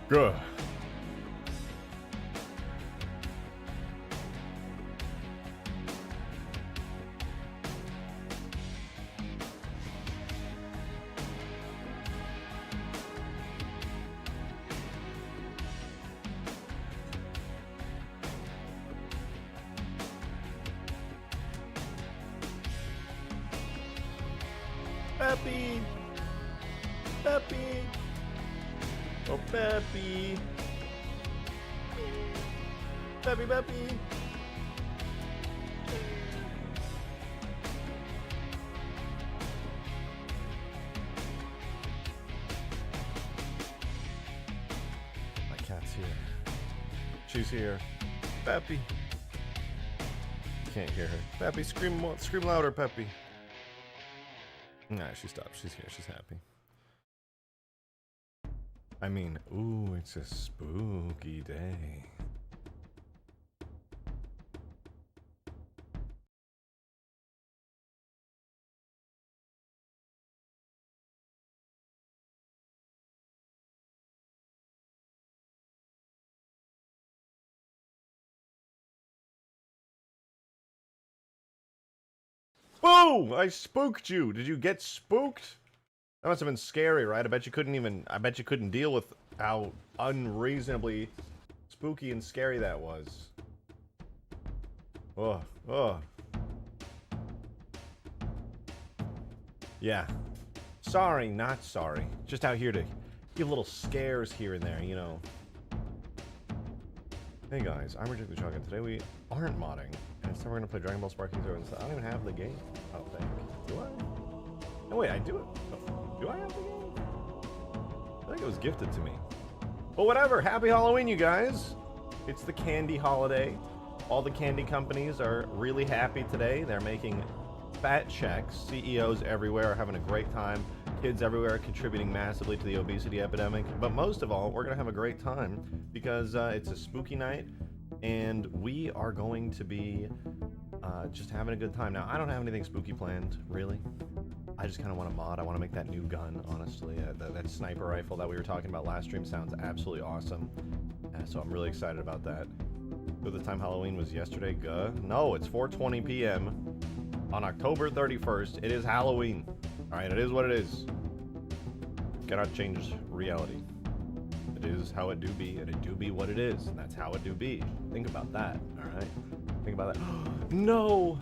Good. Peppy! Peppy! Oh, Peppy! Peppy, Peppy! My cat's here. She's here. Peppy! Can't hear her. Peppy, scream louder, Peppy! Nah, she stopped. She's here. She's happy. I mean, ooh, it's a spooky day. Boo! I spooked you. Did you get spooked? That must have been scary, right? I bet you couldn't deal with how unreasonably spooky and scary that was. Oh, oh. Yeah. Sorry, not sorry. Just out here to give little scares here and there, you know. Hey guys, I'm Ridiculous Shotgun. Today we aren't modding. And instead we're gonna play Dragon Ball Sparking Zero. I don't even have the game. I don't think. Do I? No, wait, I do it. Do I have the game? I think it was gifted to me. But whatever. Happy Halloween, you guys. It's the candy holiday. All the candy companies are really happy today. They're making fat checks. CEOs everywhere are having a great time. Kids everywhere are contributing massively to the obesity epidemic. But most of all, we're going to have a great time because it's a spooky night and we are going to be just having a good time. Now, I don't have anything spooky planned, really. I just kind of want to mod. I want to make that new gun, honestly. That sniper rifle that we were talking about last stream sounds absolutely awesome. So I'm really excited about that. So the time Halloween was yesterday, no, it's 4:20 p.m. on October 31st. It is Halloween. Alright, it is what it is. Cannot change reality. It is how it do be, and it do be what it is, and that's how it do be. Think about that, alright? Think about that. No!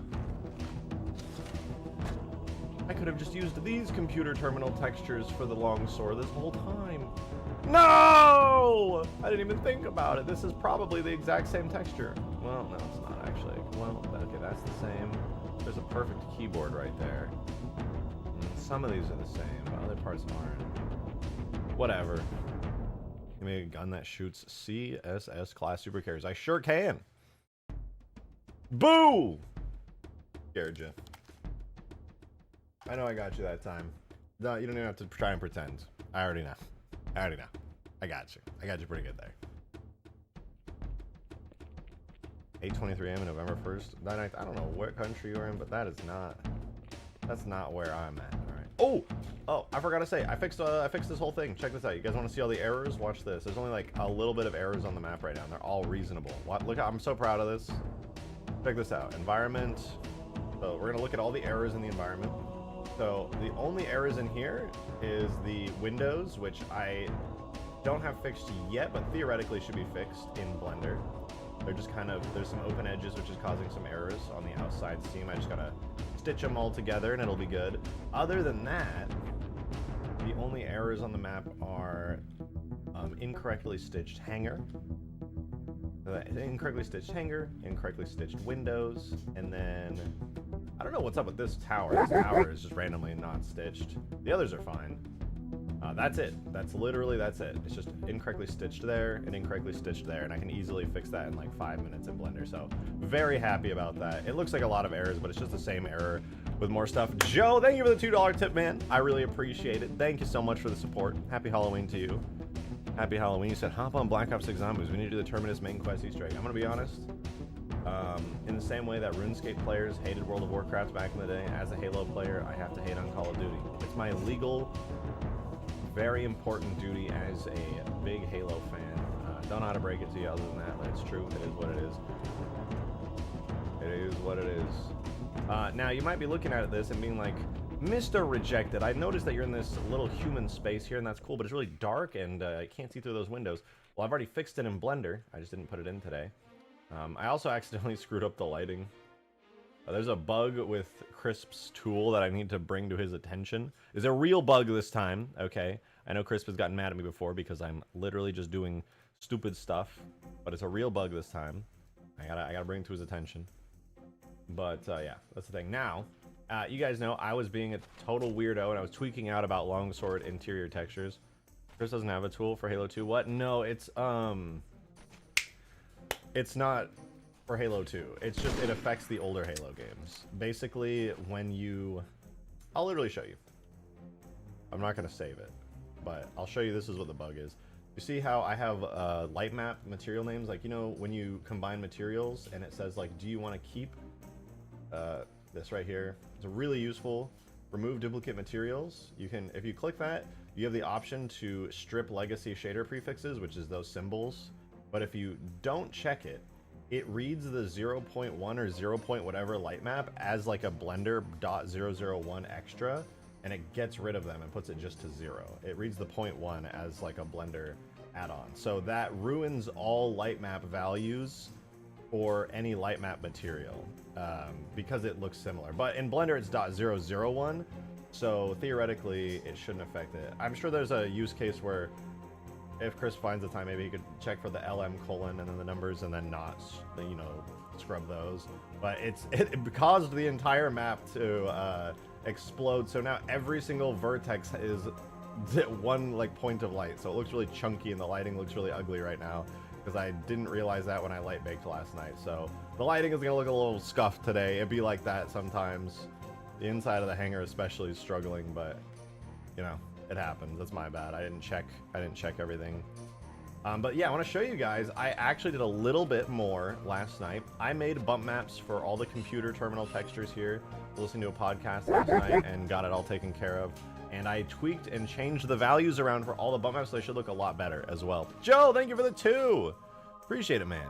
I could have just used these computer terminal textures for the longsword this whole time. No! I didn't even think about it. This is probably the exact same texture. Well, no, it's not actually. Well, okay, that's the same. There's a perfect keyboard right there. Some of these are the same, but other parts aren't. Whatever. Give me a gun that shoots CSS class supercarriers. I sure can. Boo! Scared you. I know I got you that time. No, you don't even have to try and pretend. I already know. I already know. I got you. I got you pretty good there. 8:23 a.m. November 1st. I don't know what country you're in, but that's not where I'm at. All right. Oh, I forgot to say, I fixed this whole thing. Check this out. You guys want to see all the errors? Watch this. There's only like a little bit of errors on the map right now. And they're all reasonable. Look, I'm so proud of this. Check this out. Environment. So we're gonna look at all the errors in the environment. So the only errors in here is the windows, which I don't have fixed yet, but theoretically should be fixed in Blender. They're just kind of, there's some open edges, which is causing some errors on the outside seam. I just gotta stitch them all together and it'll be good. Other than that, the only errors on the map are incorrectly stitched hanger, incorrectly stitched windows, and then I don't know what's up with this tower. This tower is just randomly not stitched. The others are fine. That's it. That's it. It's just incorrectly stitched there and incorrectly stitched there, and I can easily fix that in like 5 minutes in Blender. So very happy about that. It looks like a lot of errors, but it's just the same error with more stuff. Joe, thank you for the $2 tip, man. I really appreciate it. Thank you so much for the support. Happy Halloween to you. Happy Halloween. You said hop on Black Ops 6 Zombies. We need to do the Terminus main quest Easter egg. I'm gonna be honest. In the same way that RuneScape players hated World of Warcraft back in the day, as a Halo player, I have to hate on Call of Duty. It's my legal, very important duty as a big Halo fan Don't know how to break it to you other than that, but it's true. It is what it is. It is what it is. Now, you might be looking at this and being like, Mr. Rejected, I noticed that you're in this little human space here, and that's cool, but it's really dark, and I can't see through those windows. Well, I've already fixed it in Blender. I just didn't put it in today. I also accidentally screwed up the lighting. There's a bug with Crisp's tool that I need to bring to his attention. It's a real bug this time, okay? I know Crisp has gotten mad at me before because I'm literally just doing stupid stuff, but it's a real bug this time. I gotta bring it to his attention. But yeah, that's the thing. Now, you guys know I was being a total weirdo and I was tweaking out about Longsword interior textures. Chris doesn't have a tool for Halo 2. What? No, it's not for Halo 2. It's just, it affects the older Halo games. Basically, when you... I'll literally show you. I'm not going to save it, but I'll show you. This is what the bug is. You see how I have light map material names? Like, you know, when you combine materials and it says, like, do you want to keep this right here? It's really useful. Remove duplicate materials. You can, if you click that, you have the option to strip legacy shader prefixes, which is those symbols. But if you don't check it, it reads the 0.1 or 0. Whatever light map as like a Blender .001 extra, and it gets rid of them and puts it just to 0. It reads the 0.1 as like a Blender add-on. So that ruins all light map values for any light map material because it looks similar. But in Blender it's .001, so theoretically it shouldn't affect it. I'm sure there's a use case where if Chris finds the time, maybe he could check for the LM colon and then the numbers and then not, you know, scrub those. But it caused the entire map to explode. So now every single vertex is one like point of light. So it looks really chunky and the lighting looks really ugly right now because I didn't realize that when I light baked last night. So the lighting is gonna look a little scuffed today. It'd be like that sometimes. The inside of the hangar especially is struggling, but you know, it happens. That's my bad. I didn't check everything. But yeah, I want to show you guys. I actually did a little bit more last night. I made bump maps for all the computer terminal textures here. Listening to a podcast last night and got it all taken care of. And I tweaked and changed the values around for all the bump maps, so they should look a lot better as well. Joe, thank you for the 2. Appreciate it, man.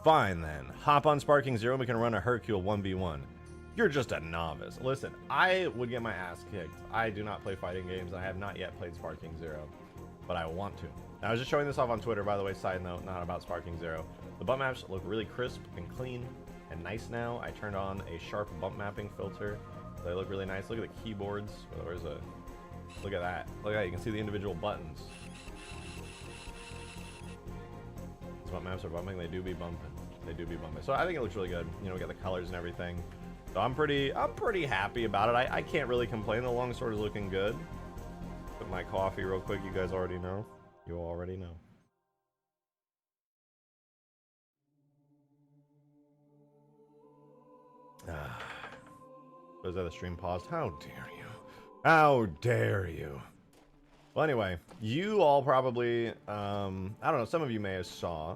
Fine then. Hop on Sparking Zero and we can run a Hercule 1v1. You're just a novice. Listen, I would get my ass kicked. I do not play fighting games. I have not yet played Sparking Zero, but I want to. Now, I was just showing this off on Twitter, by the way, side note, not about Sparking Zero. The bump maps look really crisp and clean and nice now. I turned on a sharp bump mapping filter. They look really nice. Look at the keyboards. Where's a... Look at that. Look at that. You can see the individual buttons. These bump maps are bumping. They do be bumping. They do be bumping. So I think it looks really good. You know, we got the colors and everything. So I'm pretty happy about it. I can't really complain. The longsword is looking good. Put my coffee real quick. You guys already know. You already know. Was that the stream paused? How dare you? How dare you? Well, anyway, you all probably, I don't know, some of you may have saw.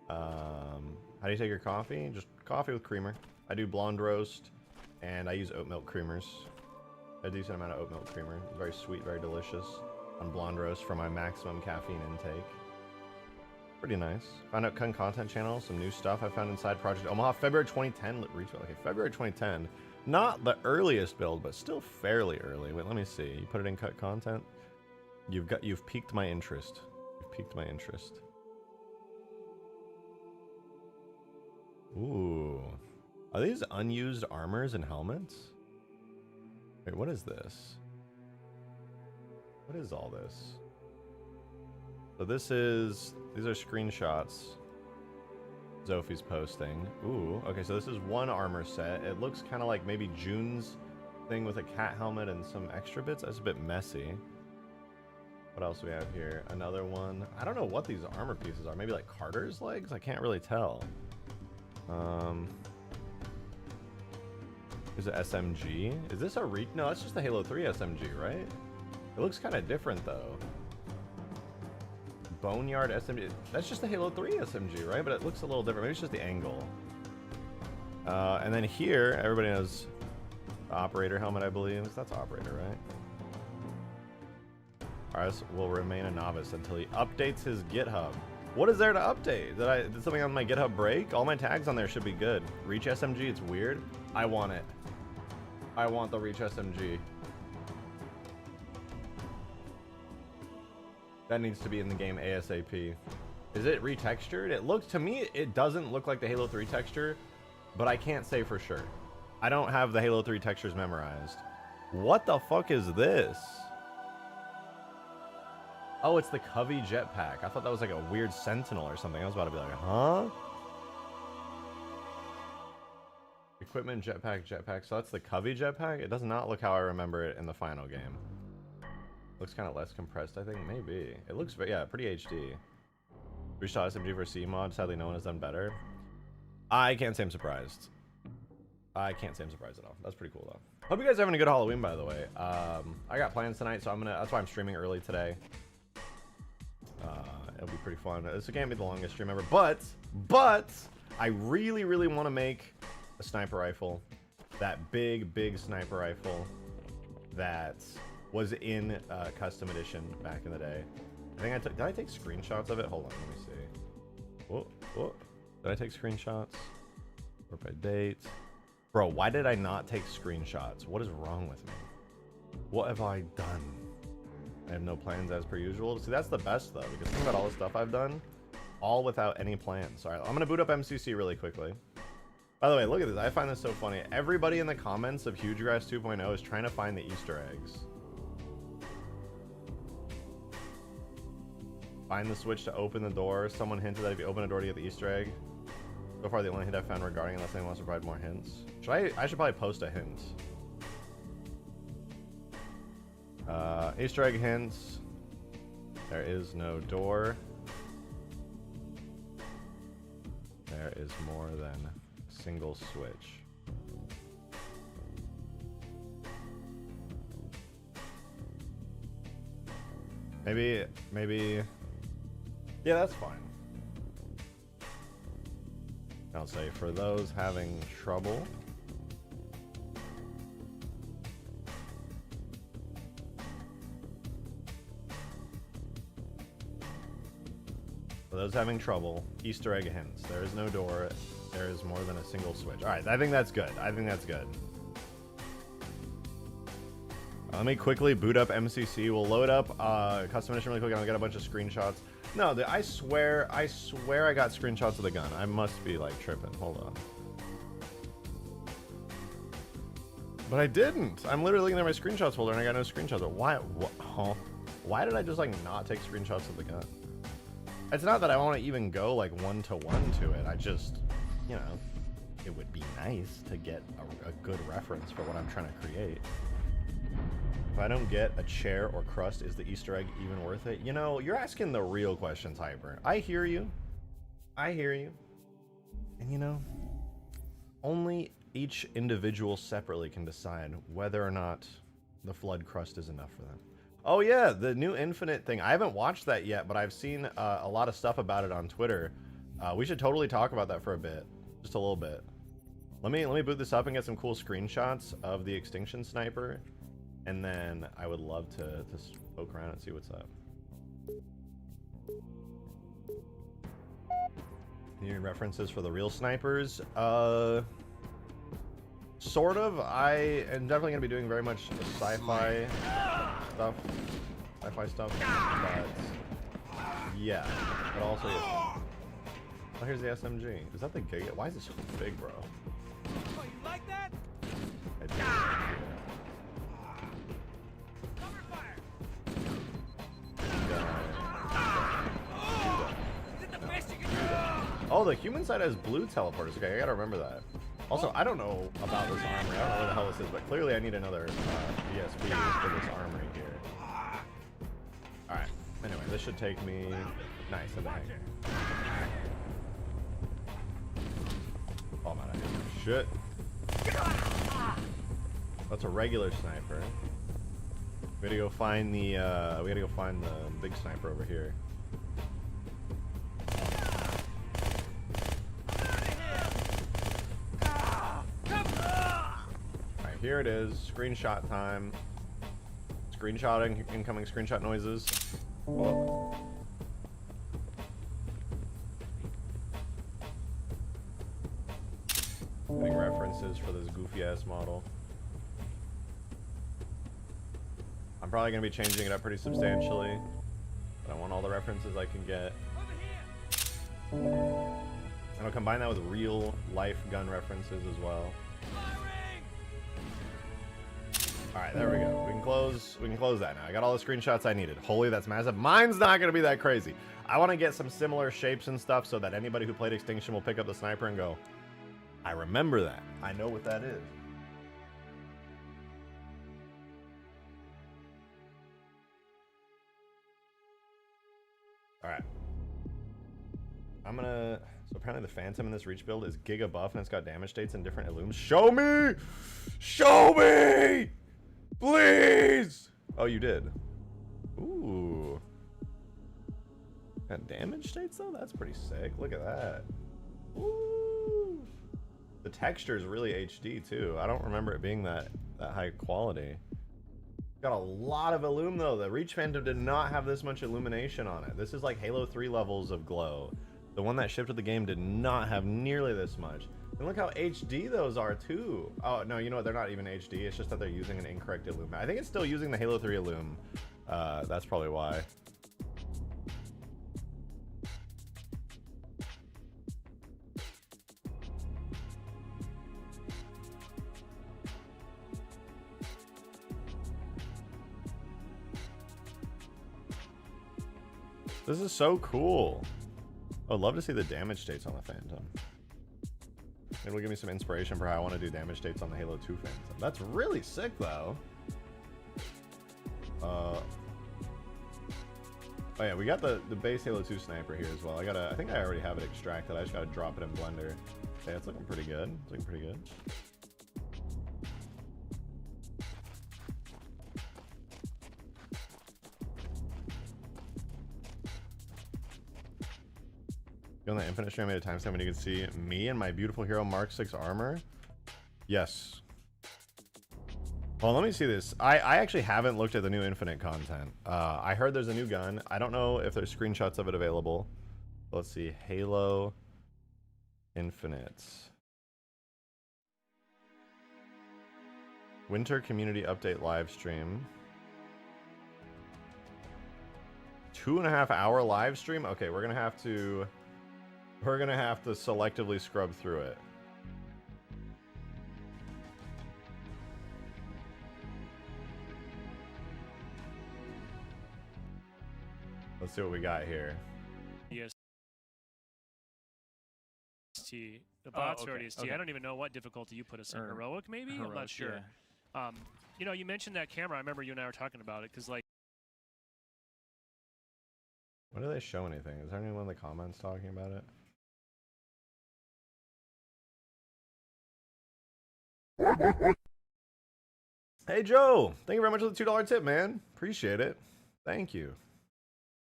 How do you take your coffee? Just coffee with creamer. I do blonde roast, and I use oat milk creamers. A decent amount of oat milk creamer. Very sweet, very delicious. On blonde roast for my maximum caffeine intake. Pretty nice. Found out content channel, some new stuff I found inside Project Omaha. February 2010 retail. Okay, February 2010. Not the earliest build, but still fairly early. Wait, let me see. You put it in cut content. You've piqued my interest. You've piqued my interest. Ooh. Are these unused armors and helmets? Wait, what is this? What is all this? So these are screenshots Zophi's posting. Ooh, okay, so this is one armor set. It looks kind of like maybe June's thing with a cat helmet and some extra bits. That's a bit messy. What else do we have here? Another one. I don't know what these armor pieces are. Maybe like Carter's legs? I can't really tell. Is it SMG? Is this a no, that's just the Halo 3 SMG, right? It looks kind of different though. Boneyard SMG. That's just the Halo 3 SMG, right? But it looks a little different. Maybe it's just the angle. And then here, everybody knows the operator helmet, I believe. That's operator, right? RS will remain a novice until he updates his GitHub. What is there to update? Did something on my GitHub break? All my tags on there should be good. Reach SMG, it's weird. I want it. I want the Reach SMG. That needs to be in the game ASAP. Is it retextured? It looks, to me, it doesn't look like the Halo 3 texture, but I can't say for sure. I don't have the Halo 3 textures memorized. What the fuck is this? Oh, it's the Covey jetpack. I thought that was like a weird Sentinel or something. I was about to be like, huh? Equipment, jetpack. So that's the Covey jetpack? It does not look how I remember it in the final game. Looks kind of less compressed, I think. Maybe. It looks, yeah, pretty HD. Reshot SMG for C mod. Sadly, no one has done better. I can't say I'm surprised. I can't say I'm surprised at all. That's pretty cool, though. Hope you guys are having a good Halloween, by the way. I got plans tonight, so that's why I'm streaming early today. It'll be pretty fun. This can't be the longest stream ever, but I really, really want to make a sniper rifle. That big sniper rifle that was in custom edition back in the day. I think did I take screenshots of it? Hold on, let me see. Whoa. Did I take screenshots? Or by date? Bro, why did I not take screenshots? What is wrong with me? What have I done? I have no plans as per usual. See, that's the best though, because think about all the stuff I've done, all without any plans. All right, I'm gonna boot up MCC really quickly. By the way, look at this. I find this so funny. Everybody in the comments of Huge Grass 2.0 is trying to find the Easter eggs. Find the switch to open the door. Someone hinted that if you open a door to get the Easter egg. So far, the only hint I've found regarding, unless anyone wants to provide more hints. I should probably post a hint. Easter egg hints. There is no door. There is more than a single switch. Maybe. Yeah, that's fine. I'll say for those having trouble. For those having trouble, Easter egg hints. There is no door. There is more than a single switch. All right, I think that's good. Let me quickly boot up MCC. We'll load up custom edition really quick. I'm gonna get a bunch of screenshots. No, I swear I got screenshots of the gun. I must be like tripping. Hold on. But I didn't. I'm literally looking at my screenshots folder and I got no screenshots. Why? Why did I just like not take screenshots of the gun? It's not that I want to even go like one-to-one to it. I just, you know, it would be nice to get a good reference for what I'm trying to create. If I don't get a chair or crust, is the Easter egg even worth it? You know, you're asking the real questions, Hyper. I hear you. And you know, only each individual separately can decide whether or not the flood crust is enough for them. Oh yeah, the new Infinite thing. I haven't watched that yet, but I've seen a lot of stuff about it on Twitter. We should totally talk about that for a bit. Just a little bit. Let me boot this up and get some cool screenshots of the Extinction sniper. And then I would love to poke around and see what's up. Any references for the real snipers? Sort of. I am definitely going to be doing very much sci-fi stuff. But yeah. But also, yes. Oh, here's the SMG. Is that the giga? Why is it so big, bro? Oh, you like that? I do. Oh, the human side has blue teleporters. Okay, I gotta remember that. Also, I don't know about this armory. I don't know where the hell this is, but clearly I need another ESP for this armory here. Alright. Anyway, this should take me nice in the hang. Oh, man, I hit shit. That's a regular sniper. We gotta go find the big sniper over here. Alright, here it is. Screenshot time. Screenshotting, incoming screenshot noises. Oh. Getting references for this goofy ass model. I'm probably gonna be changing it up pretty substantially, but I want all the references I can get. And I'll combine that with real life gun references as well. Alright, there we go. We can close that now. I got all the screenshots I needed. Holy, that's massive. Mine's not gonna be that crazy. I want to get some similar shapes and stuff so that anybody who played Extinction will pick up the sniper and go, I remember that. I know what that is. Alright. I'm gonna... So apparently the Phantom in this Reach build is giga buff and it's got damage states and different illums. Show me! Show me! Please! Oh, you did. Ooh. Got damage states though? That's pretty sick. Look at that. Ooh. The texture is really HD too. I don't remember it being that high quality. Got a lot of illum though. The Reach Phantom did not have this much illumination on it. This is like Halo 3 levels of glow. The one that shipped with the game did not have nearly this much. And look how HD those are too. Oh no, you know what? They're not even HD. It's just that they're using an incorrect illum. I think it's still using the Halo 3 illum. That's probably why. This is so cool. I'd love to see the damage states on the Phantom. It'll give me some inspiration for how I want to do damage states on the Halo 2 Phantom. That's really sick, though. Oh yeah, we got the base Halo 2 sniper here as well. I think I already have it extracted. I just gotta drop it in Blender. Yeah, it's looking pretty good. It's looking pretty good. You on the Infinite stream, I made a timestamp when you can see me and my beautiful hero Mark 6 armor. Yes. Well, let me see this. I actually haven't looked at the new Infinite content. I heard there's a new gun. I don't know if there's screenshots of it available. Let's see. Halo Infinite. Winter Community Update live stream. 2.5 hour live stream? Okay, we're gonna have to selectively scrub through it. Let's see what we got here. Yes. The bots are already ST. Okay. I don't even know what difficulty you put us in. Or Heroic, maybe? I'm not heroic, sure. yeah. You know, you mentioned that camera. I remember you and I were talking about it because, like, When do they show anything? Is there anyone in the comments talking about it? Hey Joe, thank you very much for the $2 tip, man. Appreciate it. Thank you.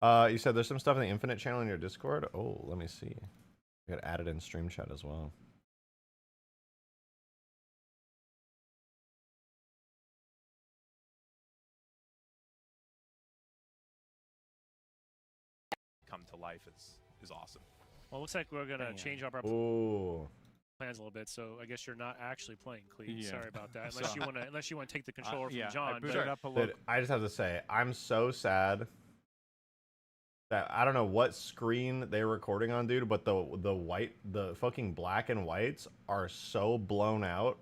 You said there's some stuff in the Infinite channel in your Discord. Oh, let me see. You got added in stream chat as well. Come to life is awesome. well, it looks like we're gonna change up our Ooh. plans a little bit. So I guess you're not actually playing Cleat. Yeah. Sorry about that. Unless you wanna take the controller from Yeah, John. I booted but- up a Dude, little. I just have to say, I'm so sad that I don't know what screen they're recording on, dude, but the fucking black and whites are so blown out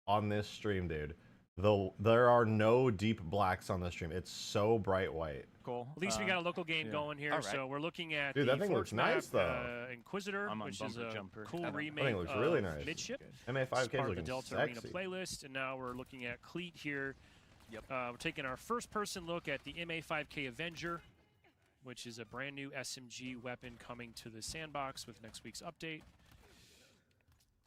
on this stream, dude. There are no deep blacks on the stream. It's so bright white. Cool. At least we got a local game yeah. going here, All right. so we're looking at Dude, the that thing looks Forge map, nice, though. Inquisitor, I'm on which is Bumper a Jumper. cool That remake thing looks of really nice. Midship. MA5K It's part of the looking Delta Arena sexy. playlist, and now we're looking at Cleat here. Yep. We're taking our first-person look at the MA5K Avenger, which is a brand new SMG weapon coming to the sandbox with next week's update.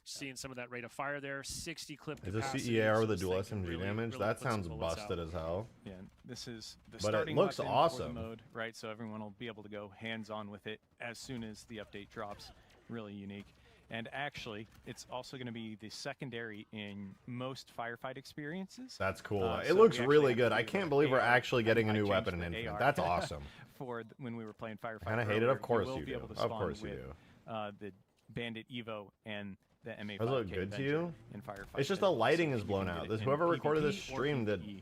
Seeing some of that rate of fire there, 60 clip Is this capacity. CER so with the this dual thing can SMG really, damage? really That put some sounds bullets busted out. as hell. Yeah, this is the But it starting looks weapon awesome. for the mode, right? So everyone will be able to go hands-on with it as soon as the update drops. Really unique. And actually, it's also going to be the secondary in most firefight experiences. That's cool. So It looks we actually really have good. to I do can't the believe we're AR. actually getting a I new changed weapon in the Infinite. AR. That's awesome. For when we were playing firefight. Kinda hate it, of earlier, course will you be do. able to Of spawn course you with, do. the Bandit Evo and the MA5K Does it look good to Avenger you? in Firefight. It's just the lighting is blown out. This whoever recorded this stream did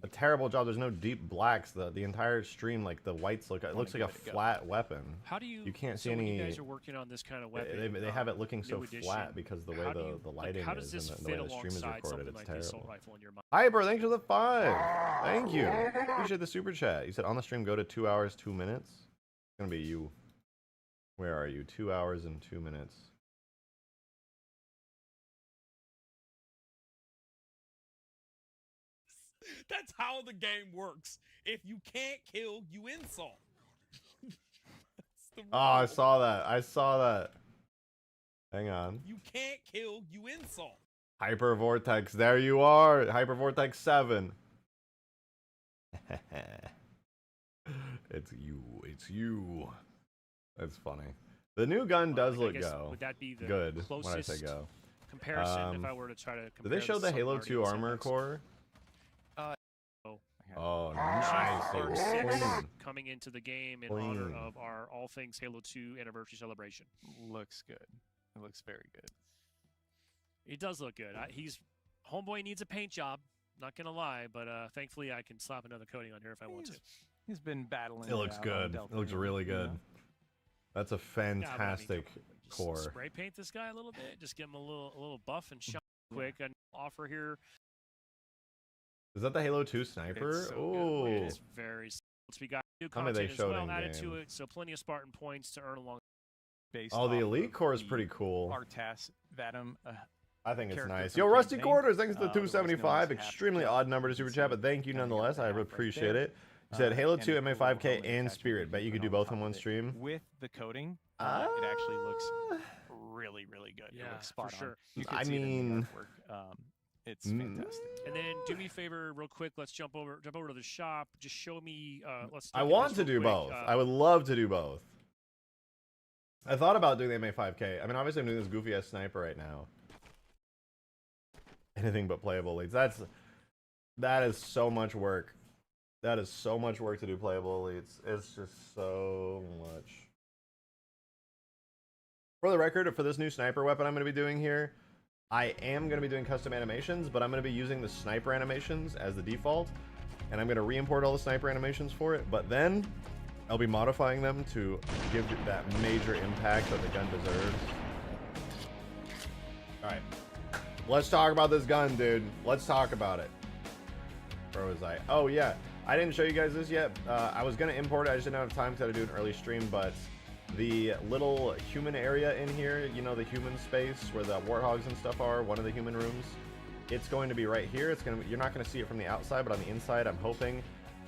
a terrible job. There's no deep blacks. The entire stream, like the whites look, it looks like a flat weapon. How do you? You can't see so when any. you guys are working on this kind of weapon. They have it looking so new edition, flat because the way how do you- the like, lighting how does is this and the way fit the stream is alongside recorded. something It's like the assault terrible. rifle in your mind? Hi, bro. Thanks for the 5. Thank you. Appreciate the super chat. You said on the stream go to 2 hours 2 minutes. It's gonna be you. Where are you? 2 hours and 2 minutes. That's how the game works. If you can't kill, you insult. That's the Oh, I rule. saw that. I saw that. Hang on. You can't kill, you insult. Hyper Vortex. There you are. Hyper Vortex 7. It's you. It's you. That's funny. The new gun does I look guess, go. Would that be the Good when I closest say go. comparison if I were to try to compare Did they show this the Halo to 2 armor core? Oh, nice. Part It 6 was clean. coming into the game in Clean. honor of our All Things Halo 2 anniversary celebration. Looks good. It looks very good. It does look good. He's homeboy needs a paint job. Not gonna lie, but thankfully I can slap another coating on here if I want to. He's been battling. It looks out on good. Delta It looks Green, really you good. know? That's a Yeah, but I mean, fantastic come on, just core. spray paint this guy a little bit. Just give him a little buff and shine quick. An offer here. Is that the Halo 2 sniper? so good. Oh, It is very. We got new How many they content as showed well in added to game? it, so plenty of Spartan points to earn along. Based oh, the off elite of core is the pretty cool. Artas Vatum. I think it's character nice. from Yo, Rusty campaign, Quarters, thanks to the otherwise known as 275. Half Extremely Jet. odd number to super chat, but thank you Kinda got nonetheless. the I half right appreciate there. it. You said Halo And 2, a cool little MA5K, helmet and attachment Spirit. you Bet you can could do put on both top in of one it. stream. With the coating, it actually looks really, really good. Yeah, it looks for spot on. sure. You can I see it in the mean- artwork. It's fantastic. And then do me a favor, real quick. Let's jump over to the shop. Just show me. Let's. I look at want this to real do quick. both. I would love to do both. I thought about doing the MA5K. I mean, obviously, I'm doing this goofy ass sniper right now. Anything but playable elites. That is so much work. That is so much work to do playable elites. It's just so much. For the record, for this new sniper weapon I'm going to be doing here, I am going to be doing custom animations, but I'm going to be using the sniper animations as the default, and I'm going to re-import all the sniper animations for it, but then I'll be modifying them to give it that major impact that the gun deserves. Alright. Let's talk about this gun, dude. Let's talk about it. Where was I? Oh, yeah. I didn't show you guys this yet. I was going to import it. I just didn't have time because I had to do an early stream, but the little human area in here, you know, the human space where the warthogs and stuff are, one of the human rooms, it's going to be right here. It's going to, you're not going to see it from the outside, but on the inside, I'm hoping.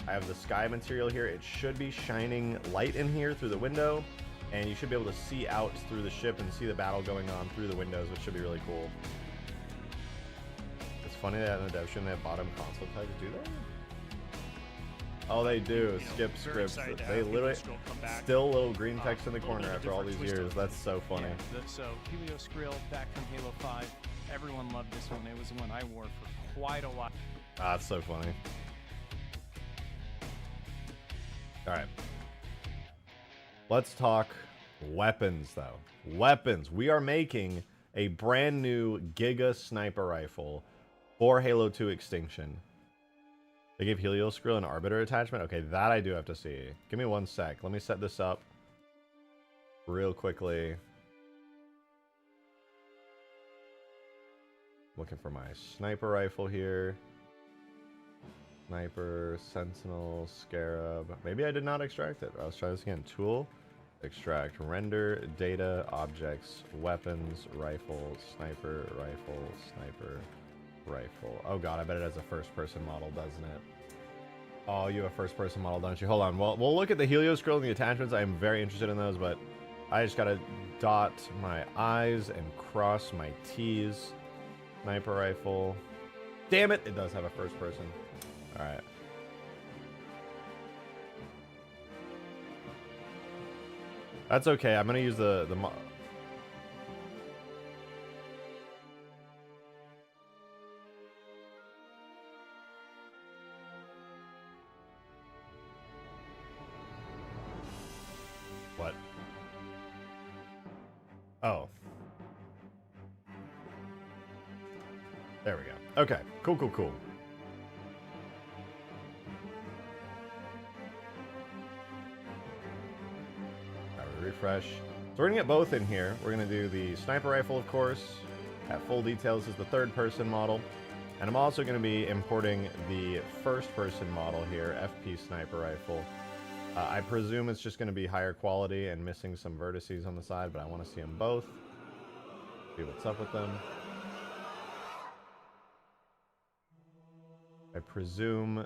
I have the sky material here. It should be shining light in here through the window, and you should be able to see out through the ship and see the battle going on through the windows, which should be really cool. It's funny that in the dev stream they have bottom console tags. Do they? Oh, they do. You know, Skip very scripts. excited to They have literally Helios Grill come back. still little green text in the little bit corner of a after all these different twist years. on it. That's so funny. Yeah, so Helios Grill back from Halo 5. Everyone loved this one. It was the one I wore for quite a while. Ah, that's so funny. All right. Let's talk weapons, though. Weapons. We are making a brand new Giga sniper rifle for Halo 2 Extinction. They gave Helios Grill an Arbiter attachment? Okay, that I do have to see. Give me 1 sec. Let me set this up real quickly. Looking for my sniper rifle here. Sniper, Sentinel, Scarab. Maybe I did not extract it. Let's try this again. Tool, extract, render, data, objects, weapons, rifle, sniper, rifle, sniper, rifle. Oh god, I bet it has a first-person model, doesn't it? Oh, you have a first-person model, don't you? Hold on. Well, we'll look at the Helios Grill and the attachments. I am very interested in those, but I just gotta dot my I's and cross my T's. Sniper rifle. Damn it! It does have a first-person. Alright. That's okay. I'm gonna use the what? Oh. There we go. Okay, cool, cool, cool. Refresh. So we're gonna get both in here. We're gonna do the sniper rifle, of course, at full details. This is the third-person model. And I'm also gonna be importing the first-person model here, FP sniper rifle. I presume it's just gonna be higher quality and missing some vertices on the side, but I wanna see them both. See what's up with them. I presume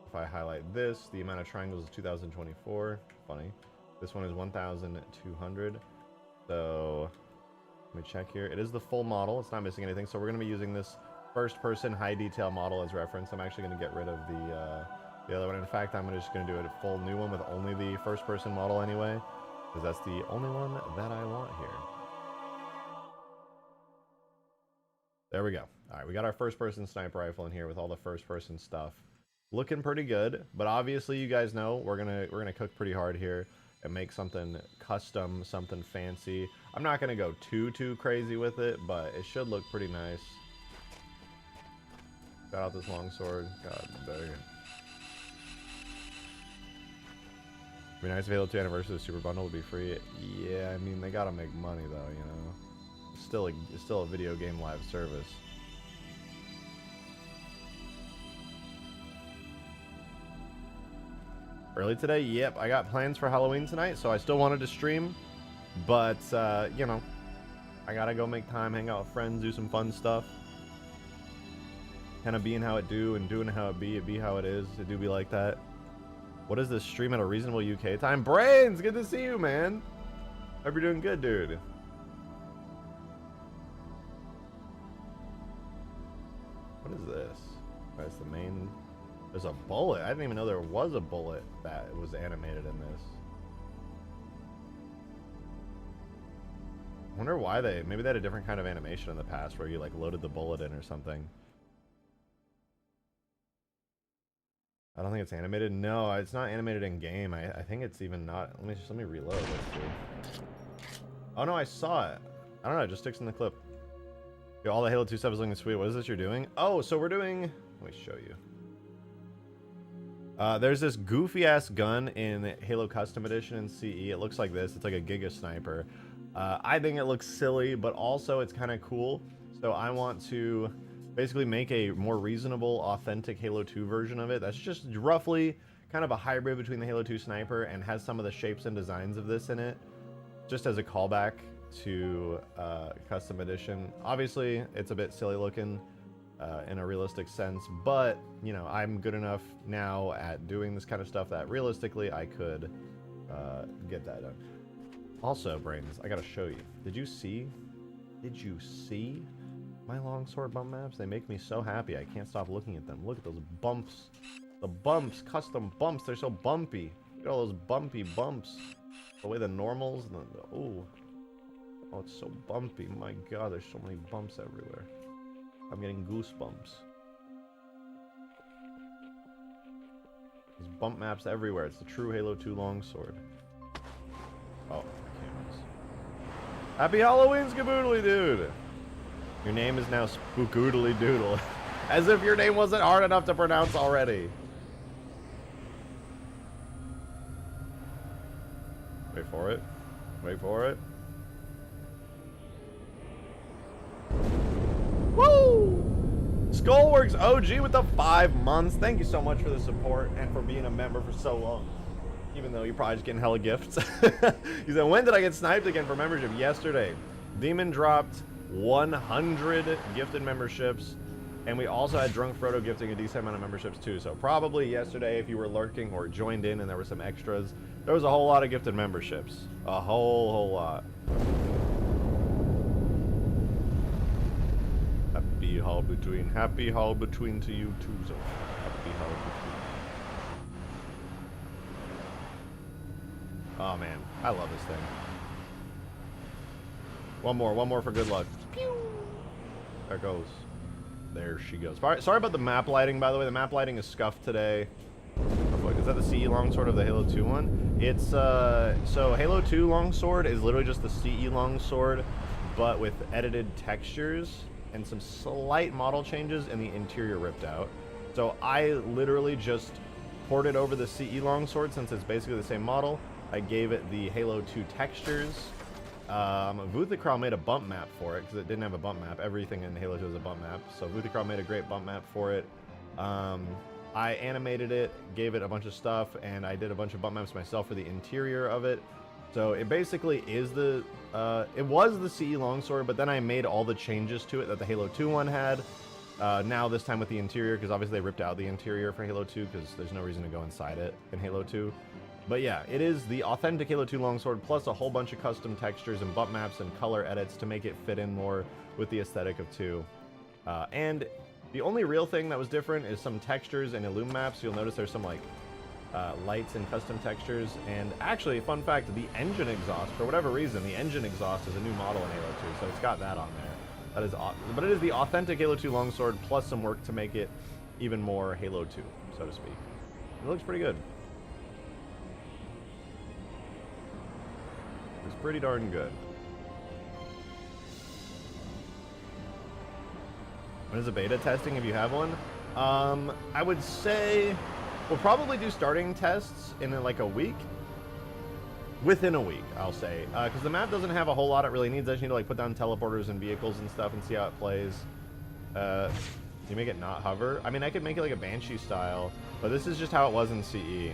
if I highlight this, the amount of triangles is 2024. Funny. This one is 1,200. So let me check here. It is the full model. It's not missing anything. So we're going to be using this first-person high-detail model as reference. I'm actually going to get rid of the other one. In fact, I'm just going to do a full new one with only the first-person model anyway, because that's the only one that I want here. There we go. All right, we got our first-person sniper rifle in here with all the first-person stuff. Looking pretty good, but obviously you guys know we're gonna cook pretty hard here and make something custom, something fancy. I'm not gonna go too crazy with it, but it should look pretty nice. Got out this longsword. God dang it. It'd be nice if Halo 2 Anniversary the Super Bundle would be free. Yeah, I mean they gotta make money though, you know. It's still a video game live service. Early today? Yep, I got plans for Halloween tonight, so I still wanted to stream, but, you know, I gotta go make time, hang out with friends, do some fun stuff. Kind of being how it do and doing how it be how it is. It do be like that. What is this stream at a reasonable UK time? Brains, good to see you, man. Hope you're doing good, dude. What is this? That's the main... There's a bullet. I didn't even know there was a bullet that was animated in this. I wonder why maybe they had a different kind of animation in the past where you like loaded the bullet in or something. I don't think it's animated. No, it's not animated in game. I think it's even not. Let me reload. Let's see. Oh no, I saw it. I don't know. It just sticks in the clip. Yo, all the Halo 2 stuff is looking sweet. What is this you're doing? Oh, so we're doing. Let me show you. There's this goofy ass gun in Halo Custom Edition in CE. It looks like this. It's like a giga sniper. I think it looks silly, but also it's kind of cool. So I want to basically make a more reasonable, authentic Halo 2 version of it. That's just roughly kind of a hybrid between the Halo 2 sniper and has some of the shapes and designs of this in it, just as a callback to Custom Edition. Obviously, it's a bit silly looking. In a realistic sense, but you know, I'm good enough now at doing this kind of stuff that realistically I could get that done. Also, Brains, I gotta show you. Did you see my longsword bump maps? They make me so happy. I can't stop looking at them. Look at those bumps. The bumps, custom bumps. They're so bumpy. Look at all those bumpy bumps. The way the normals. Oh, it's so bumpy. My God, there's so many bumps everywhere. I'm getting goosebumps. There's bump maps everywhere. It's the true Halo 2 longsword. Oh, my cameras. Happy Halloween, Skaboodly dude! Your name is now Spookoodly Doodle. As if your name wasn't hard enough to pronounce already. Wait for it. Wait for it. Woo! Skullworks OG with the 5 months. Thank you so much for the support and for being a member for so long. Even though you're probably just getting hella gifts. He said, when did I get sniped again for membership? Yesterday. Demon dropped 100 gifted memberships. And we also had Drunk Frodo gifting a decent amount of memberships too. So probably yesterday, if you were lurking or joined in and there were some extras, there was a whole lot of gifted memberships. A whole lot. Happy haul between to you too, so happy haul between. Oh man, I love this thing. One more for good luck. Pew! There it goes. There she goes. Sorry about the map lighting, by the way. The map lighting is scuffed today. Is that the CE longsword of the Halo 2 one? It's so Halo 2 longsword is literally just the CE longsword, but with edited textures. and some slight model changes, and the interior ripped out. So I literally just ported over the CE longsword since it's basically the same model. I gave it the Halo 2 textures. Vuthicral made a bump map for it because it didn't have a bump map. Everything in Halo 2 is a bump map. So Vuthicral made a great bump map for it. I animated it, gave it a bunch of stuff, and I did a bunch of bump maps myself for the interior of it. So it basically is the, it was the CE longsword, but then I made all the changes to it that the Halo 2 one had. Now this time with the interior, because obviously they ripped out the interior for Halo 2 because there's no reason to go inside it in Halo 2. But yeah, it is the authentic Halo 2 longsword plus a whole bunch of custom textures and bump maps and color edits to make it fit in more with the aesthetic of 2. And the only real thing that was different is some textures and illume maps. You'll notice there's some like lights and custom textures. And actually, fun fact, the engine exhaust, for whatever reason, the engine exhaust is a new model in Halo 2, so it's got that on there. That is awesome. But it is the authentic Halo 2 longsword plus some work to make it even more Halo 2, so to speak. It looks pretty good. It's pretty darn good. When is the beta testing if you have one? I would say we'll probably do starting tests in like a week. Within a week, I'll say. Because the map doesn't have a whole lot it really needs. I just need to like put down teleporters and vehicles and stuff and see how it plays. You make it not hover? I mean, I could make it like a Banshee style, but this is just how it was in CE.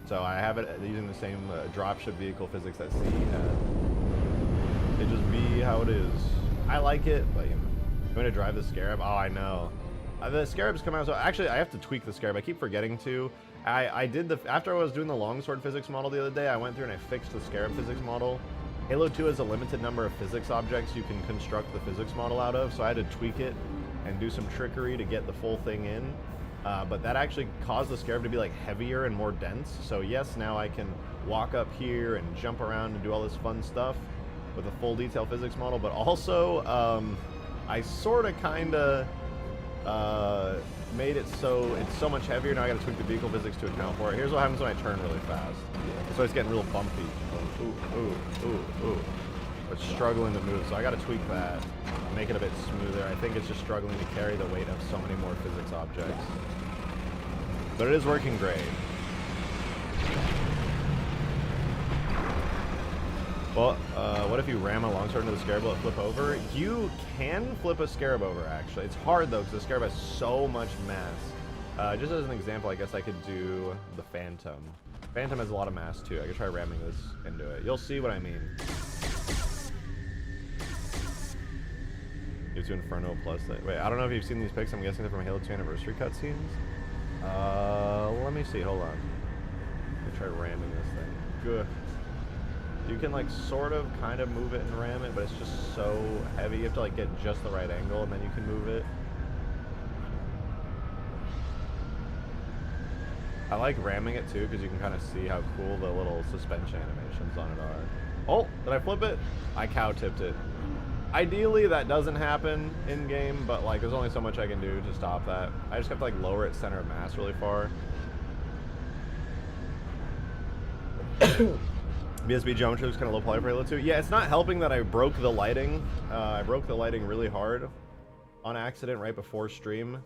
So I have it using the same dropship vehicle physics that CE had. It just be how it is. I like it, but you know, I'm going to drive the Scarab. Oh, I know. The Scarab's come out, so actually I have to tweak the Scarab. I keep forgetting to. I did the, after I was doing the longsword physics model the other day, I went through and I fixed the Scarab physics model. Halo 2 has a limited number of physics objects you can construct the physics model out of, so I had to tweak it and do some trickery to get the full thing in. But that actually caused the Scarab to be like heavier and more dense. So yes, now I can walk up here and jump around and do all this fun stuff with a full detail physics model. But also, I sort of kind of made it so it's so much heavier. Now I got to tweak the vehicle physics to account for it. Here's what happens when I turn really fast. So it's getting real bumpy. Ooh. It's struggling to move, so I got to tweak that, make it a bit smoother. I think it's just struggling to carry the weight of so many more physics objects. But it is working great. Well, what if you ram a longsword into the Scarab, will it flip over? You can flip a Scarab over, actually. It's hard, though, because the Scarab has so much mass. Just as an example, I guess I could do the Phantom. Phantom has a lot of mass, too. I could try ramming this into it. You'll see what I mean. Gives you Inferno plus that. Wait, I don't know if you've seen these pics. I'm guessing they're from Halo 2 Anniversary cutscenes. Let me see. Hold on. Let me try ramming this thing. Good. You can like sort of kind of move it and ram it, but it's just so heavy. You have to like get just the right angle and then you can move it. I like ramming it too because you can kind of see how cool the little suspension animations on it are. Oh, did I flip it? I cow tipped it. Ideally that doesn't happen in game, but like there's only so much I can do to stop that. I just have to like lower its center of mass really far. BSB geometry was kind of low poly for Halo 2. Yeah, it's not helping that I broke the lighting. I broke the lighting really hard on accident right before stream.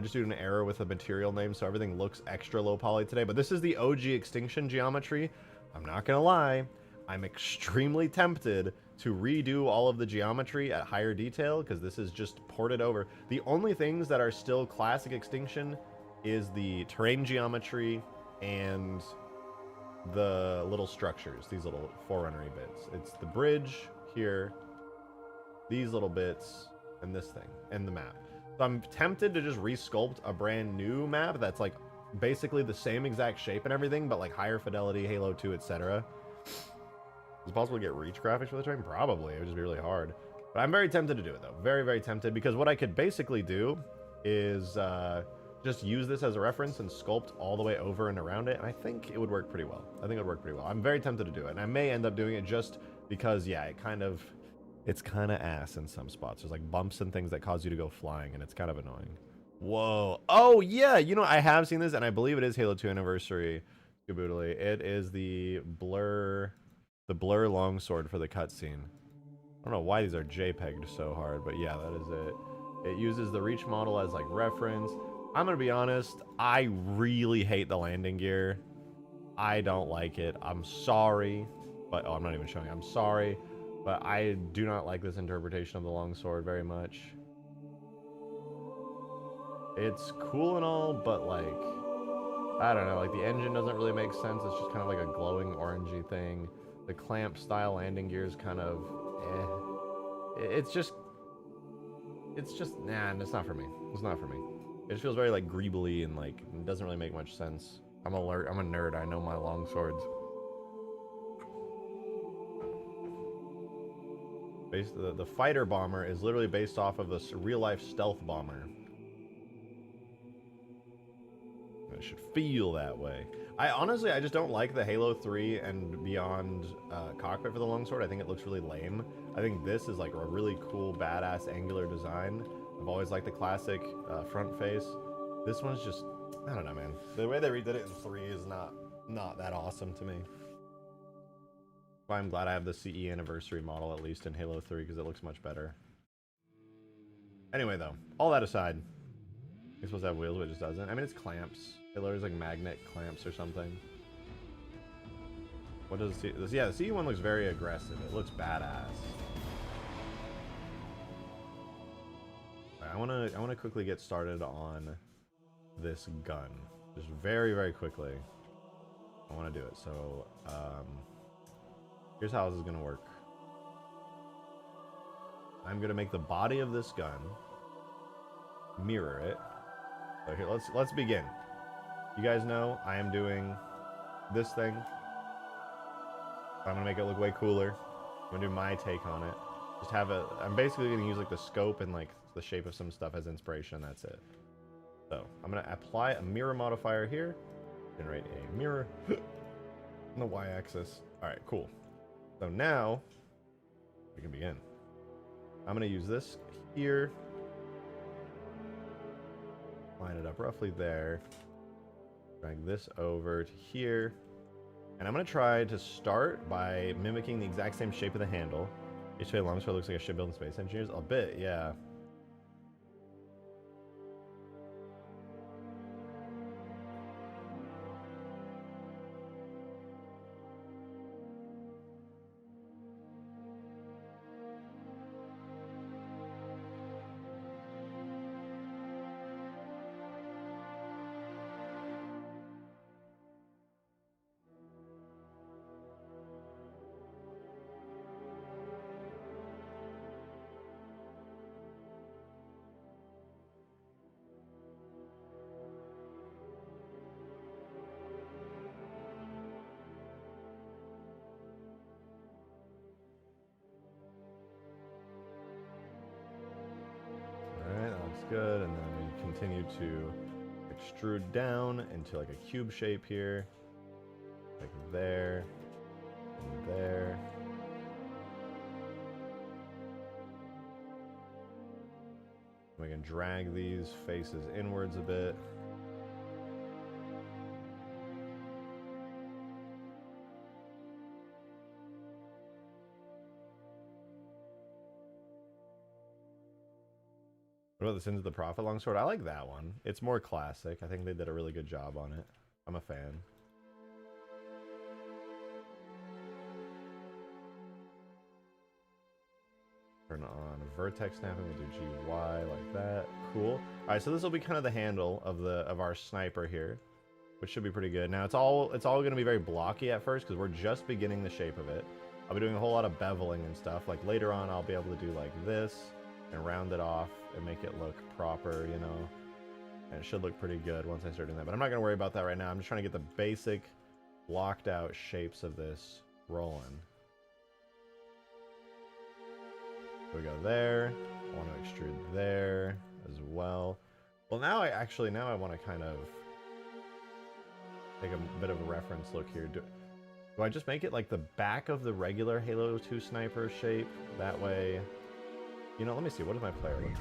Just due to an error with the material name, so everything looks extra low poly today. But this is the OG Extinction geometry. I'm not gonna lie, I'm extremely tempted to redo all of the geometry at higher detail because this is just ported over. The only things that are still classic Extinction is the terrain geometry and the little structures, these little forerunnery bits. It's the bridge here, these little bits, and this thing, and the map. So I'm tempted to just resculpt a brand new map that's like basically the same exact shape and everything, but like higher fidelity, Halo 2, etc. Is it possible to get reach graphics for the terrain? Probably. It would just be really hard. But I'm very tempted to do it, though. Very, very tempted. Because what I could basically do is just use this as a reference and sculpt all the way over and around it. And I think it would work pretty well. I think it would work pretty well. I'm very tempted to do it. And I may end up doing it just because, yeah, it's kind of ass in some spots. There's like bumps and things that cause you to go flying, and it's kind of annoying. Whoa. Oh, yeah. You know, I have seen this, and I believe it is Halo 2 Anniversary. Caboodly. It is the blur... the blur longsword for the cutscene. I don't know why these are JPEG'd so hard, but yeah, that is it. It uses the reach model as like reference. I'm gonna be honest, I really hate the landing gear. I don't like it. I'm sorry, but I'm not even showing. I'm sorry, but I do not like this interpretation of the longsword very much. It's cool and all, but like, I don't know, like the engine doesn't really make sense. It's just kind of like a glowing orangey thing. The clamp style landing gear is kind of It's just, nah, it's not for me. It's not for me. It just feels very like greebly and like, it doesn't really make much sense. I'm a nerd, I know my long swords. The fighter bomber is literally based off of a real life stealth bomber. It should feel that way. I just don't like the Halo 3 and Beyond cockpit for the longsword. I think it looks really lame. I think this is like a really cool, badass angular design. I've always liked the classic front face. This one's just, I don't know, man. The way they redid it in 3 is not that awesome to me. But I'm glad I have the CE anniversary model at least in Halo 3 because it looks much better. Anyway, though, all that aside, it's supposed to have wheels, but it just doesn't. I mean, it's clamps. It looks like magnet clamps or something. What does the CE? Yeah, the CE one looks very aggressive. It looks badass. Right, I wanna quickly get started on this gun, just very quickly. I want to do it. So here's how this is gonna work. I'm gonna make the body of this gun mirror it. So here, let's begin. You guys know I am doing this thing. I'm gonna make it look way cooler. I'm gonna do my take on it. Just have a. I'm basically gonna use like the scope and like the shape of some stuff as inspiration. That's it. So I'm gonna apply a mirror modifier here. Generate a mirror on the y-axis. All right, cool. So now we can begin. I'm gonna use this here. Line it up roughly there. Drag this over to here. And I'm going to try to start by mimicking the exact same shape of the handle. HP Longsword looks like a shipbuilding space engineers. A bit, yeah. Good, and then we continue to extrude down into like a cube shape here, like there, and there. We can drag these faces inwards a bit. What about the Sins of the Prophet longsword? I like that one. It's more classic. I think they did a really good job on it. I'm a fan. Turn on vertex snapping. We'll do GY like that. Cool. All right, so this will be kind of the handle of our sniper here, which should be pretty good. Now it's all going to be very blocky at first because we're just beginning the shape of it. I'll be doing a whole lot of beveling and stuff. Like later on, I'll be able to do like this and round it off and make it look proper, you know. And it should look pretty good once I start doing that. But I'm not going to worry about that right now. I'm just trying to get the basic blocked out shapes of this rolling. So we go there. I want to extrude there as well. Well, now I want to kind of take a bit of a reference look here. Do I just make it like the back of the regular Halo 2 sniper shape? That way, you know, let me see. What does my player look like?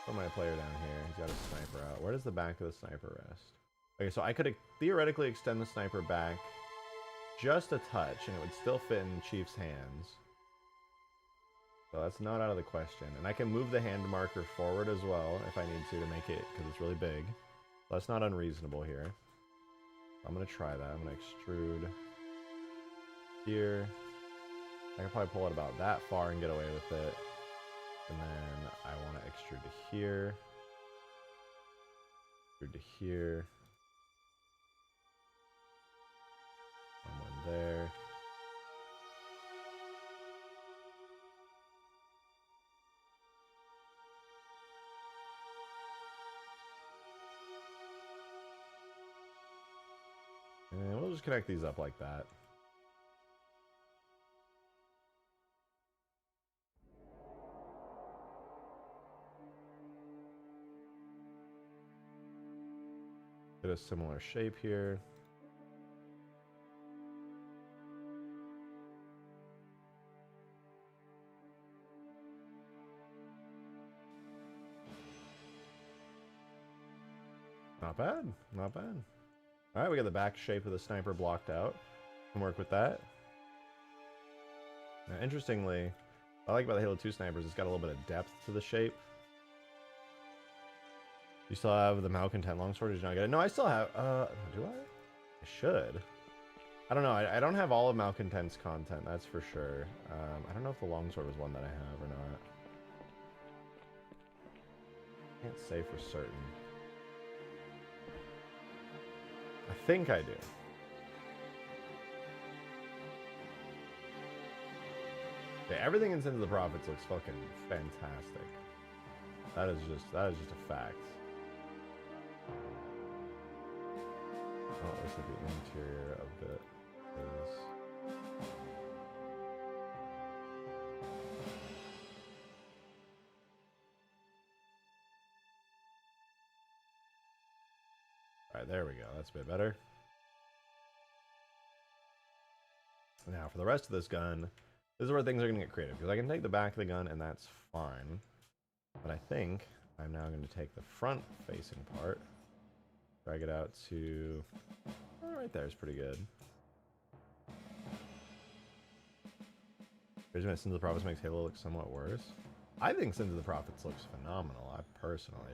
Put my player down here. He's got a sniper out. Where does the back of the sniper rest? Okay, so I could theoretically extend the sniper back just a touch, and it would still fit in Chief's hands. So that's not out of the question. And I can move the hand marker forward as well if I need to make it, because it's really big. So that's not unreasonable here. I'm going to try that. I'm going to extrude here. I can probably pull it about that far and get away with it. And then I want to extrude to here. Extrude to here. One there. And we'll just connect these up like that. Get a similar shape here. Not bad, not bad. All right, we got the back shape of the sniper blocked out. Can work with that. Now, interestingly, what I like about the Halo 2 snipers, it's got a little bit of depth to the shape. You still have the malcontent longsword? Did you not get it? No, I still have. Do I? I should. I don't know. I don't have all of malcontent's content. That's for sure. I don't know if the longsword was one that I have or not. Can't say for certain. I think I do. Okay, everything in Sins of the Prophets looks fucking fantastic. That is just a fact. Oh, looks like the interior of it is. Alright, there we go. That's a bit better. Now, for the rest of this gun, this is where things are going to get creative. Because I can take the back of the gun, and that's fine. But I think I'm now going to take the front-facing part. Drag it out to... Oh, right there is pretty good. Here's my Sins of the Prophets makes Halo look somewhat worse. I think Sins of the Prophets looks phenomenal, personally.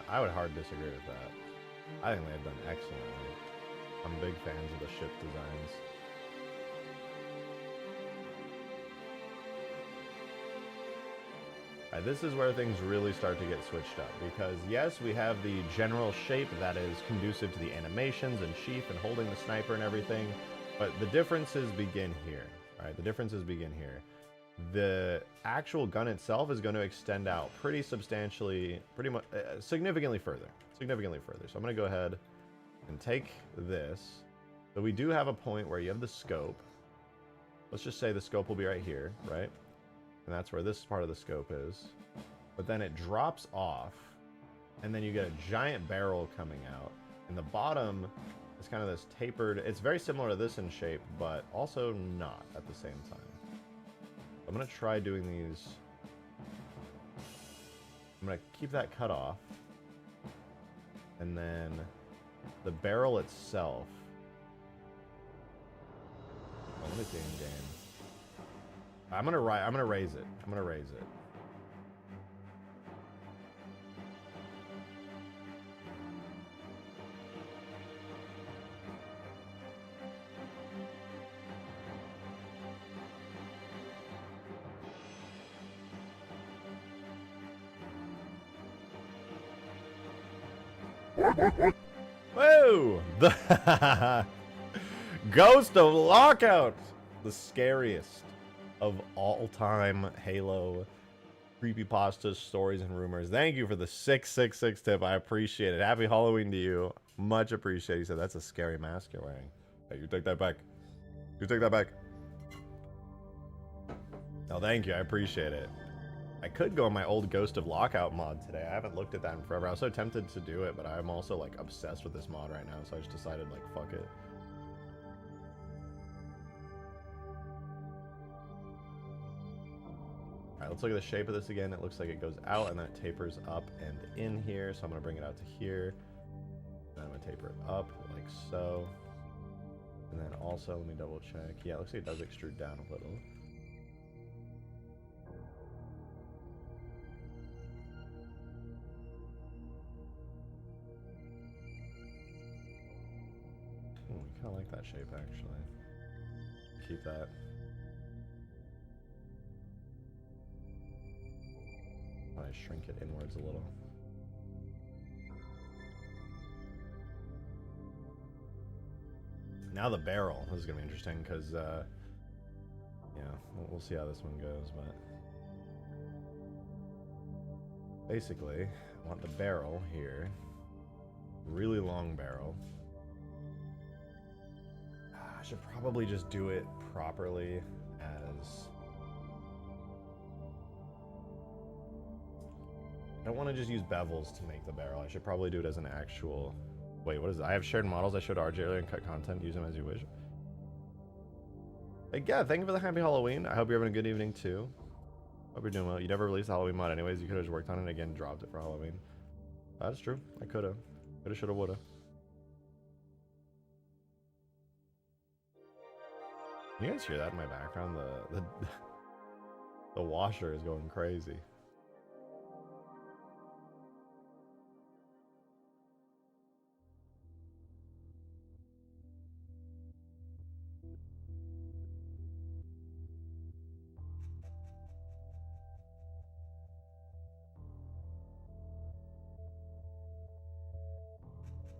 I would hard disagree with that. I think they've done excellently. I'm big fans of the ship designs. Alright, this is where things really start to get switched up, because yes, we have the general shape that is conducive to the animations and Chief and holding the sniper and everything, but the differences begin here. Alright, the differences begin here. The actual gun itself is going to extend out pretty substantially, pretty much, significantly further. So I'm going to go ahead and take this. So we do have a point where you have the scope. Let's just say the scope will be right here, right? And that's where this part of the scope is. But then it drops off, and then you get a giant barrel coming out. And the bottom is kind of this tapered, it's very similar to this in shape, but also not at the same time. I'm going to try doing these. I'm going to keep that cut off. And then the barrel itself. Oh, let me see in game. I'm going to raise it. I'm going to raise it. Whoa! The Ghost of Lockout! The scariest of all-time Halo creepypastas, stories, and rumors. Thank you for the 666 tip. I appreciate it. Happy Halloween to you. Much appreciated. He said, that's a scary mask you're wearing. Hey, you take that back. You take that back. Oh, thank you. I appreciate it. I could go on my old Ghost of Lockout mod today. I haven't looked at that in forever. I was so tempted to do it, but I'm also like obsessed with this mod right now, so I just decided like, fuck it. Alright, let's look at the shape of this again. It looks like it goes out and then it tapers up and in here. So I'm gonna bring it out to here. Then I'm gonna taper it up like so. And then also, let me double check. Yeah, it looks like it does extrude down a little. I kind of like that shape, actually. Keep that. I shrink it inwards a little. Now the barrel. This is gonna be interesting because, yeah, we'll see how this one goes. But basically, I want the barrel here, really long barrel. I should probably just do it properly as... I don't want to just use bevels to make the barrel. I should probably do it as an actual... Wait, what is it? I have shared models. I showed RJ earlier and cut content. Use them as you wish. Hey, yeah, thank you for the happy Halloween. I hope you're having a good evening, too. Hope you're doing well. You never released the Halloween mod anyways. You could have just worked on it again, dropped it for Halloween. That's true. I could have. Could have, should have, would have. You guys hear that in my background? The washer is going crazy.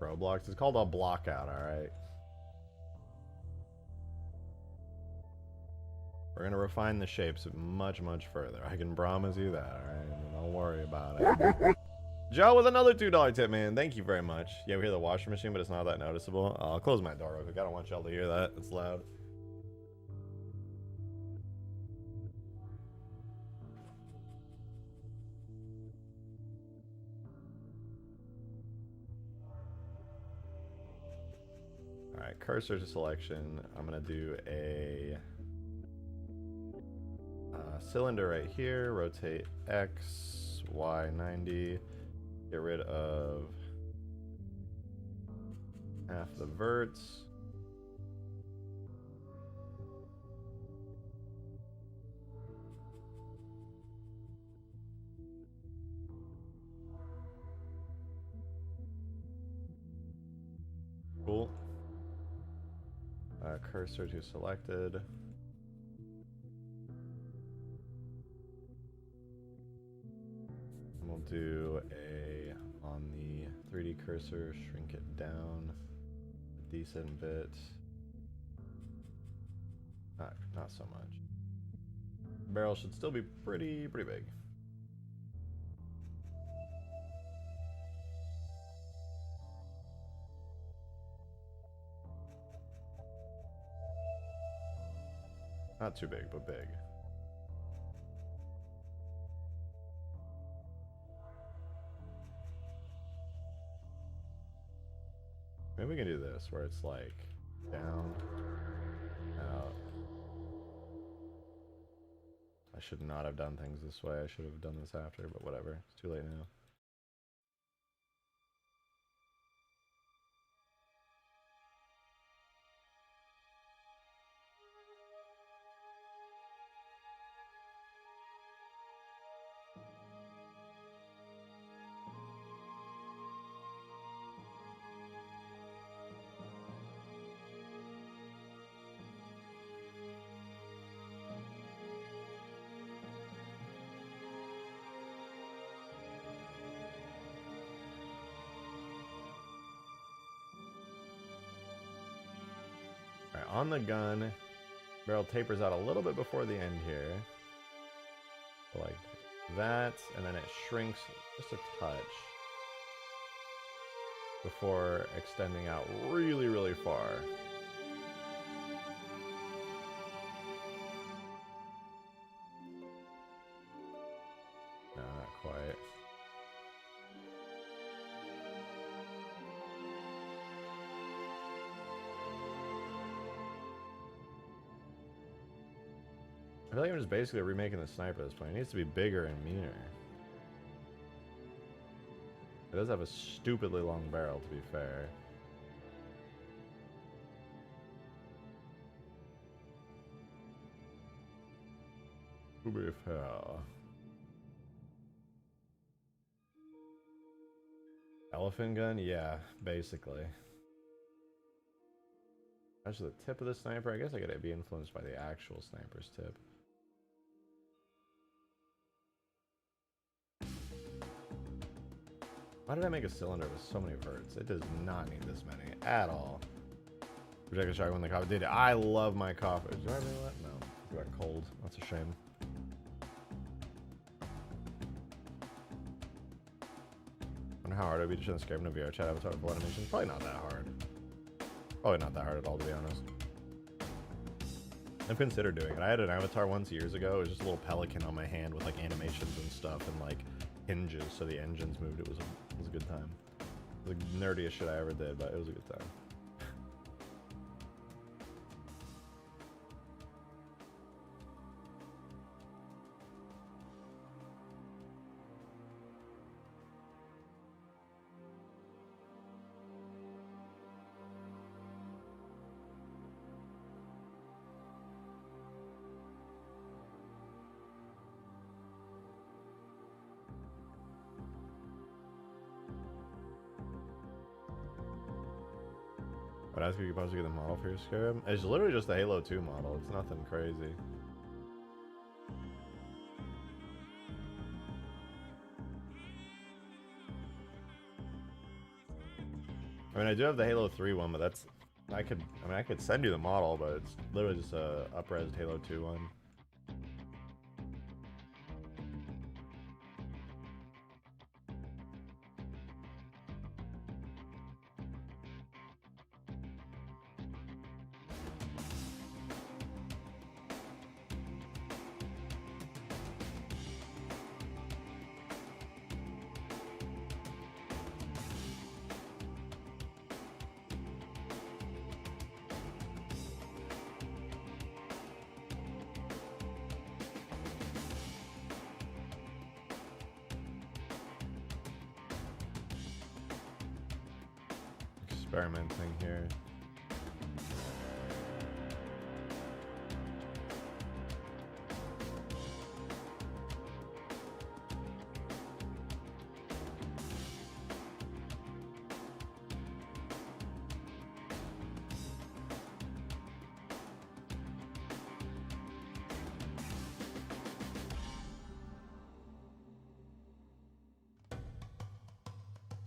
Roblox. It's called a blockout, alright? We're gonna refine the shapes much, much further. I can promise you that, alright? Don't worry about it. Joe with another $2 tip, man. Thank you very much. Yeah, we hear the washing machine, but it's not that noticeable. I'll close my door real quick. I don't want y'all to hear that. It's loud. Alright, cursor to selection. I'm gonna do a cylinder right here. Rotate X, Y 90. Get rid of half the verts. Cool. Cursor to selected. And we'll do a, on the 3D cursor, shrink it down a decent bit. Not so much. The barrel should still be pretty big. Not too big, but big. Maybe we can do this, where it's like down, out. I should not have done things this way. I should have done this after, but whatever. It's too late now. Alright, on the gun, barrel tapers out a little bit before the end here. Like that, and then it shrinks just a touch before extending out really far. No, not quite. I feel like I'm just basically remaking the sniper at this point. It needs to be bigger and meaner. It does have a stupidly long barrel, to be fair. To be fair. Elephant gun? Yeah, basically. Actually, the tip of the sniper, I guess I could be influenced by the actual sniper's tip. Why did I make a cylinder with so many verts? It does not need this many at all. Project a shark when the coffee. Dude, I love my coffee. Do I really let? No. You got cold. That's a shame. I wonder how hard it would be to show the Scarab in a VR chat avatar with blood animation. Probably not that hard. Probably not that hard at all, to be honest. I've considered doing it. I had an avatar once years ago. It was just a little pelican on my hand with like animations and stuff and like hinges so the engines moved. It was a good time. It was the nerdiest shit I ever did, but it was a good time. I'd ask if you could possibly get the model for your Scarab. It's literally just the Halo 2 model. It's nothing crazy. I mean, I do have the Halo 3 one, but that's... I could send you the model, but it's literally just a up-res Halo 2 one. Experimenting here.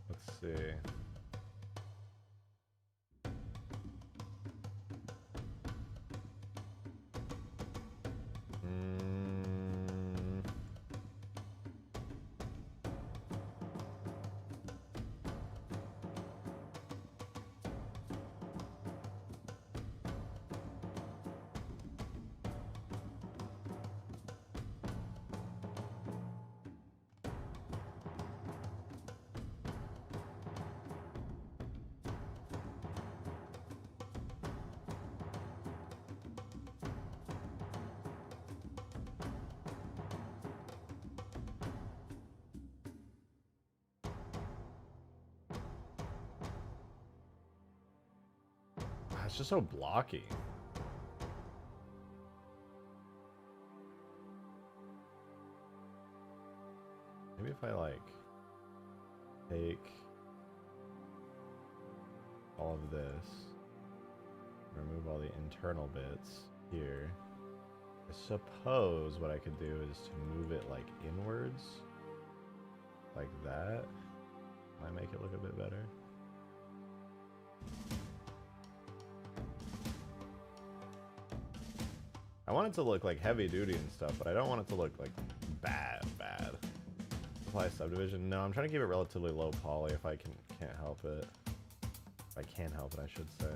Let's see. It's just so blocky. Maybe if I like take all of this, remove all the internal bits here. I suppose what I could do is to move it like inwards, like that. Might make it look a bit better. I want it to look like heavy duty and stuff, but I don't want it to look like bad. Apply subdivision. No, I'm trying to keep it relatively low poly if I can't help it. If I can help it, I should say.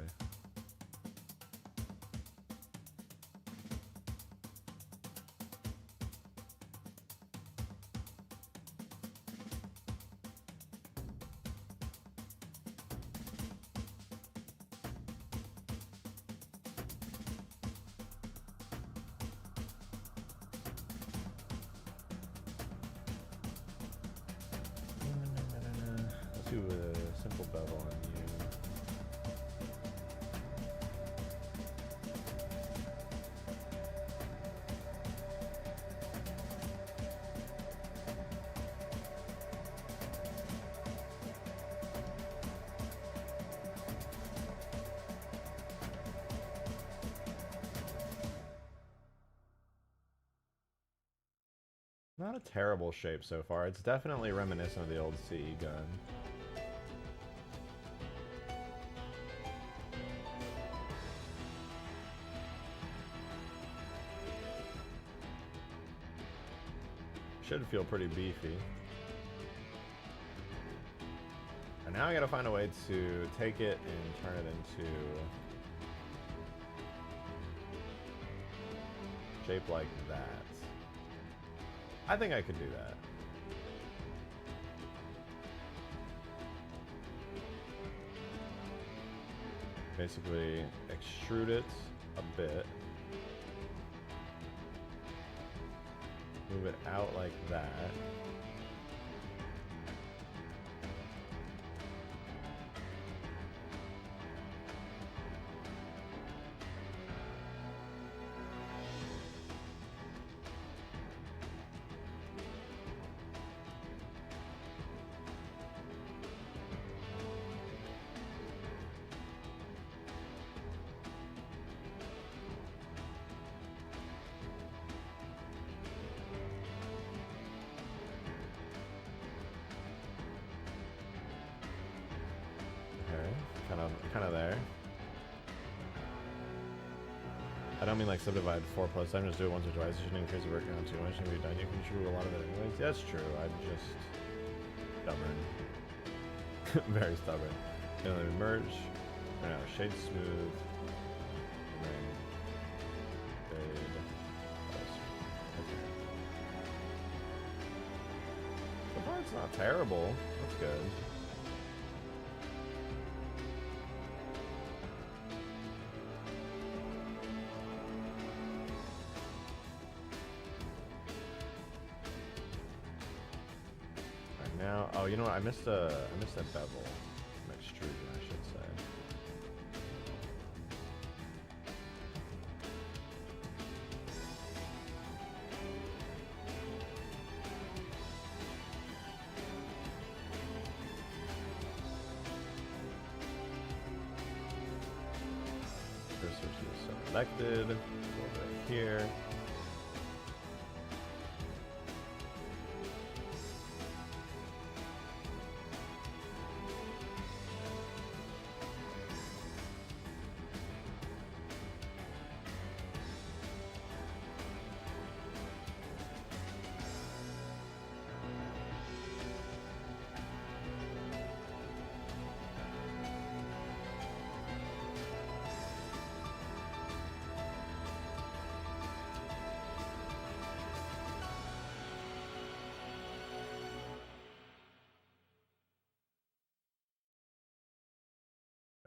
Do a simple bevel on you. Not a terrible shape so far. It's definitely reminiscent of the old CE gun. Should feel pretty beefy. And now I gotta find a way to take it and turn it into shape like that. I think I could do that. Basically extrude it a bit. Move it out like that. Kind of there. I don't mean like subdivide 4 plus time, just do it once or twice. You shouldn't increase the work count too much. If you're done, you can contribute a lot of it anyways. Yeah, that's true. I'm just stubborn. Very stubborn. And then we merge. Right now, shade smooth. And then fade. Okay. So far, it's not terrible. That's good. Now, oh, you know what? I missed a bevel, an extrusion, I should say. Cursor is selected. A little bit here.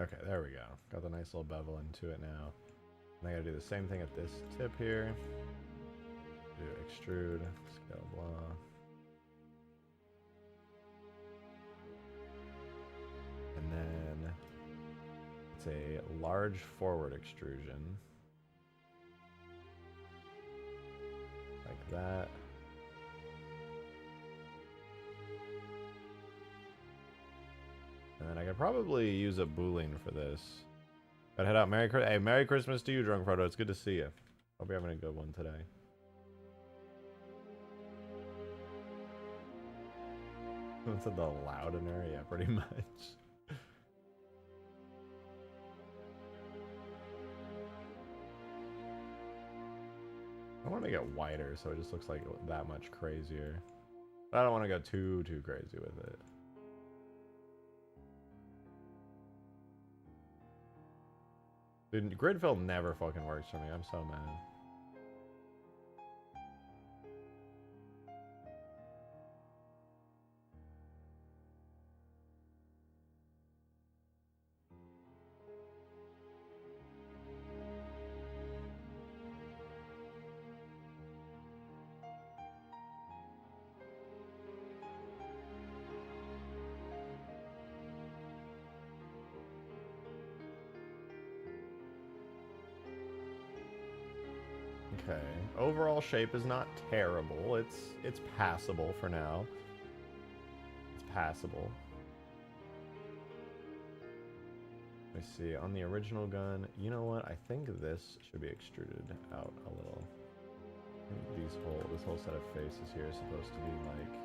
Okay, there we go. Got the nice little bevel into it now. And I gotta do the same thing at this tip here. Do extrude, scale blah. And then it's a large forward extrusion. Like that. And then I could probably use a boolean for this. Gotta head out. Merry Christmas to you, Drunk Proto. It's good to see you. Hope you're having a good one today. What's the loudener? Yeah, pretty much. I want to make it wider so it just looks like that much crazier. But I don't want to go too crazy with it. Dude, grid fill never fucking works for me. I'm so mad. Okay. Overall shape is not terrible. It's passable for now. It's passable. Let me see. On the original gun, you know what? I think this should be extruded out a little. This whole set of faces here is supposed to be like.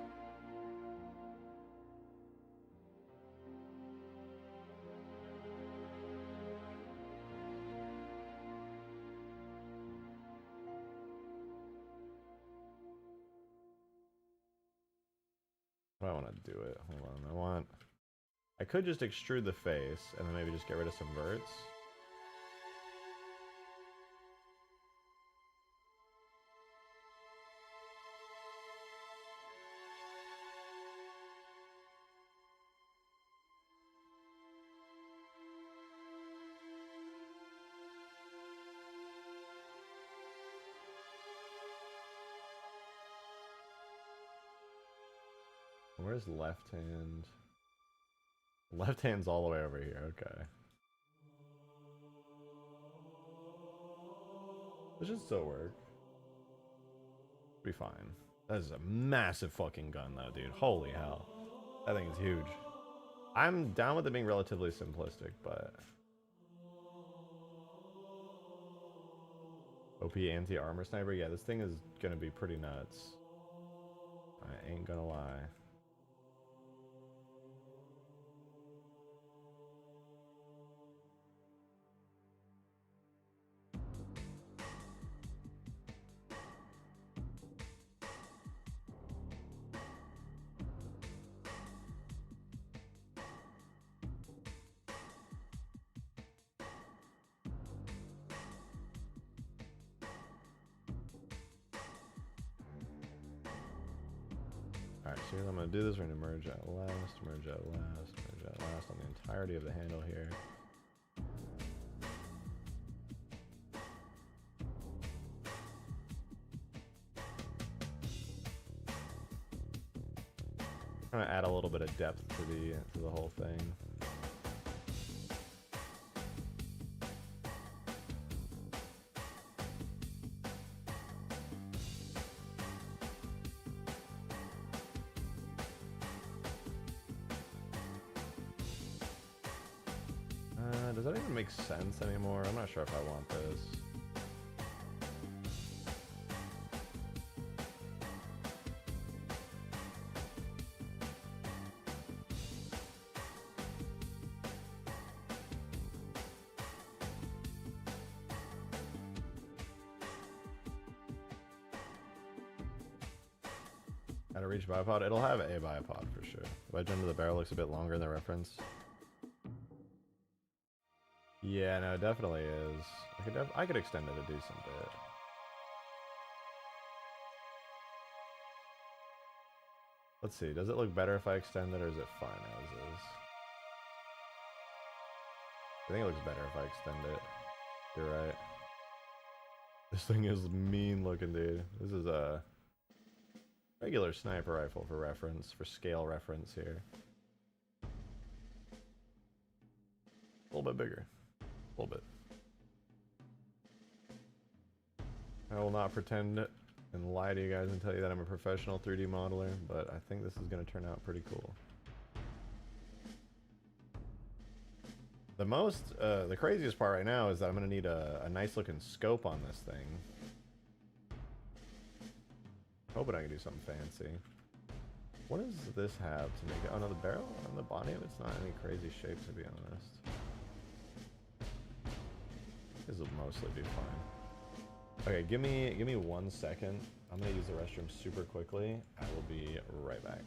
I want to do it. Hold on. I could just extrude the face and then maybe just get rid of some verts. Where's left hand? Left hand's all the way over here, okay. This should still work. Be fine. That is a massive fucking gun though, dude. Holy hell. That thing is huge. I'm down with it being relatively simplistic, but... OP anti-armor sniper? Yeah, this thing is gonna be pretty nuts. I ain't gonna lie. Alright, so here's I'm going to do this. We're going to merge out last, merge out last, merge out last on the entirety of the handle here. I'm going to add a little bit of depth to the whole thing. Does that even make sense anymore? I'm not sure if I want this. How to reach bipod? It'll have a bipod for sure. The wedge under the barrel looks a bit longer in the reference. Yeah, no, it definitely is. I could extend it a decent bit. Let's see, does it look better if I extend it, or is it fine as is? I think it looks better if I extend it. You're right. This thing is mean looking, dude. This is a regular sniper rifle for reference, for scale reference here. A little bit bigger. A little bit. I will not pretend and lie to you guys and tell you that I'm a professional 3D modeler, but I think this is going to turn out pretty cool. The craziest part right now is that I'm going to need a nice looking scope on this thing. Hoping I can do something fancy. What does this have to make it? Oh no, the barrel on the body of it's not any crazy shape, to be honest. This will mostly be fine. Okay, give me 1 second. I'm gonna use the restroom super quickly. I will be right back.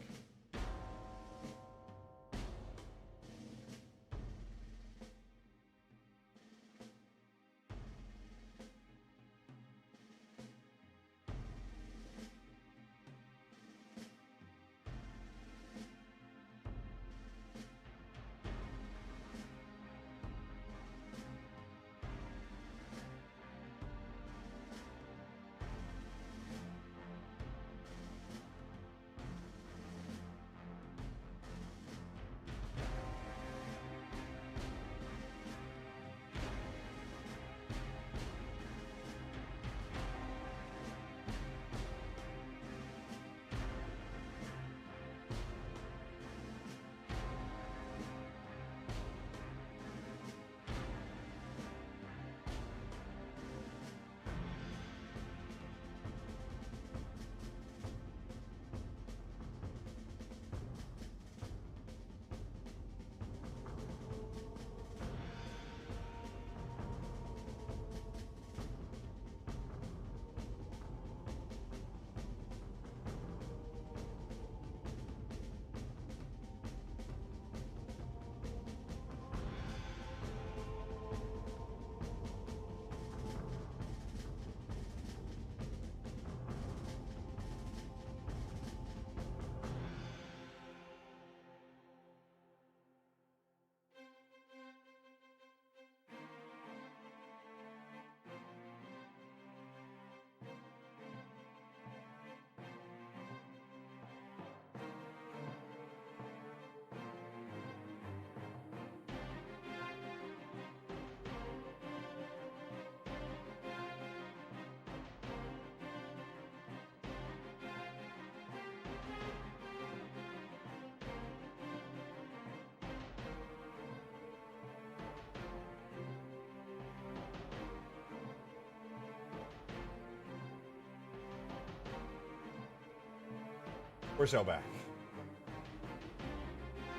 We're so back.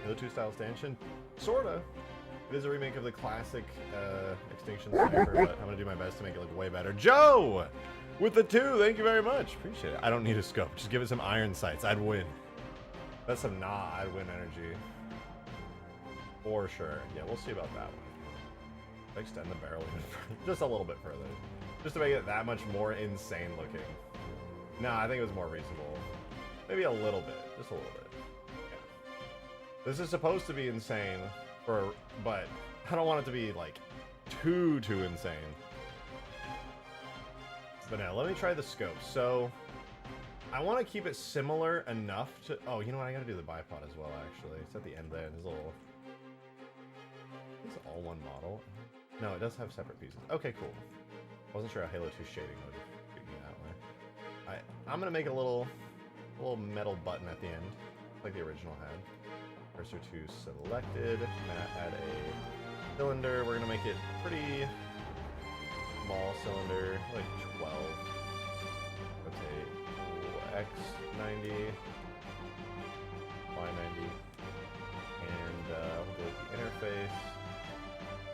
Halo 2 style stanchion? Sorta. It is a remake of the classic Extinction sniper, but I'm gonna do my best to make it look way better. Joe! With the 2, thank you very much. Appreciate it. I don't need a scope. Just give it some iron sights. I'd win. That's some I'd win energy. For sure. Yeah, we'll see about that one. Extend the barrel even further. Just a little bit further. Just to make it that much more insane looking. Nah, I think it was more reasonable. Maybe a little bit. Just a little bit. Yeah. This is supposed to be insane, but I don't want it to be, like, too insane. But now, let me try the scope. So, I want to keep it similar enough to... Oh, you know what? I gotta do the bipod as well, actually. It's at the end there. There's a little... It's all one model. No, it does have separate pieces. Okay, cool. Wasn't sure how Halo 2 shading would treat me that way. I'm gonna make a little metal button at the end, like the original had. Cursor to selected. Gonna add a cylinder. We're gonna make it pretty small cylinder, like 12. Rotate X90, Y90, and we'll do the interface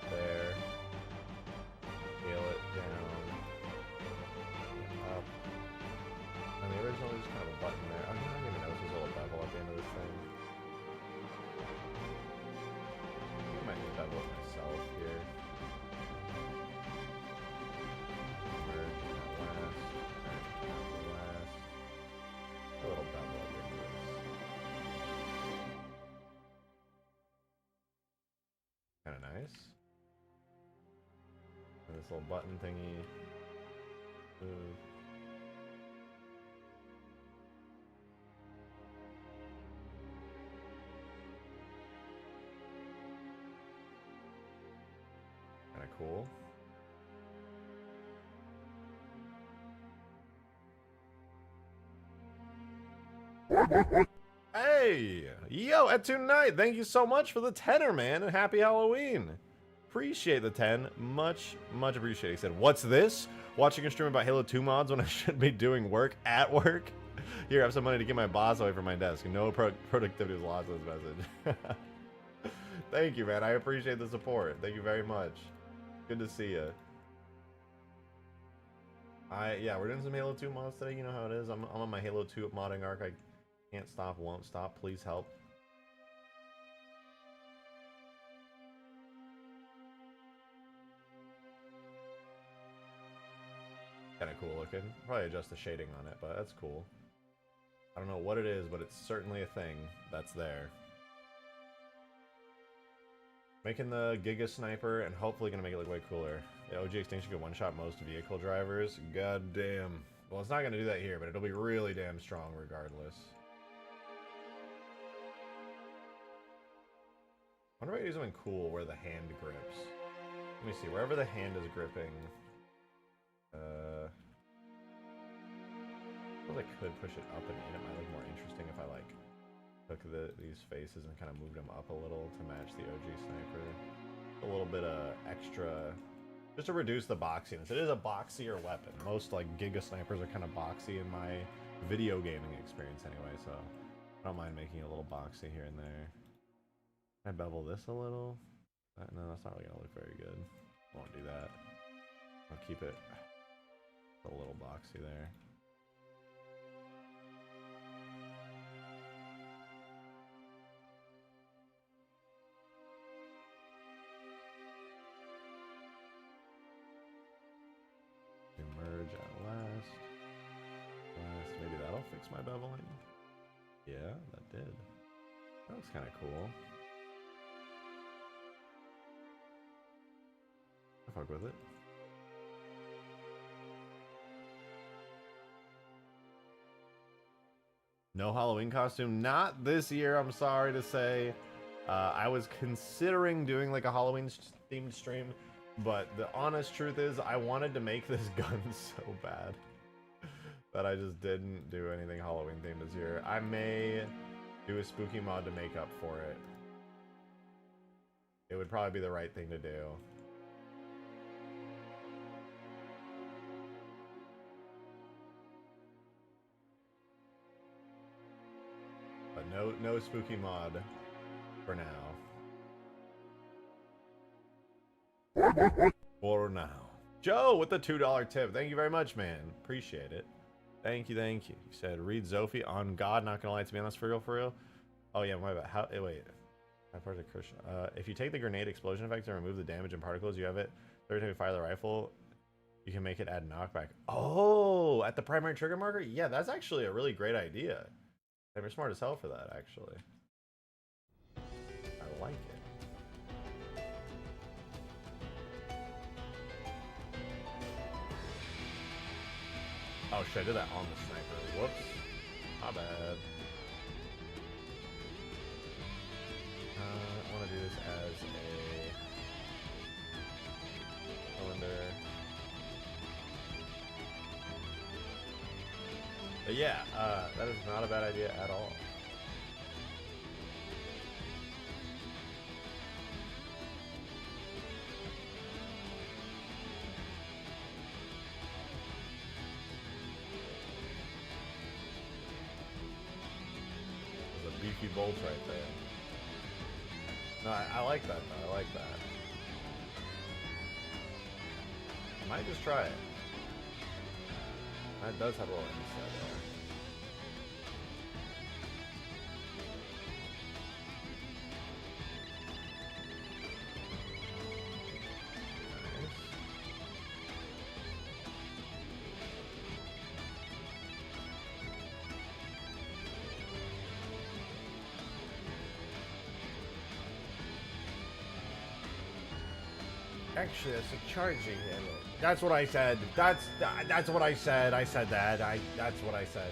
there. Scale it down, up. And the original is just kind of a button there. I don't even notice there's a little bevel at the end of this thing. I might just bevel it myself here. Merge that last. Merge that last. A little bevel at the end of this. Kind of nice. And this little button thingy. Move. Kind of cool. Hey! Yo, at tonight, thank you so much for the tenner, man, and happy Halloween. Appreciate the 10. Much appreciated. He said, what's this? Watching a stream about Halo 2 mods when I should be doing work at work? Here, I have some money to get my boss away from my desk. No productivity was lost in this message. Thank you, man. I appreciate the support. Thank you very much. Good to see you. Yeah, we're doing some Halo 2 mods today. You know how it is. I'm on my Halo 2 modding arc. I can't stop, won't stop. Please help. Kind of cool looking. Probably adjust the shading on it, but that's cool. I don't know what it is, but it's certainly a thing that's there. Making the Giga Sniper and hopefully gonna make it look way cooler. Yeah, OG Extinction can one-shot most vehicle drivers. God damn. Well, it's not gonna do that here, but it'll be really damn strong regardless. I wonder if I could do something cool where the hand grips. Let me see, wherever the hand is gripping. I suppose I could push it up and in. It might look more interesting if I like took these faces and kind of moved them up a little to match the OG sniper. A little bit of extra, just to reduce the boxiness. It is a boxier weapon. Most like Giga snipers are kind of boxy in my video gaming experience anyway, so I don't mind making it a little boxy here and there. Can I bevel this a little? No, that's not really gonna look very good. Won't do that. I'll keep it a little boxy there. Merge at last. Maybe that'll fix my beveling. Yeah, that did. That looks kind of cool. I fuck with it. No Halloween costume, not this year, I'm sorry to say. I was considering doing like a Halloween themed stream, but the honest truth is I wanted to make this gun so bad that I just didn't do anything Halloween themed this year. I may do a spooky mod to make up for it. It would probably be the right thing to do. no spooky mod for now. For now. Joe with the $2 tip. Thank you very much, man. Appreciate it. Thank you, thank you. You said read Zophie on God. Not gonna lie, to be honest, for real. Oh yeah, my bad. How? Wait. If you take the grenade explosion effect and remove the damage and particles, you have it. Every time you fire the rifle, you can make it add knockback. Oh, at the primary trigger marker? Yeah, that's actually a really great idea. They were smart as hell for that, actually. I like it. Oh shit, I did that on the sniper. Whoops. My bad. I want to do this as a cylinder. But yeah, that is not a bad idea at all. There's a beefy bolt right there. No, I like that though. I like that. I might just try it. That does have a little inset there. Actually, that's a charging handle. That's what I said. That's what I said. I said that. That's what I said.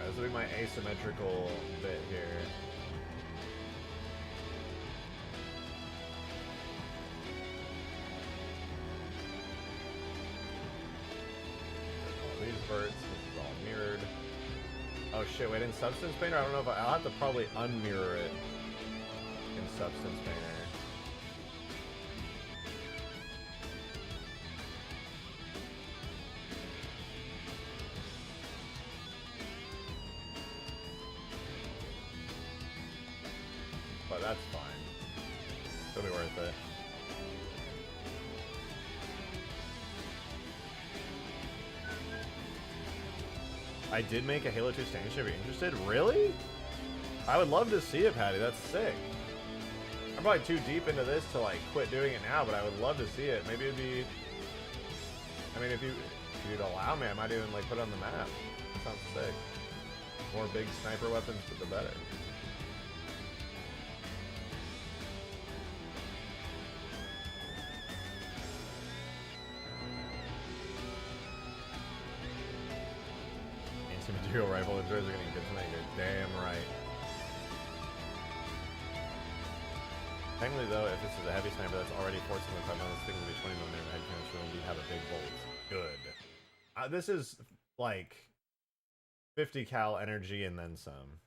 This will be my asymmetrical bit here. All these verts, this is all mirrored. Oh shit, wait, in Substance Painter? I don't know if I'll have to probably unmirror it in Substance Painter. But that's fine. It'll be worth it. I did make a Halo 2 stand if you're interested. Really? I would love to see it, Patty. That's sick. I'm probably too deep into this to like quit doing it now, but I would love to see it. Maybe it'd be. I mean, if you'd allow me, I might even like put it on the map. That sounds sick. More big sniper weapons, but the better. Material rifle enjoys are getting good tonight. You're damn right. Technically, though, if this is a heavy sniper that's already 14.5 minutes, I think it'll be 20mm head cannon, so indeed have a big bolt. Good. This is like 50 cal energy and then some.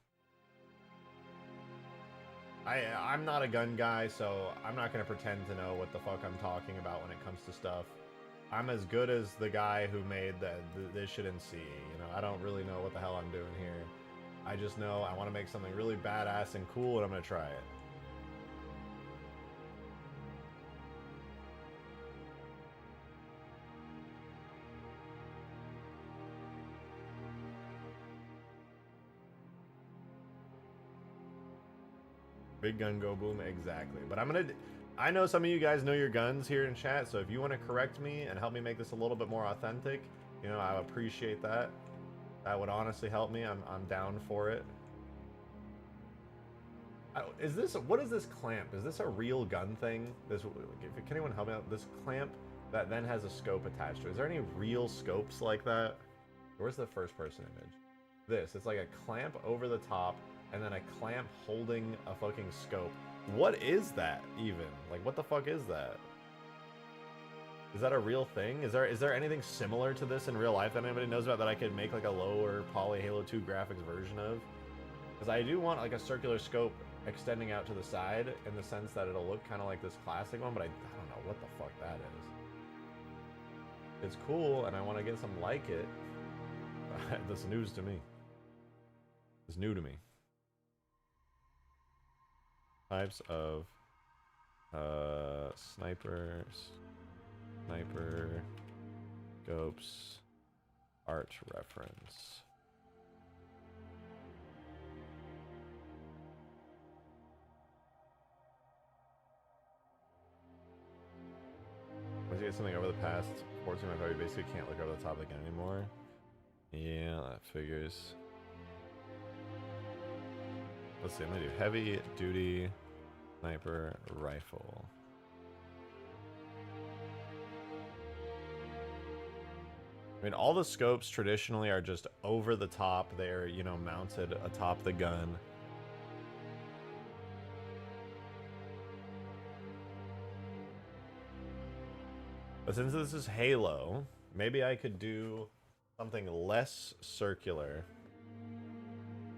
I'm not a gun guy, so I'm not gonna pretend to know what the fuck I'm talking about when it comes to stuff. I'm as good as the guy who made this shit in C. You know, I don't really know what the hell I'm doing here. I just know I want to make something really badass and cool, and I'm gonna try it. Big gun go boom, exactly. But I know some of you guys know your guns here in chat, so if you want to correct me and help me make this a little bit more authentic, you know, I appreciate that. That would honestly help me. I'm down for it. What is this clamp? Is this a real gun thing? Can anyone help me out? This clamp that then has a scope attached to it. Is there any real scopes like that? Where's the first person image? It's like a clamp over the top and then a clamp holding a fucking scope. What is that even? Like, what the fuck is that? Is that a real thing? Is there anything similar to this in real life that anybody knows about that I could make like a lower poly Halo 2 graphics version of? Because I do want like a circular scope extending out to the side in the sense that it'll look kind of like this classic one, but I don't know what the fuck that is. It's cool, and I want to get some like it. That's news to me. It's new to me. Types of snipers, sniper, scopes, art reference. Once you get something over the past 14, I probably basically can't look over the top again anymore. Yeah, that figures. Let's see, I'm gonna do heavy duty sniper rifle. I mean, all the scopes traditionally are just over the top. They're, you know, mounted atop the gun. But since this is Halo, maybe I could do something less circular.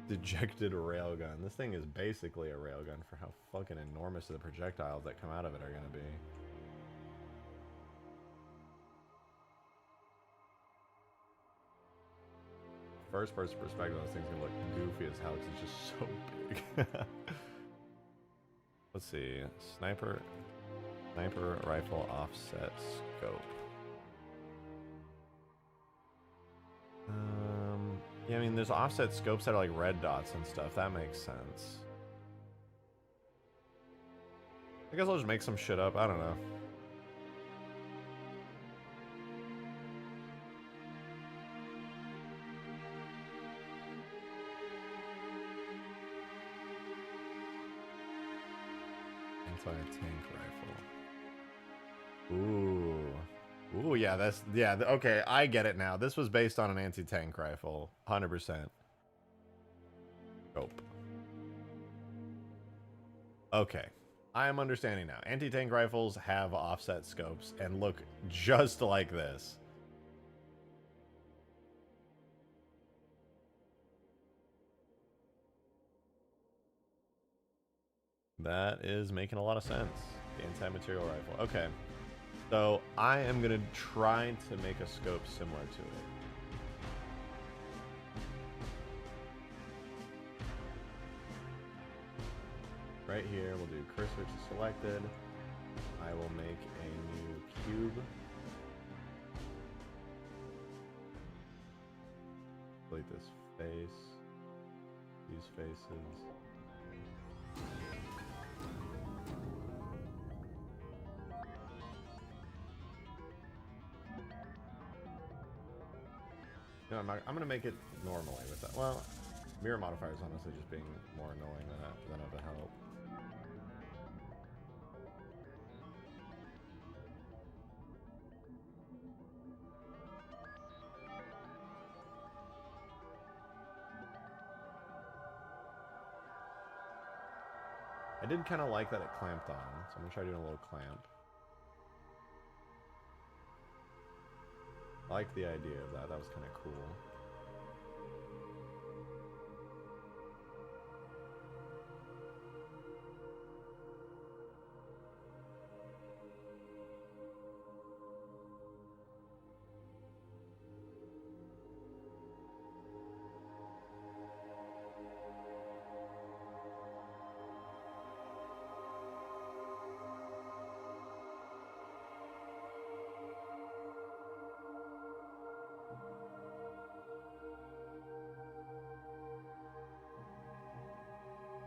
Dejected railgun. This thing is basically a railgun for how fucking enormous the projectiles that come out of it are gonna be. First person perspective, this thing's gonna look goofy as hell because it's just so big. Let's see. Sniper rifle offset scope. Yeah, I mean, there's offset scopes that are like red dots and stuff. That makes sense. I guess I'll just make some shit up. I don't know. Anti-tank rifle. Ooh. Ooh, yeah, that's... Yeah, okay, I get it now. This was based on an anti-tank rifle. 100%. Scope. Okay. I am understanding now. Anti-tank rifles have offset scopes and look just like this. That is making a lot of sense. The anti-material rifle. Okay. So I am going to try to make a scope similar to it. Right here, we'll do cursor to selected. I will make a new cube. Delete this face. These faces. No, I'm going to make it normally with that. Well, mirror modifier is honestly just being more annoying than of a help. I did kind of like that it clamped on, so I'm going to try doing a little clamp. I like the idea of that. That was kind of cool.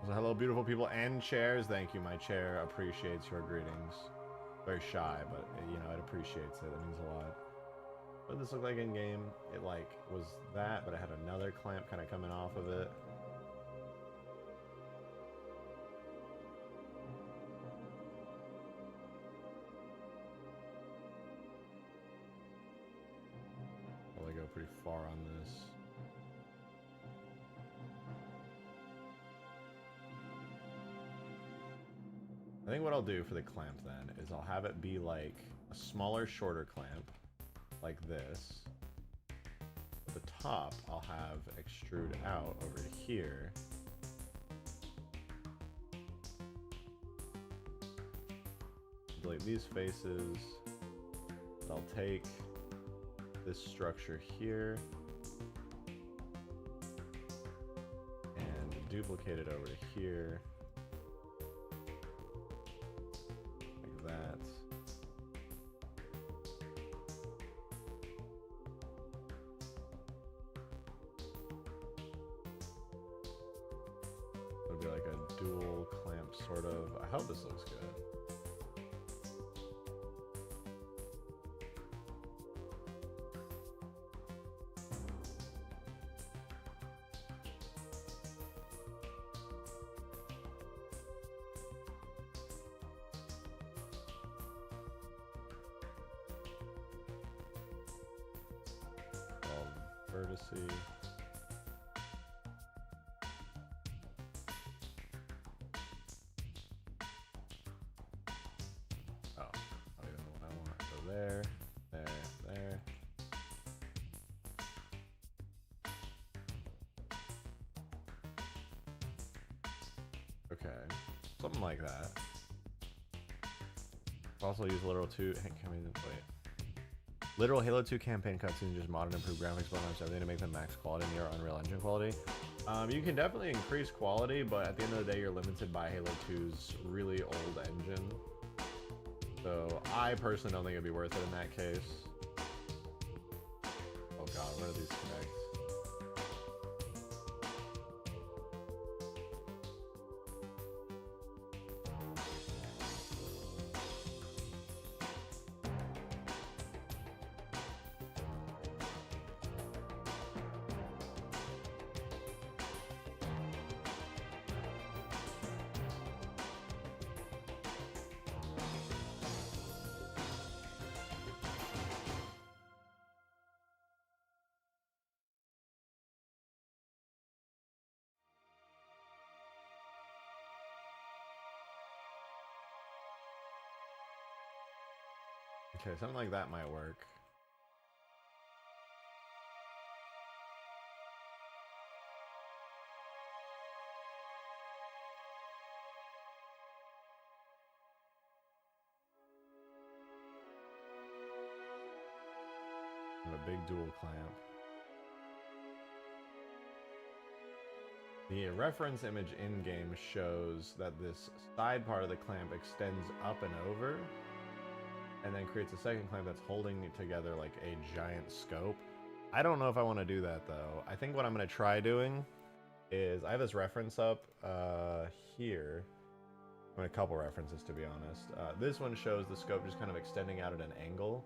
So hello, beautiful people and chairs. Thank you. My chair appreciates your greetings. Very shy, but you know, it appreciates it. That means a lot. What did this look like in game? It like was that, but it had another clamp kind of coming off of it. Probably go pretty far on this. I think what I'll do for the clamp then is I'll have it be like a smaller, shorter clamp, like this. At the top, I'll have extrude out over here. Delete these faces. I'll take this structure here and duplicate it over to here like that. It'll be like a dual clamp sort of. I hope this looks good. Vertice. Oh, I don't even know what I want. So there, there, there. Okay, something like that. Also use literal 2. Can we wait? Literal Halo 2 campaign cutscenes, just mod and improve graphics, bonus, everything to make them max quality near Unreal Engine quality. You can definitely increase quality, but at the end of the day, you're limited by Halo 2's really old engine. So I personally don't think it'd be worth it in that case. Oh god, where do these connect? Okay, something like that might work. And a big dual clamp. The reference image in-game shows that this side part of the clamp extends up and over, and then creates a second clamp that's holding it together like a giant scope. I don't know if I want to do that though. I think what I'm going to try doing is, I have this reference up here. I mean, a couple references to be honest. This one shows the scope just kind of extending out at an angle.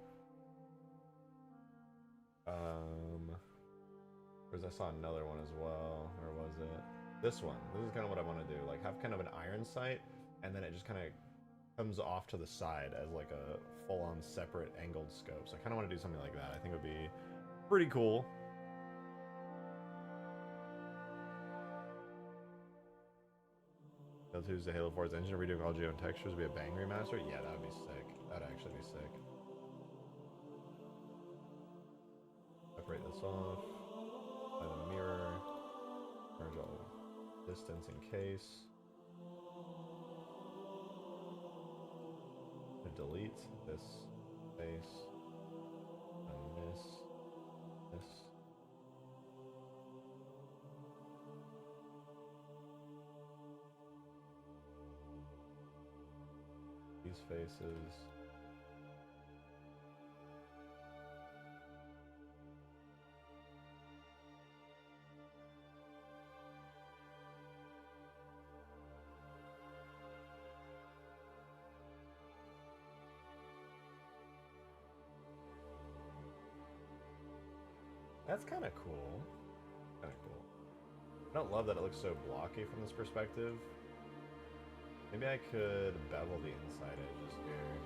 Whereas I saw another one as well, or was it? This one. This is kind of what I want to do. Like have kind of an iron sight, and then it just kind of comes off to the side as like a full-on separate angled scope. So I kind of want to do something like that. I think it would be pretty cool. Halo 2's the Halo 4's engine, redoing all geo and textures would be a bang remaster? Yeah, that would be sick. That would actually be sick. Separate this off. By the mirror. Merge all distance in case. Delete this space and this. These faces. That's kind of cool. Kind of cool. I don't love that it looks so blocky from this perspective. Maybe I could bevel the inside edges here.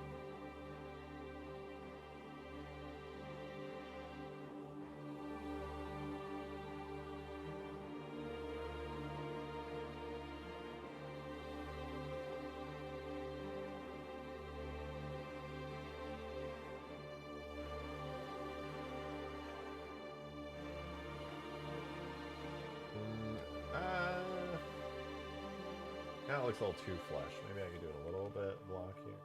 Kind of looks a little too flush. Maybe I could do it a little bit block here.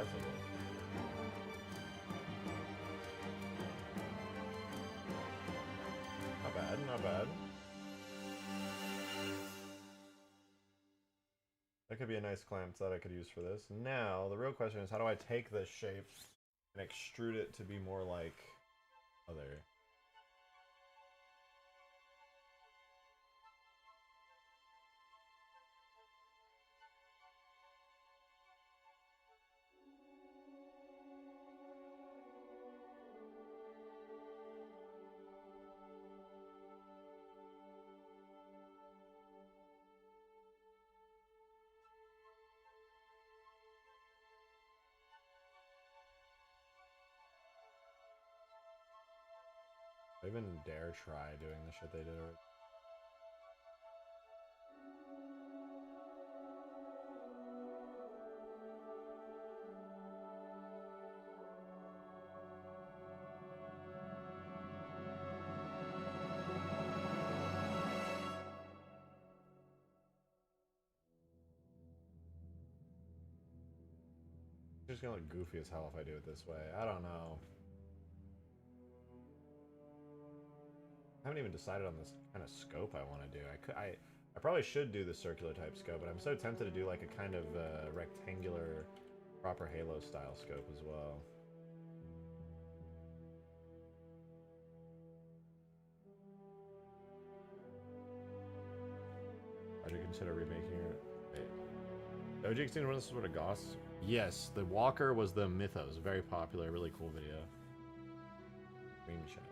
accessible. Not bad, not bad. That could be a nice clamp that I could use for this. Now, the real question is, how do I take this shape and extrude it to be more like other? I even dare try doing the shit they did already. It's just gonna look goofy as hell if I do it this way. I don't know. I haven't even decided on this kind of scope I want to do. I probably should do the circular type scope, but I'm so tempted to do like a kind of rectangular, proper Halo style scope as well. Would you consider remaking it? Wait. The OG Extinction was sort of Goss? Yes, the Walker was the Mythos. Very popular, really cool video. Green chat.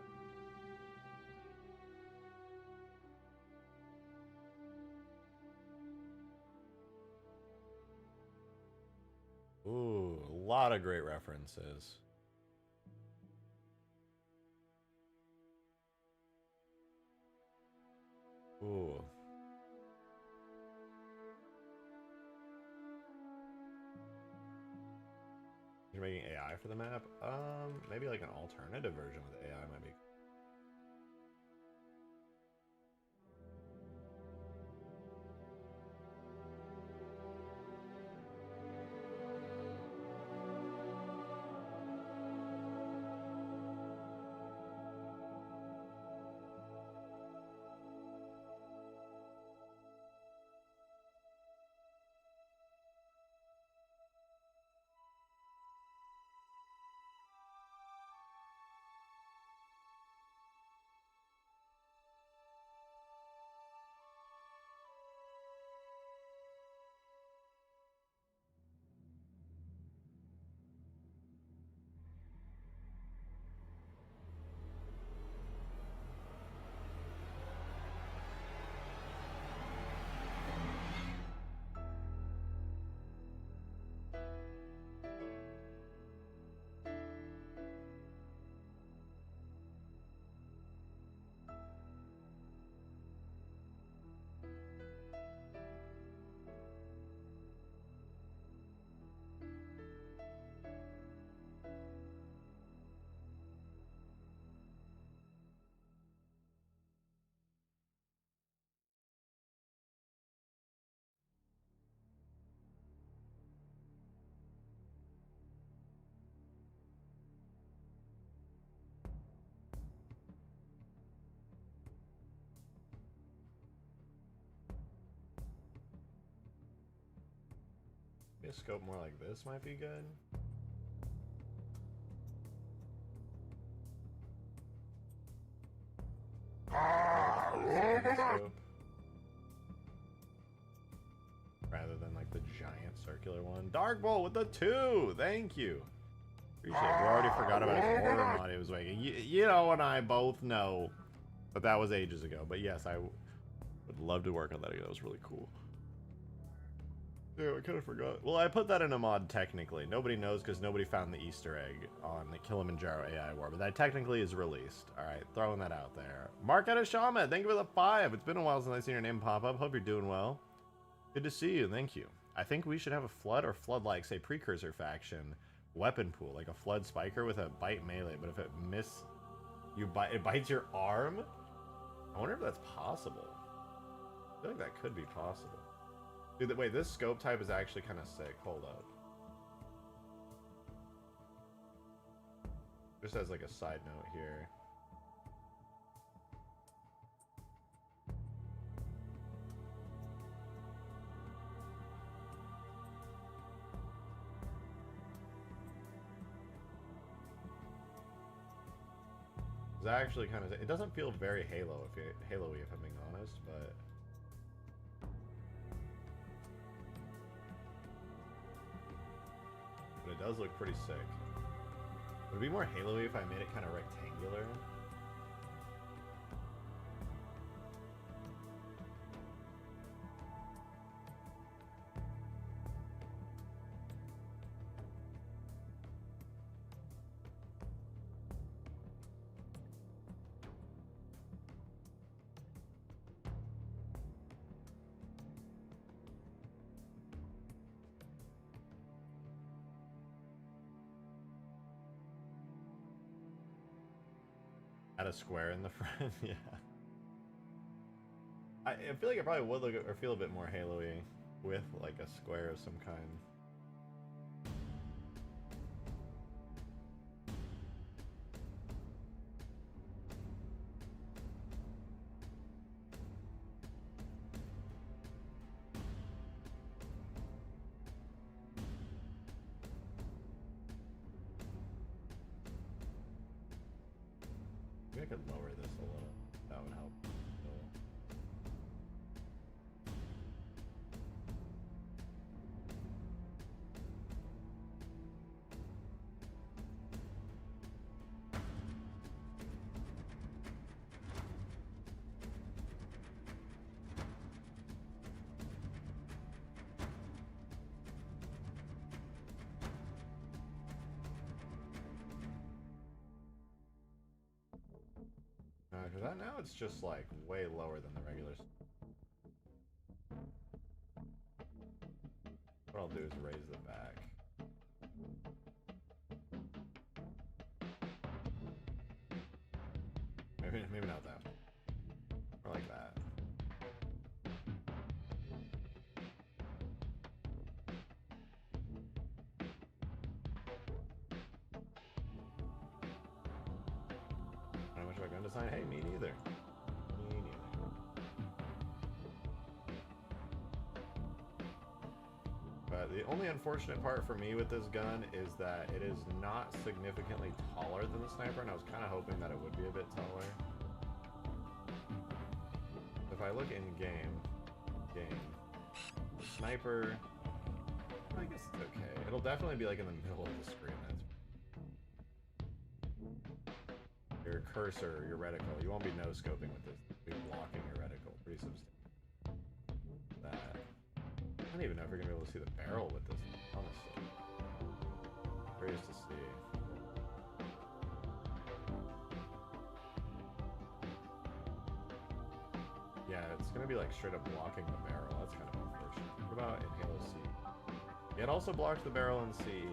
Ooh, a lot of great references. Ooh. You're making AI for the map? Maybe like an alternative version with AI might be. Maybe a scope more like this might be good. Scope. Rather than like the giant circular one. Dark Bolt with the 2! Thank you! Appreciate it. We already forgot about his horror mod he was making. You know and I both know. But that was ages ago. But yes, I would love to work on that again. That was really cool. Yeah, I kind of forgot. Well, I put that in a mod technically. Nobody knows because nobody found the Easter egg on the Kilimanjaro AI War, but that technically is released. All right, throwing that out there. Mark out of Shama, thank you for the 5. It's been a while since I've seen your name pop up. Hope you're doing well. Good to see you. Thank you. I think we should have a Flood or Flood-like, say, precursor faction weapon pool, like a Flood Spiker with a bite melee, but if it it bites your arm? I wonder if that's possible. I feel like that could be possible. Dude, wait, this scope type is actually kind of sick. Hold up. Just as like a side note here. That actually kind of, it doesn't feel very Halo-y if I'm being honest, but it does look pretty sick. Would it be more Halo-y if I made it kind of rectangular? Add a square in the front, yeah. I feel like it probably would look or feel a bit more Halo-y with like a square of some kind. Maybe I could lower this a little. That would help. Because that now it's just like way lower than the regular. What I'll do is raise the back. Maybe not that. Or like that. How much am I going to design? Hey, me neither. Me neither. But the only unfortunate part for me with this gun is that it is not significantly taller than the sniper, and I was kind of hoping that it would be a bit taller. If I look in game, the sniper, I guess it's okay. It'll definitely be like in the middle of the screen. That's your cursor, your reticle. You won't be no-scoping with this. You'll be blocking your reticle pretty substantially. That. I don't even know if you're going to be able to see the barrel with this, honestly. Curious to see. Yeah, it's going to be like straight up blocking the barrel. That's kind of unfortunate. What about in Halo C? Yeah, it also blocks the barrel in CE.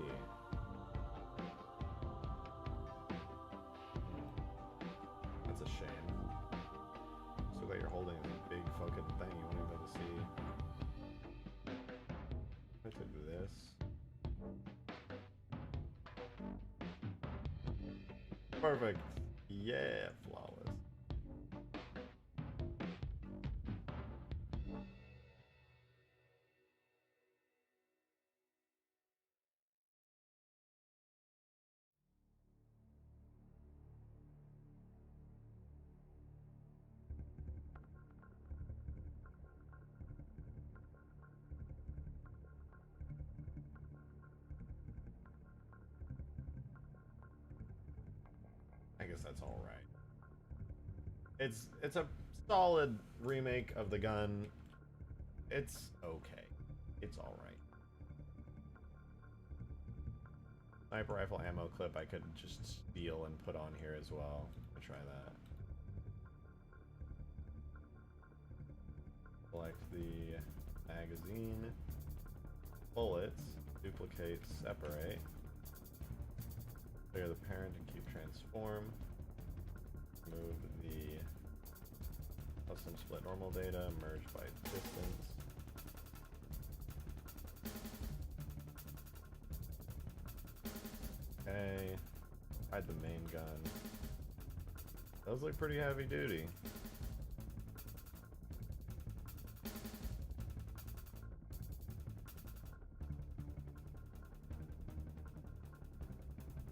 That's a shame. So that you're holding a big fucking thing you won't even be able to see. I could do this. Perfect. Yeah, flawless. I guess that's all right. It's a solid remake of the gun. It's okay. It's all right. Sniper rifle ammo clip I could just steal and put on here as well. I'll try that. Select the magazine, bullets, duplicate, separate. Clear the parent and keep transform. Move the custom split normal data, merge by distance. Okay. Hide the main gun. Those look pretty heavy duty.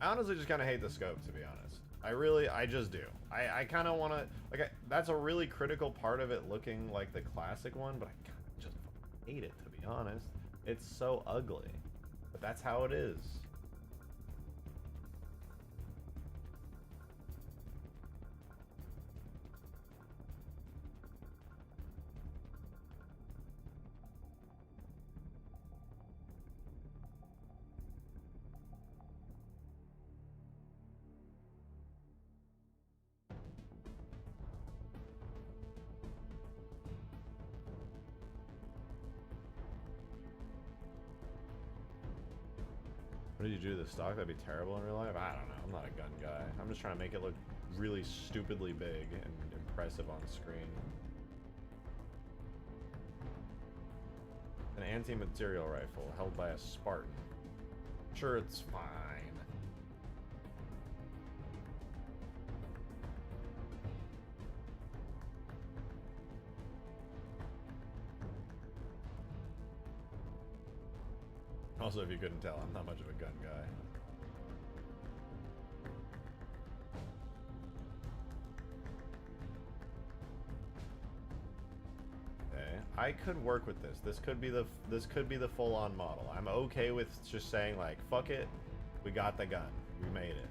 I honestly just kind of hate the scope, to be honest. I just do. I kind of want to, like, that's a really critical part of it looking like the classic one, but I kind of just hate it, to be honest. It's so ugly, but that's how it is. What did you do to the stock? That'd be terrible in real life? I don't know. I'm not a gun guy. I'm just trying to make it look really stupidly big and impressive on screen. An anti-material rifle held by a Spartan. Sure, it's fine. Also, if you couldn't tell, I'm not much of a gun guy. Okay, I could work with this. This could be the full-on model. I'm okay with just saying like, fuck it, we got the gun, we made it.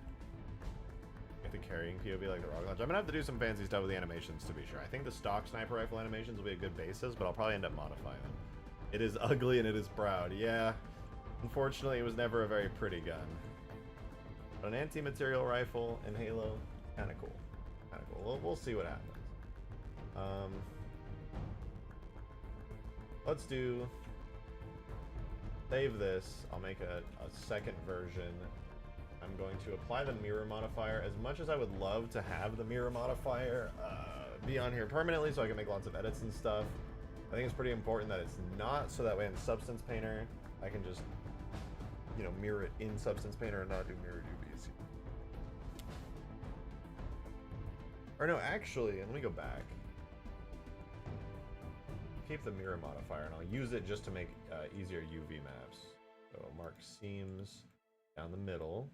Get the carrying POV like the rocket launcher. I'm gonna have to do some fancy stuff with the animations to be sure. I think the stock sniper rifle animations will be a good basis, but I'll probably end up modifying them. It is ugly and it is proud. Yeah. Unfortunately, it was never a very pretty gun. But an anti-material rifle in Halo, kind of cool. Kind of cool. We'll see what happens. Let's do... Save this. I'll make a second version. I'm going to apply the mirror modifier. As much as I would love to have the mirror modifier be on here permanently so I can make lots of edits and stuff, I think it's pretty important that it's not, so that way in Substance Painter, I can just, you know, mirror it in Substance Painter and not do mirror UVs. Or no, actually, let me go back. Keep the mirror modifier and I'll use it just to make easier UV maps. So I'll mark seams down the middle.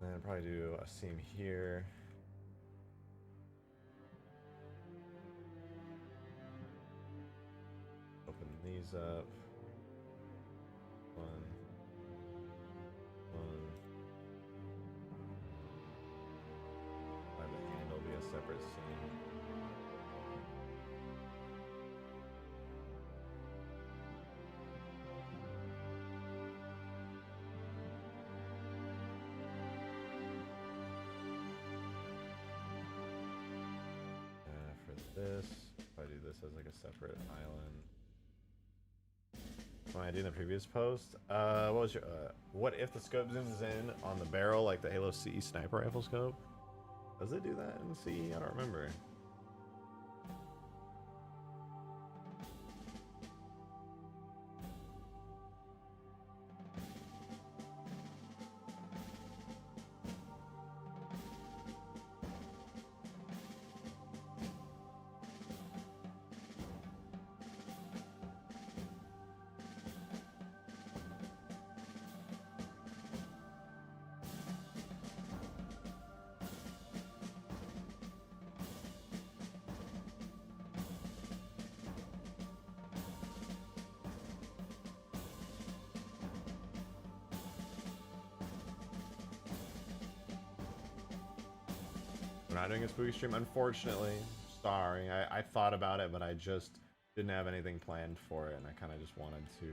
And then probably do a seam here. Open these up. One. Have the handle be a separate seam. For this, if I do this as like a separate island. What I did in the previous post. What was your what if the scope zooms in on the barrel like the Halo CE sniper rifle scope? Does it do that in CE? I don't remember. We're not doing a spooky stream, unfortunately. Sorry, I thought about it, but I just didn't have anything planned for it, and I kind of just wanted to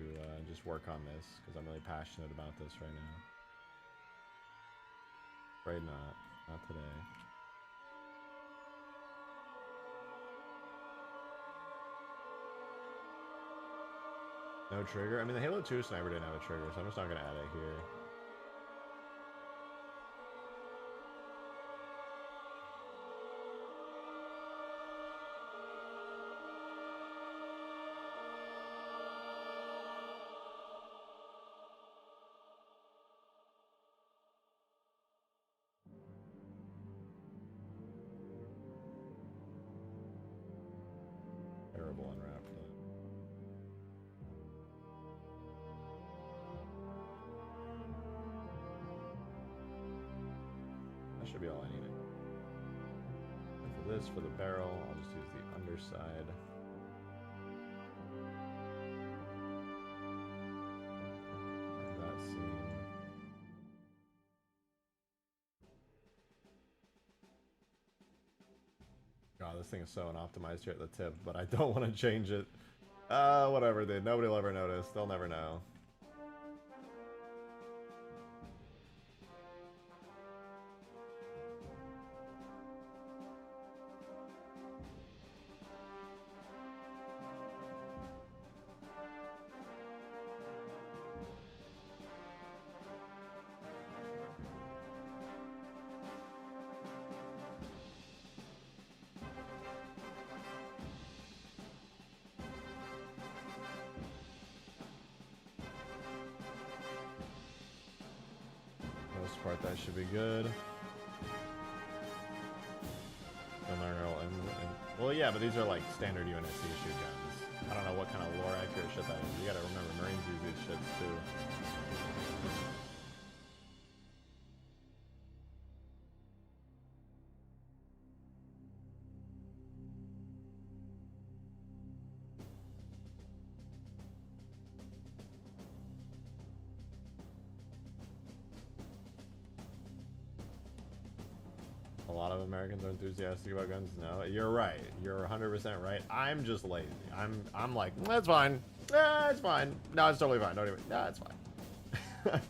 just work on this because I'm really passionate about this right now. Afraid not today. No trigger? I mean, the Halo 2 sniper didn't have a trigger, so I'm just not going to add it here. should be all I need. And for this, for the barrel, I'll just use the underside. Like that seam. God, this thing is so unoptimized here at the tip, but I don't want to change it. Whatever, dude. Nobody will ever notice. They'll never know. Part that should be good. Well, yeah, but these are like standard UNSC shoot guns. I don't know what kind of lore accurate shit that is. You gotta remember, Marines use these shits too. A lot of Americans are enthusiastic about guns. No, you're right. You're 100% right. I'm just lazy. I'm like, that's fine. It's fine. No, it's totally fine. Don't even. No, it's fine.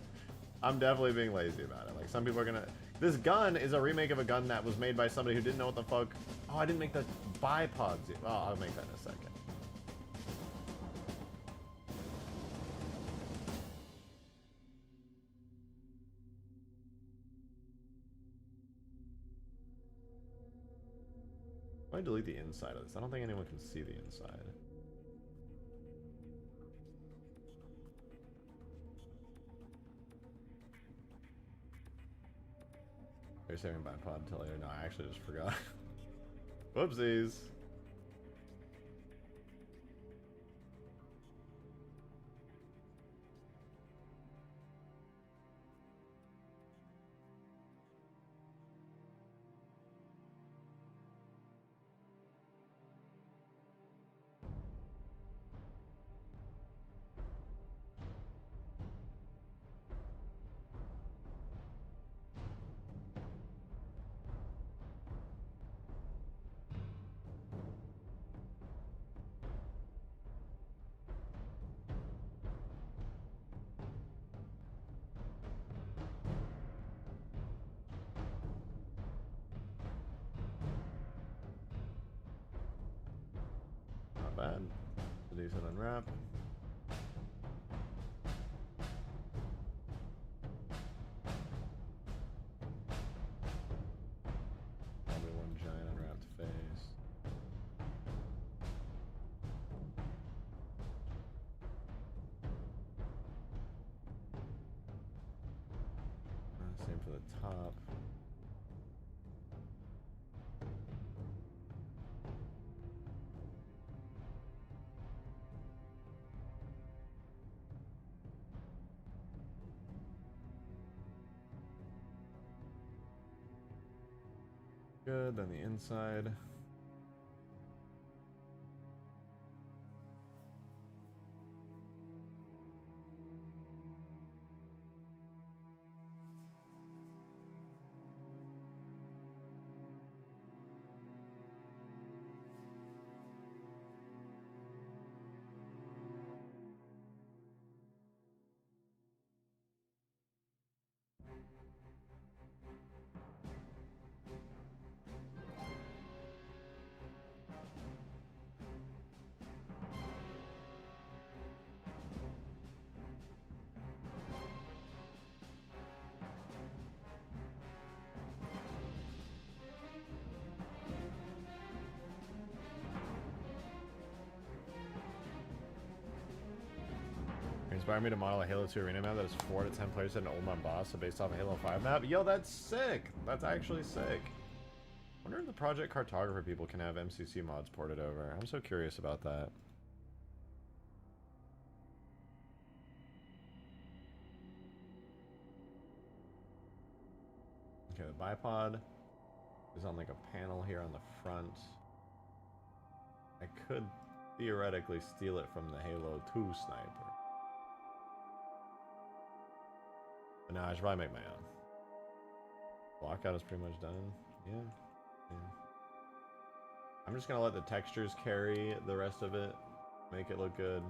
I'm definitely being lazy about it. Like some people are gonna. This gun is a remake of a gun that was made by somebody who didn't know what the fuck. Oh, I didn't make the bipods yet. Oh, I'll make that in a second. Why delete the inside of this? I don't think anyone can see the inside. You're saving bipod until later. No, I actually just forgot. Whoopsies. Not bad. A decent unwrap. Probably one giant unwrapped face. Same for the top. Good, then the inside. Inspired me to model a Halo 2 arena map that is 4 to 10 players at an old Mombasa based off a Halo 5 map. Yo, that's sick. That's actually sick. Wonder if the Project Cartographer people can have MCC mods ported over. I'm so curious about that. Okay, the bipod is on like a panel here on the front. I could theoretically steal it from the Halo 2 sniper. But no, I should probably make my own. Lockout is pretty much done. Yeah. I'm just gonna let the textures carry the rest of it, make it look good.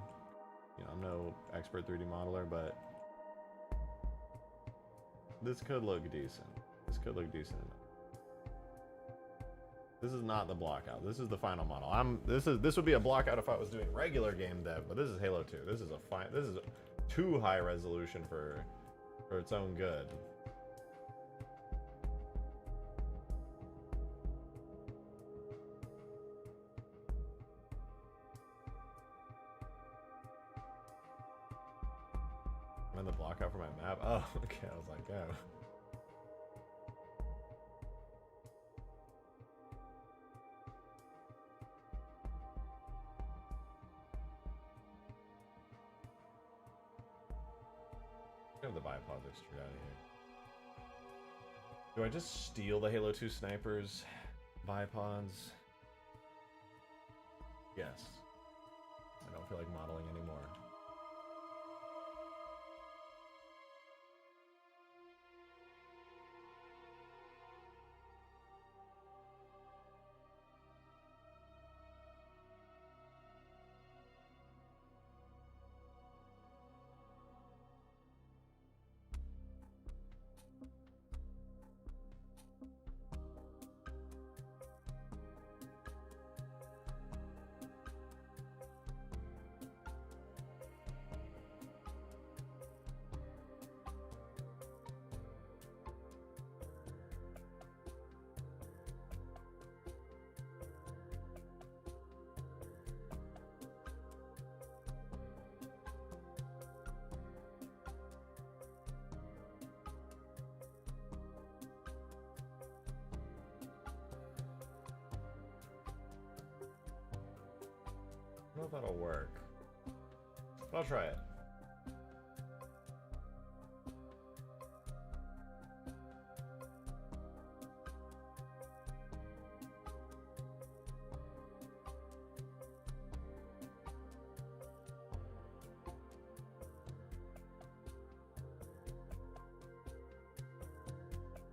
You know, I'm no expert 3D modeler, but this could look decent. This could look decent enough. This is not the blockout. This is the final model. This would be a blockout if I was doing regular game dev, but this is Halo 2. This is too high resolution for its own good. I'm in the blockout for my map. Oh, okay. I was like, oh. Have the bipods extrude out of here. Do I just steal the Halo 2 snipers bipods? Yes. I don't feel like modeling anymore. I don't know if that'll work, but I'll try it.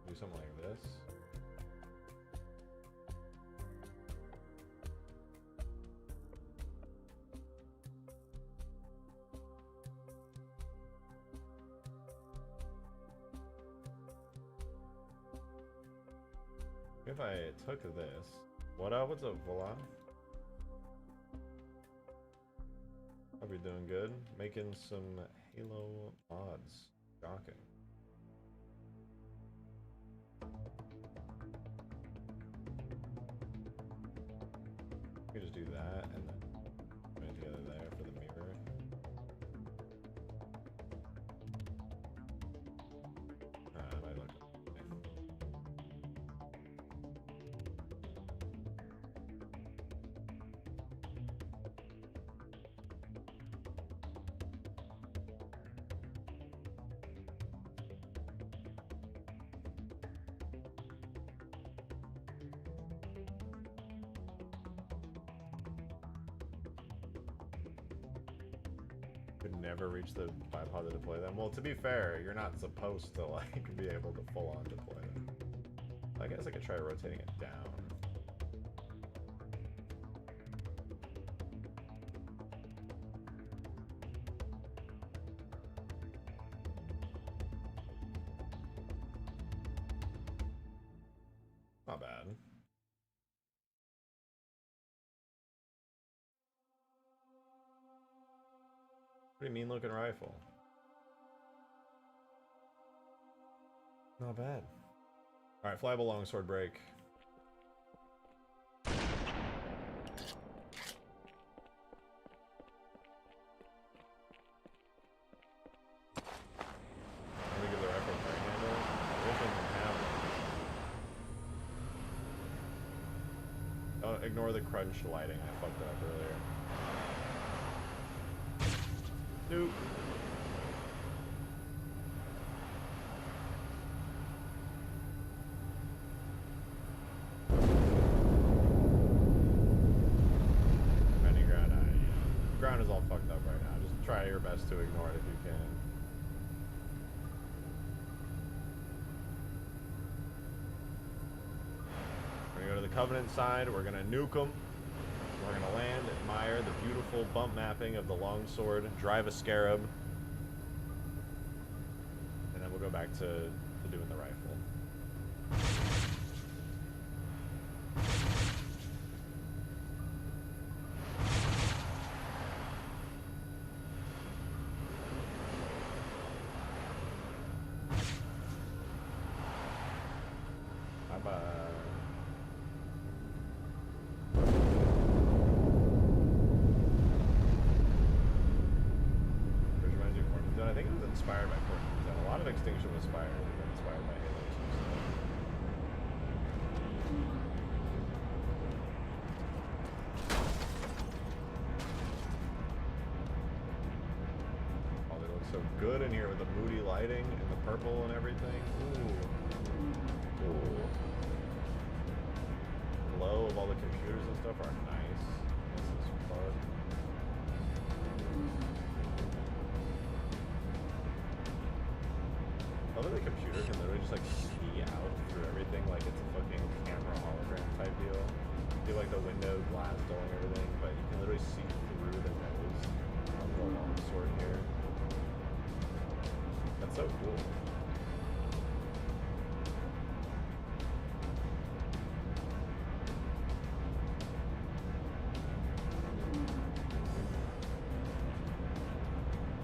Do something like this. If I took this, what's up, Voila? I'll be doing good. Making some Halo mods. Shocking. We can just do that and then put it together there for the mirror. That might look okay. Could never reach the bipod to deploy them. Well, to be fair, you're not supposed to like be able to full on deploy them. I guess I could try rotating it down. Not bad. Pretty mean looking rifle. Not bad. Alright, flyable longsword break. Let me give the rifle a break handle. I wish I didn't have one. Don't ignore the crunch lighting. I fucked it up earlier. Nope. to ignore it if you can. We're gonna go to the Covenant side. We're gonna nuke them. We're gonna land, admire the beautiful bump mapping of the Longsword, drive a Scarab, and then we'll go back to doing the rifle. Bye-bye. I think it was inspired by Fortnite Zone. A lot of Extinction was inspired by Halo 2. Oh, they look so good in here with the moody lighting and the purple and everything. Ooh. Ooh. The glow of all the computers and stuff are nice. This is fun. I love that the computer can literally just like see out through everything like it's a fucking camera hologram type deal. Do like the window glass doing everything, but you can literally see through the nose of the Longsword here. That's so cool.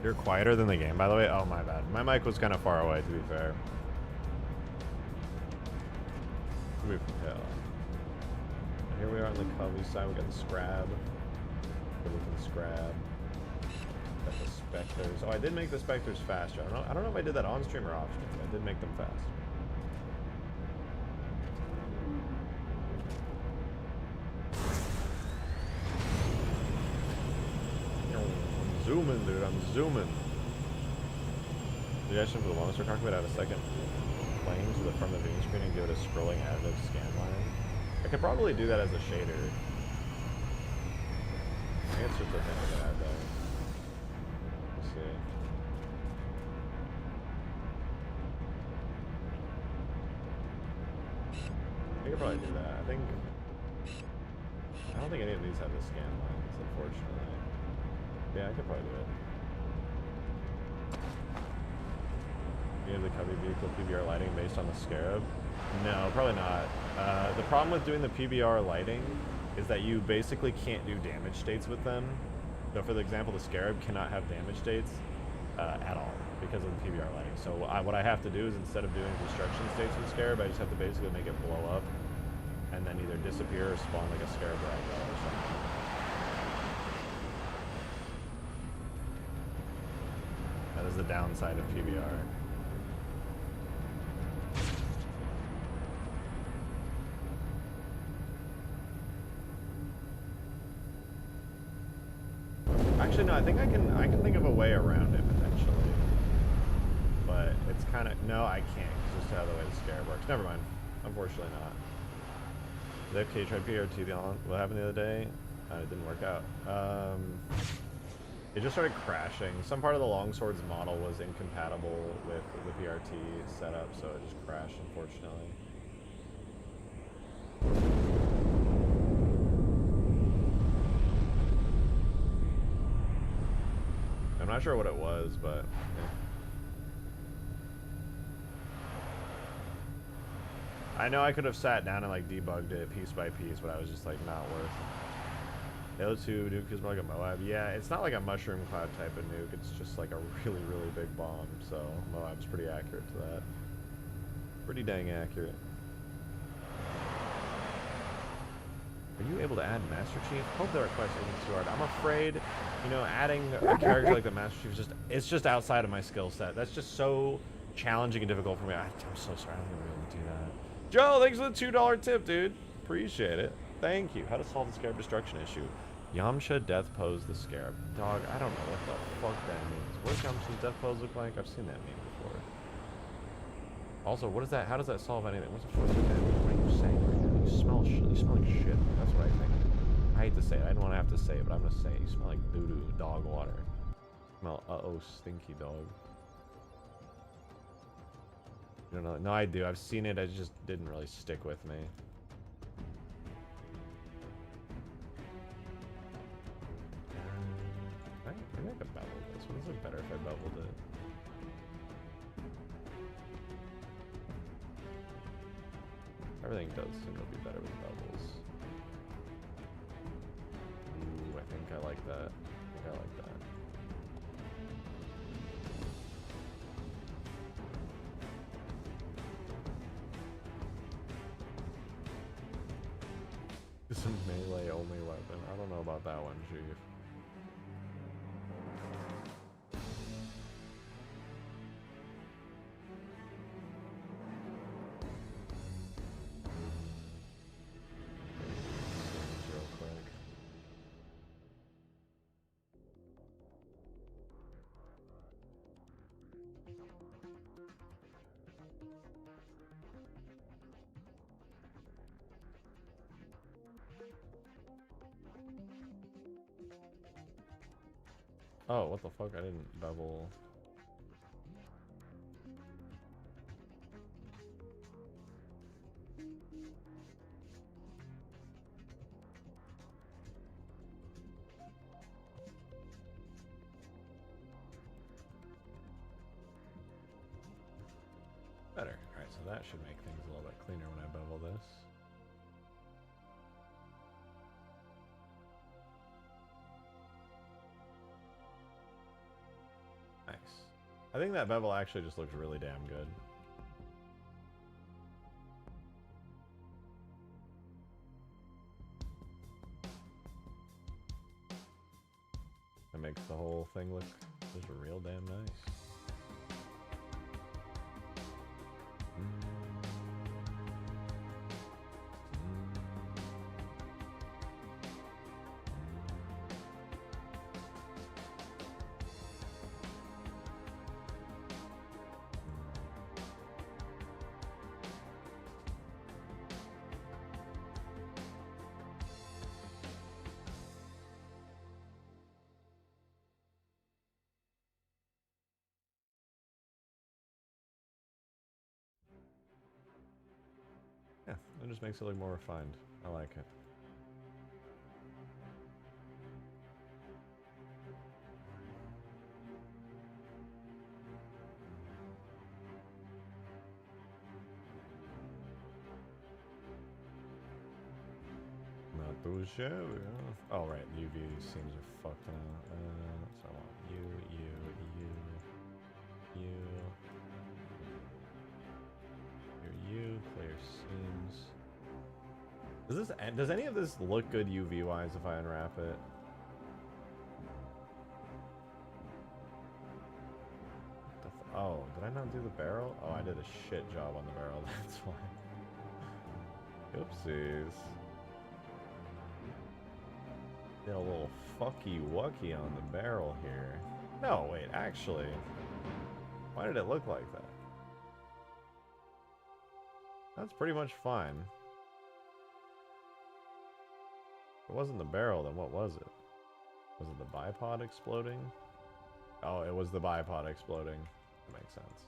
You're quieter than the game, by the way. Oh, my bad. My mic was kind of far away, to be fair. Here we are on the Covey side. We got the Scarab. Good looking Scarab. Got the Spectres. Oh, I did make the Spectres faster. I don't know if I did that on stream or off stream, but I did make them fast. Zooming, dude. I'm zooming. The action for the Longsword cockpit add a second plane to the front of the viewing screen and give it a scrolling additive scan line. I could probably do that as a shader. I think it's just a thing I could add there. Let's see. I could probably do that. I don't think any of these have the scan lines, unfortunately. Yeah, I could probably do it. You have the Cubby vehicle PBR lighting based on the Scarab? No, probably not. The problem with doing the PBR lighting is that you basically can't do damage states with them. So for the example, the Scarab cannot have damage states at all because of the PBR lighting. So what I have to do is instead of doing destruction states with Scarab, I just have to basically make it blow up and then either disappear or spawn like a Scarab ragdoll or something. That is the downside of PBR. Actually, no, I think I can think of a way around it potentially. But it's kind of, no, I can't, because it's just how the way the Scarab works. Never mind. Unfortunately not. The FK tried PRT what happened the other day? It didn't work out. It just started crashing. Some part of the Longsword's model was incompatible with the PRT setup, so it just crashed, unfortunately. I'm not sure what it was, but yeah. I know I could have sat down and like debugged it piece by piece, but I was just like not worth it. Halo 2 nuke is more like a Moab. Yeah, it's not like a mushroom cloud type of nuke. It's just like a really, really big bomb. So Moab's pretty accurate to that. Pretty dang accurate. Are you able to add Master Chief? Hope the request isn't too hard. I'm afraid, you know, adding a character like the Master Chief is it's just outside of my skill set. That's just so challenging and difficult for me. I'm so sorry. I'm gonna be able to do that. Joe, thanks for the $2 tip, dude. Appreciate it. Thank you. How to solve the Scarab destruction issue? Yamcha death pose the Scarab. Dog, I don't know what the fuck that means. What does Yamcha's death pose look like? I've seen that meme before. Also, what is that? How does that solve anything? What's the fuck is that? What are you saying? You smell like shit. That's what I think. I hate to say it. I don't want to have to say it, but I'm gonna say it. You smell like doo-doo, dog water. Smell uh-oh stinky dog. I don't know. No, I do. I've seen it. It just didn't really stick with me. Maybe I could bevel this. Would this look better if I beveled it? Everything does seem to be better with bevels. Ooh, I think I like that. I think I like that. It's a melee only weapon. I don't know about that one, Chief. Real quick. Oh, what the fuck? I didn't bevel. Better. Alright, so that should make things a little bit cleaner when I bevel this. Nice. I think that bevel actually just looks really damn good. That makes the whole thing look just real damn nice. Yeah, it just makes it look more refined. I like it. Not too shabby, huh? Oh, right, UV seams are fucked now. So I want you. You clear seams. Does any of this look good UV wise if I unwrap it? Oh, did I not do the barrel? Oh, I did a shit job on the barrel. That's why. Oopsies. Did a little fucky wucky on the barrel here. No, wait, actually, why did it look like that? That's pretty much fine. If it wasn't the barrel, then what was it? Was it the bipod exploding? Oh, it was the bipod exploding. That makes sense.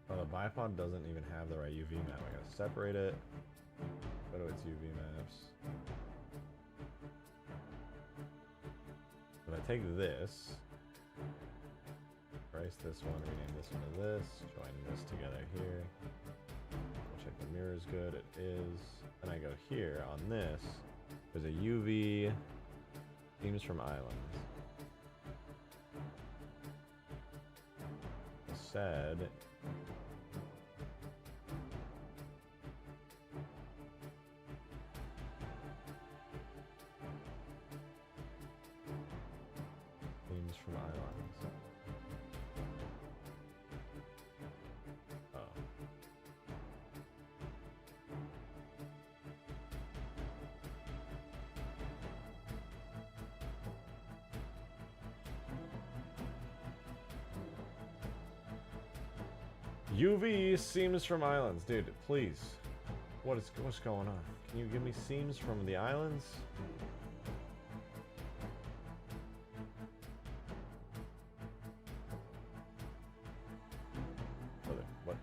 Oh, the bipod doesn't even have the right UV map. I gotta separate it. Go to its UV maps. If I take this, erase this one, rename this one to this, join this together here. We'll check the mirror is good. It is. Then I go here on this. There's a UV themes from islands. It said themes from UV seams from islands, dude. Please, what's going on? Can you give me seams from the islands? What?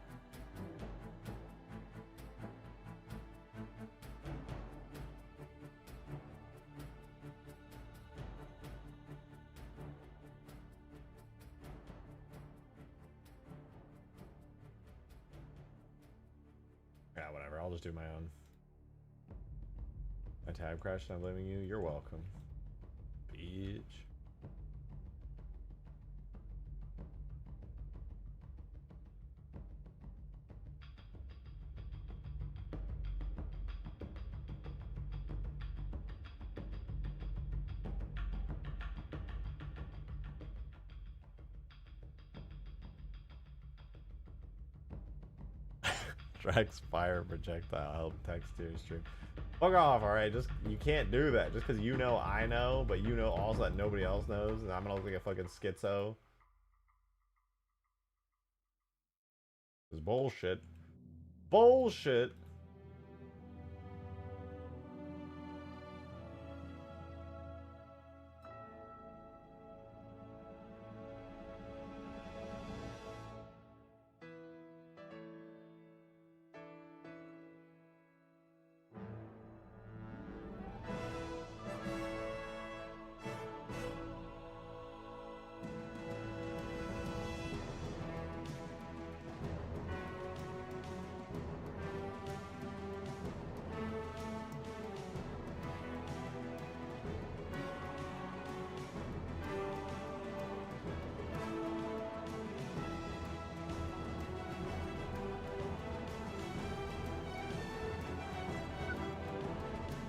Yeah, whatever. I'll just do my own. My tab crashed. I'm blaming you. You're welcome, bitch. Drax fire projectile help text to your stream. Fuck off, alright? Just you can't do that. Just because you know I know, but you know also that nobody else knows, and I'm gonna look like a fucking schizo. It's bullshit. Bullshit.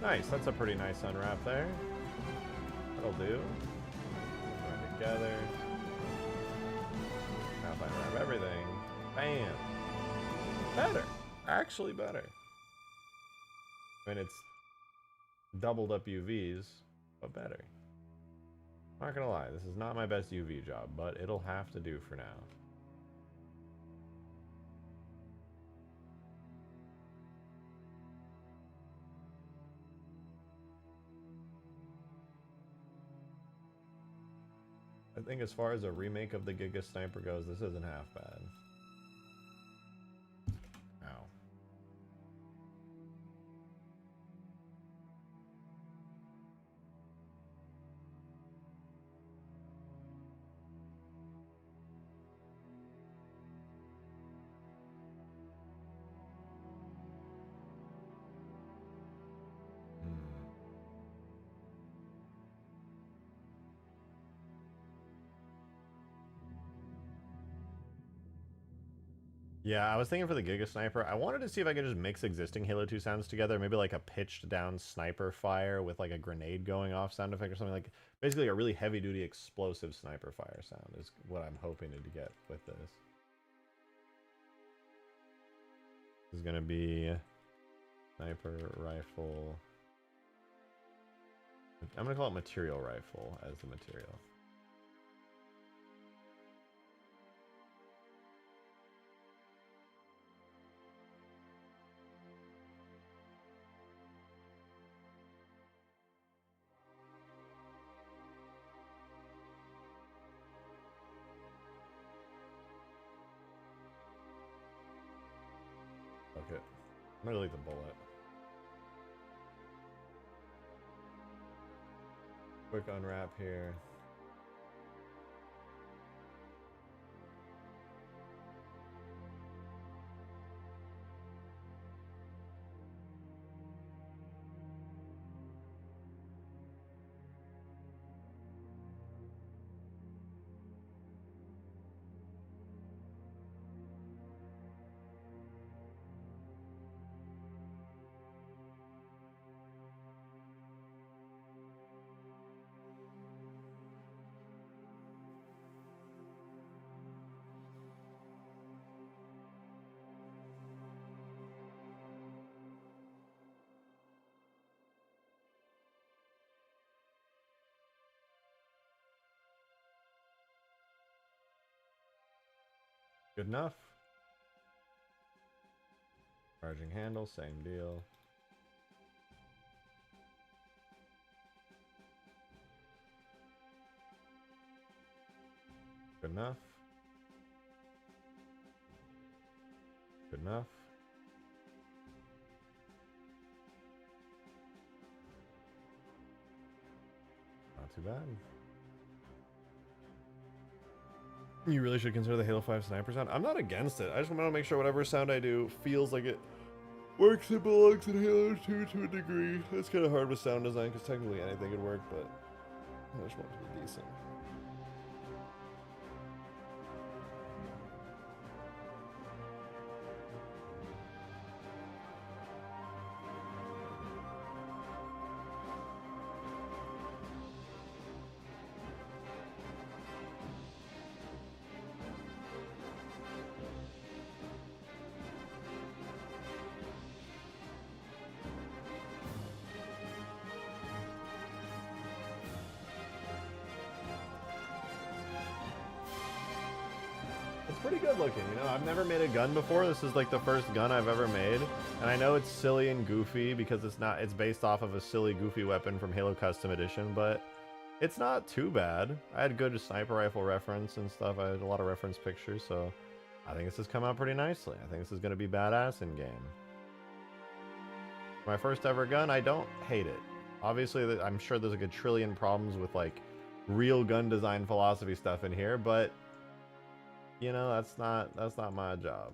Nice, that's a pretty nice unwrap there. That'll do. Put it together. Now if I unwrap everything, bam. Better. Actually better. I mean, it's doubled up UVs, but better. Not gonna lie, this is not my best UV job, but it'll have to do for now. I think as far as a remake of the Giga Sniper goes, this isn't half bad. Ow. Yeah, I was thinking for the Giga Sniper, I wanted to see if I could just mix existing Halo 2 sounds together. Maybe like a pitched down sniper fire with like a grenade going off sound effect or something. Like basically a really heavy duty explosive sniper fire sound is what I'm hoping to get with this. This is going to be sniper rifle. I'm going to call it material rifle as the material. Okay. I'm gonna delete the bullet. Quick unwrap here. Good enough. Charging handle, same deal. Good enough. Good enough. Not too bad. You really should consider the Halo 5 sniper sound. I'm not against it. I just want to make sure whatever sound I do feels like it works and belongs in Halo 2 to a degree. It's kind of hard with sound design because technically anything could work, but I just want it to be decent. It's pretty good looking, you know. I've never made a gun before. This is like the first gun I've ever made. And I know it's silly and goofy because it's based off of a silly, goofy weapon from Halo Custom Edition, but it's not too bad. I had good sniper rifle reference and stuff. I had a lot of reference pictures, so I think this has come out pretty nicely. I think this is going to be badass in game. For my first ever gun, I don't hate it. Obviously, I'm sure there's like a trillion problems with like real gun design philosophy stuff in here, but you know, that's not my job.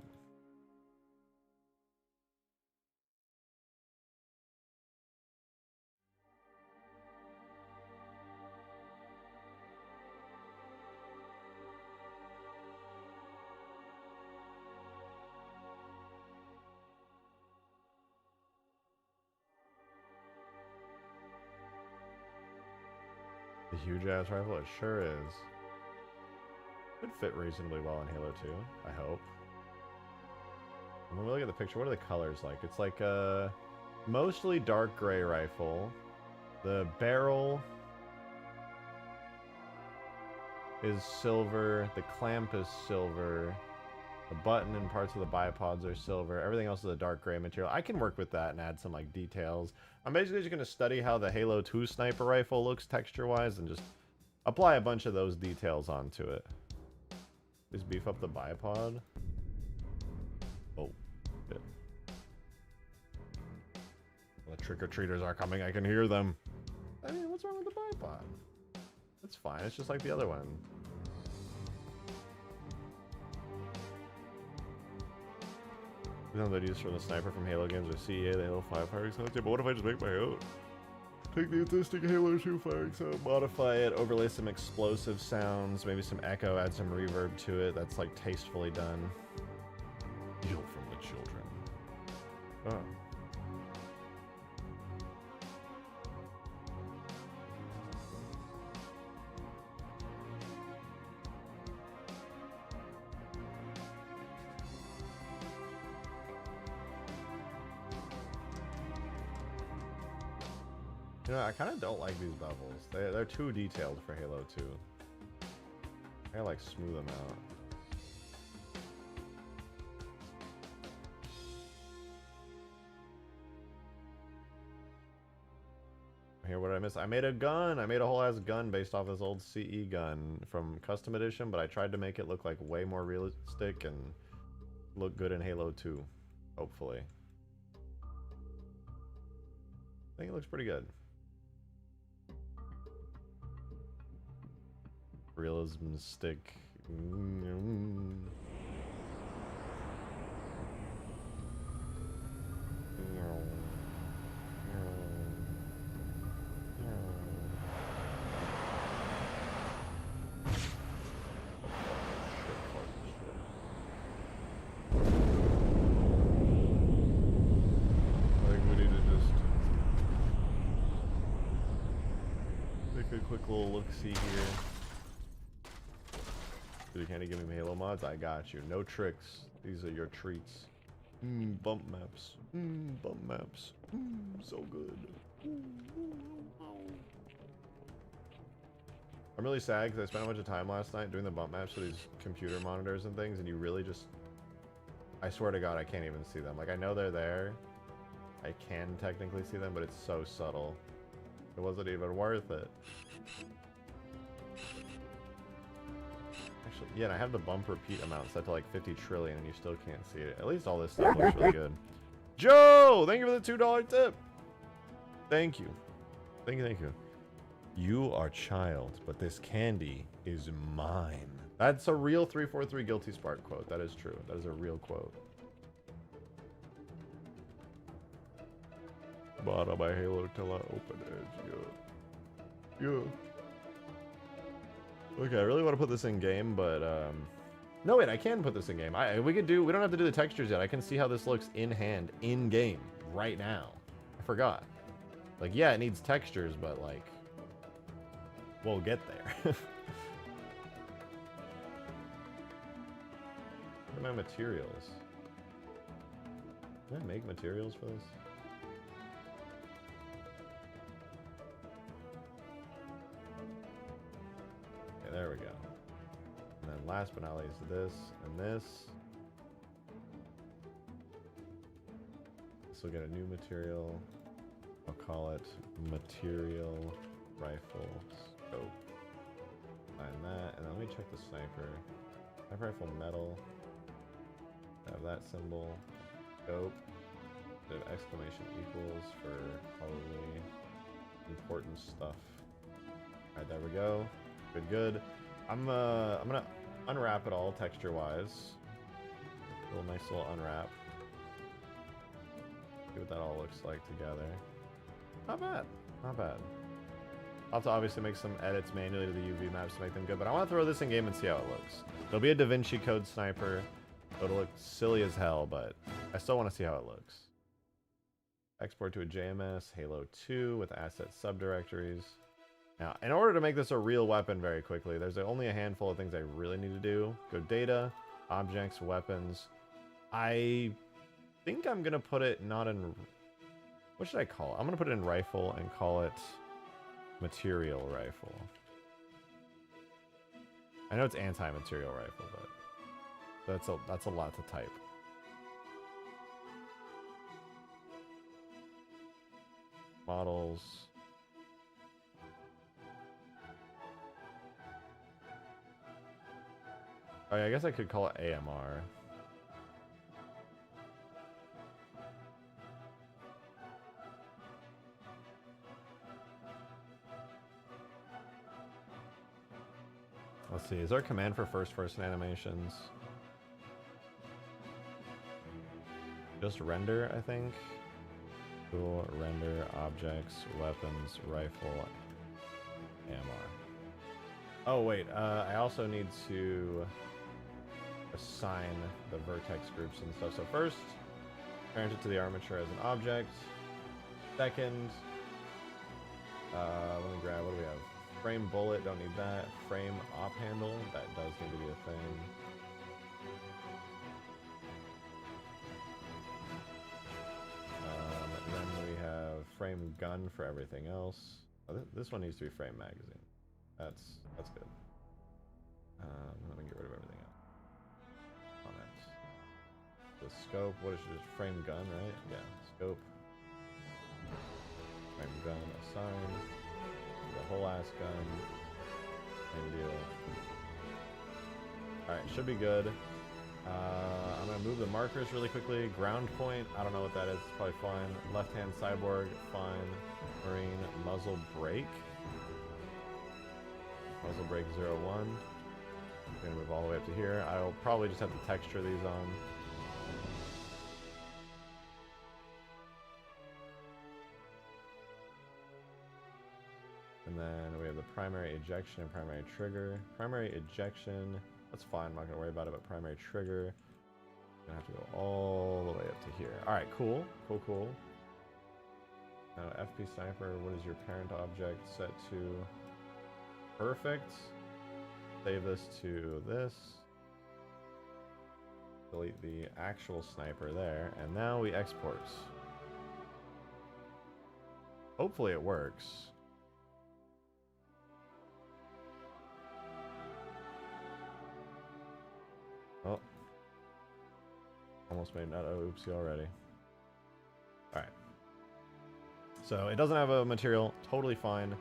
The huge ass rifle, it sure is. Could fit reasonably well in Halo 2, I hope. And when we look at the picture, what are the colors like? It's like a mostly dark gray rifle. The barrel is silver. The clamp is silver. The button and parts of the bipods are silver. Everything else is a dark gray material. I can work with that and add some like details. I'm basically just going to study how the Halo 2 sniper rifle looks texture-wise and just apply a bunch of those details onto it. Just beef up the bipod. Oh, shit. The trick-or-treaters are coming. I can hear them. I mean, what's wrong with the bipod? It's fine. It's just like the other one. Sounds I'd use from the sniper from Halo games or CEA, the Halo 5 firing sound. Yeah, but what if I just make my own? Take the existing Halo 2 firing sound, modify it, overlay some explosive sounds, maybe some echo, add some reverb to it. That's like tastefully done. Heal from the children. Oh. You know, I kind of don't like these bevels. They're too detailed for Halo 2. I gotta like smooth them out. Here, what did I miss? I made a gun! I made a whole ass gun based off this old CE gun from Custom Edition, but I tried to make it look like way more realistic and look good in Halo 2. Hopefully. I think it looks pretty good. Realism stick. Quick little look-see here. Dude, can you give me Halo mods? I got you. No tricks. These are your treats. Bump maps. Bump maps. So good. I'm really sad because I spent a bunch of time last night doing the bump maps for these computer monitors and things, and you really just... I swear to God, I can't even see them. Like, I know they're there. I can technically see them, but it's so subtle. It wasn't even worth it. Actually, yeah, and I have the bump repeat amount set to like 50 trillion, and you still can't see it. At least all this stuff looks really good. Joe, thank you for the $2 tip. Thank you. Thank you, thank you. You are child, but this candy is mine. That's a real 343 Guilty Spark quote. That is true. That is a real quote. Bought my Halo till I open edge. Yeah. Yeah. Okay, I really want to put this in game, but no, wait, I can put this in game. We don't have to do the textures yet. I can see how this looks in hand, in game, right now. I forgot. Like, yeah, it needs textures, but like, we'll get there. What are my materials? Can I make materials for this? Okay, there we go. And then last but not least, this and this. This will get a new material. I'll call it material rifle scope. Find that, and then let me check the sniper. Sniper rifle metal. Have that symbol. Scope. The exclamation equals for probably important stuff. Alright, there we go. Good, good. I'm gonna unwrap it all texture-wise. A little nice little unwrap. See what that all looks like together. Not bad. Not bad. I'll have to obviously make some edits manually to the UV maps to make them good, but I want to throw this in game and see how it looks. There'll be a Da Vinci Code sniper. It'll look silly as hell, but I still want to see how it looks. Export to a JMS, Halo 2 with asset subdirectories. Now, in order to make this a real weapon very quickly, there's only a handful of things I really need to do. Go data, objects, weapons. I think I'm going to put it not in... What should I call it? I'm going to put it in rifle and call it material rifle. I know it's anti-material rifle, but that's a lot to type. Models. Oh, yeah, I guess I could call it AMR. Let's see, is there a command for first-person animations? Just render, I think. Tool, render, objects, weapons, rifle, AMR. Oh wait, I also need to assign the vertex groups and stuff. So first, parent it to the armature as an object. Second, let me grab, what do we have? Frame bullet, don't need that. Frame op handle, that does need to be a thing. Then we have frame gun for everything else. Oh, this one needs to be frame magazine. That's good. Let me get rid of everything else. On it. The scope, what is it? Just frame gun, right? Yeah, scope. Frame gun assigned. The whole ass gun. Same deal. Alright, should be good. I'm gonna move the markers really quickly. Ground point, I don't know what that is, it's probably fine. Left hand cyborg, fine. Marine, muzzle brake. Muzzle brake 01. I'm gonna move all the way up to here. I'll probably just have to texture these on. And then we have the primary ejection and primary trigger. Primary ejection, that's fine, I'm not gonna worry about it, but primary trigger, I'm gonna have to go all the way up to here. Alright, cool, cool, cool. Now FP Sniper, what is your parent object set to? Perfect. Save this to this. Delete the actual sniper there, and now we export. Hopefully it works. Oh. Almost made that oopsie already. Alright. So it doesn't have a material, totally fine.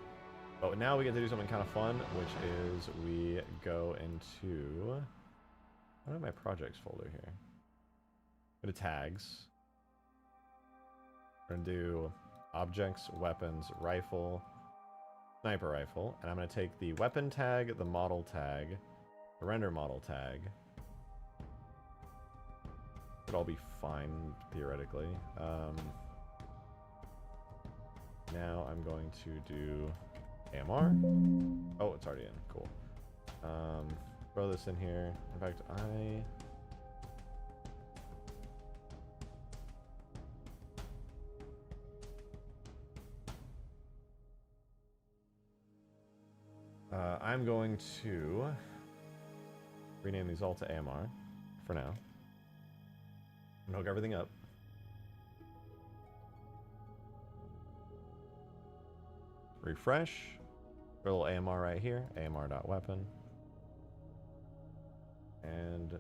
But now we get to do something kind of fun, which is we go into... I have my projects folder here. Go to tags. We're going to do objects, weapons, rifle, sniper rifle. And I'm going to take the weapon tag, the model tag, the render model tag. It'll all be fine, theoretically. Now I'm going to do AMR. Oh, it's already in. Cool. Throw this in here. In fact, I'm going to rename these all to AMR for now. And hook everything up. Refresh. Put a little AMR right here. AMR.weapon. And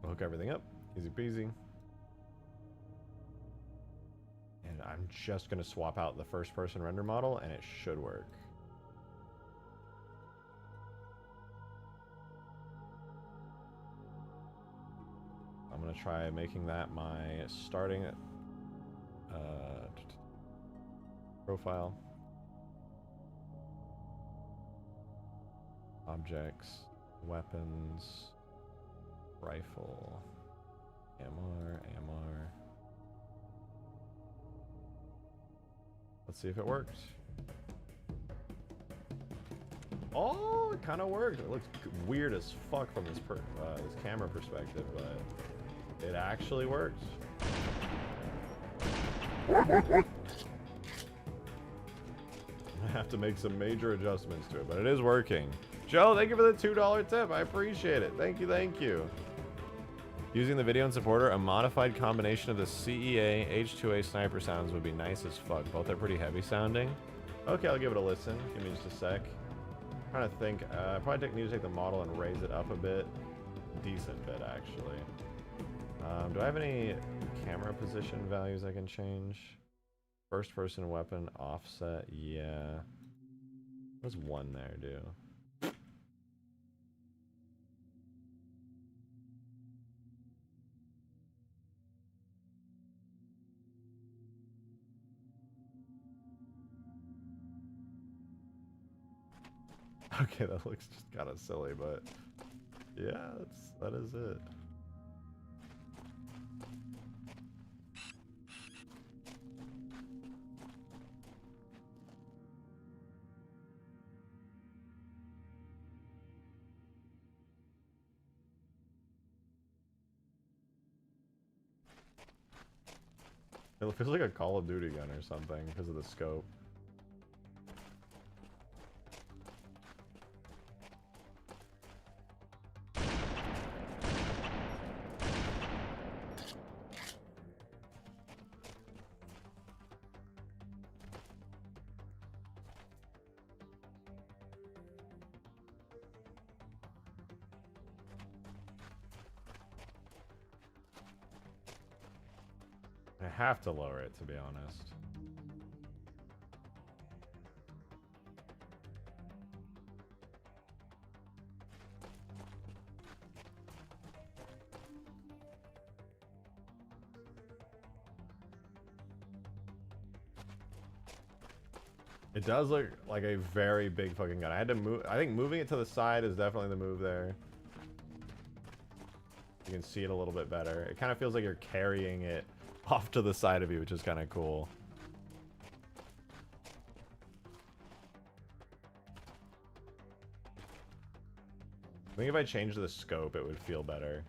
hook everything up. Easy peasy. And I'm just going to swap out the first person render model and it should work. I'm going to try making that my starting profile. Objects, weapons, rifle, AMR. Let's see if it works. Oh, it kind of worked. It looks weird as fuck from this this camera perspective, but it actually works. I have to make some major adjustments to it, but it is working. Joe, thank you for the $2 tip. I appreciate it. Thank you, thank you. Using the video and supporter, a modified combination of the CEA H2A sniper sounds would be nice as fuck. Both are pretty heavy sounding. Okay, I'll give it a listen. Give me just a sec. I'm trying to think. I probably need to take the model and raise it up a bit. Decent bit, actually. Do I have any camera position values I can change? First person weapon offset, yeah. What does one there do? Okay, that looks just kind of silly, but yeah, that is it. It feels like a Call of Duty gun or something because of the scope. I have to lower it, to be honest. It does look like a very big fucking gun. I had to move. I think moving it to the side is definitely the move there. You can see it a little bit better. It kind of feels like you're carrying it off to the side of you, which is kind of cool. I think if I changed the scope, it would feel better.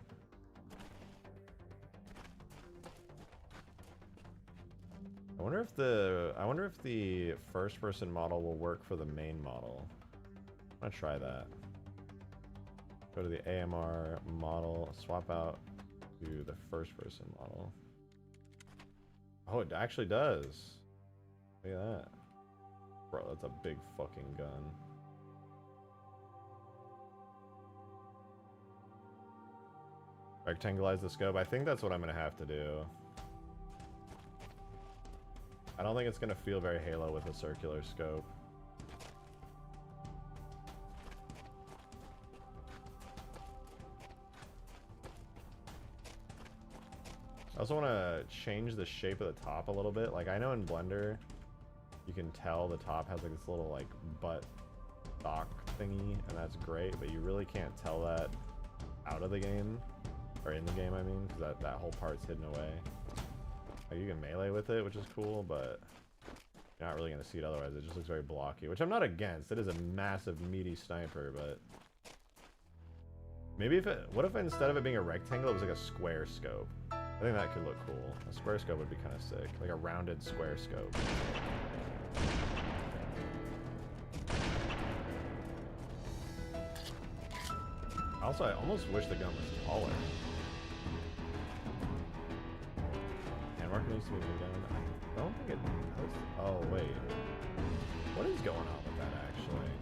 I wonder if the first person model will work for the main model. I'm gonna try that. Go to the AMR model, swap out to the first person model. Oh, it actually does. Look at that. Bro, that's a big fucking gun. Rectangulize the scope. I think that's what I'm gonna have to do. I don't think it's gonna feel very Halo with a circular scope. I also want to change the shape of the top a little bit. Like, I know in Blender, you can tell the top has like this little like butt stock thingy, and that's great, but you really can't tell that out of the game, or in the game, I mean, because that whole part's hidden away. Like, you can melee with it, which is cool, but you're not really going to see it otherwise. It just looks very blocky, which I'm not against. It is a massive, meaty sniper, but maybe if it, what if instead of it being a rectangle, it was like a square scope? I think that could look cool. A square scope would be kind of sick. Like a rounded square scope. Also, I almost wish the gun was taller. Hand marker needs to be moved down. I don't think it does. Oh, wait. What is going on with that, actually?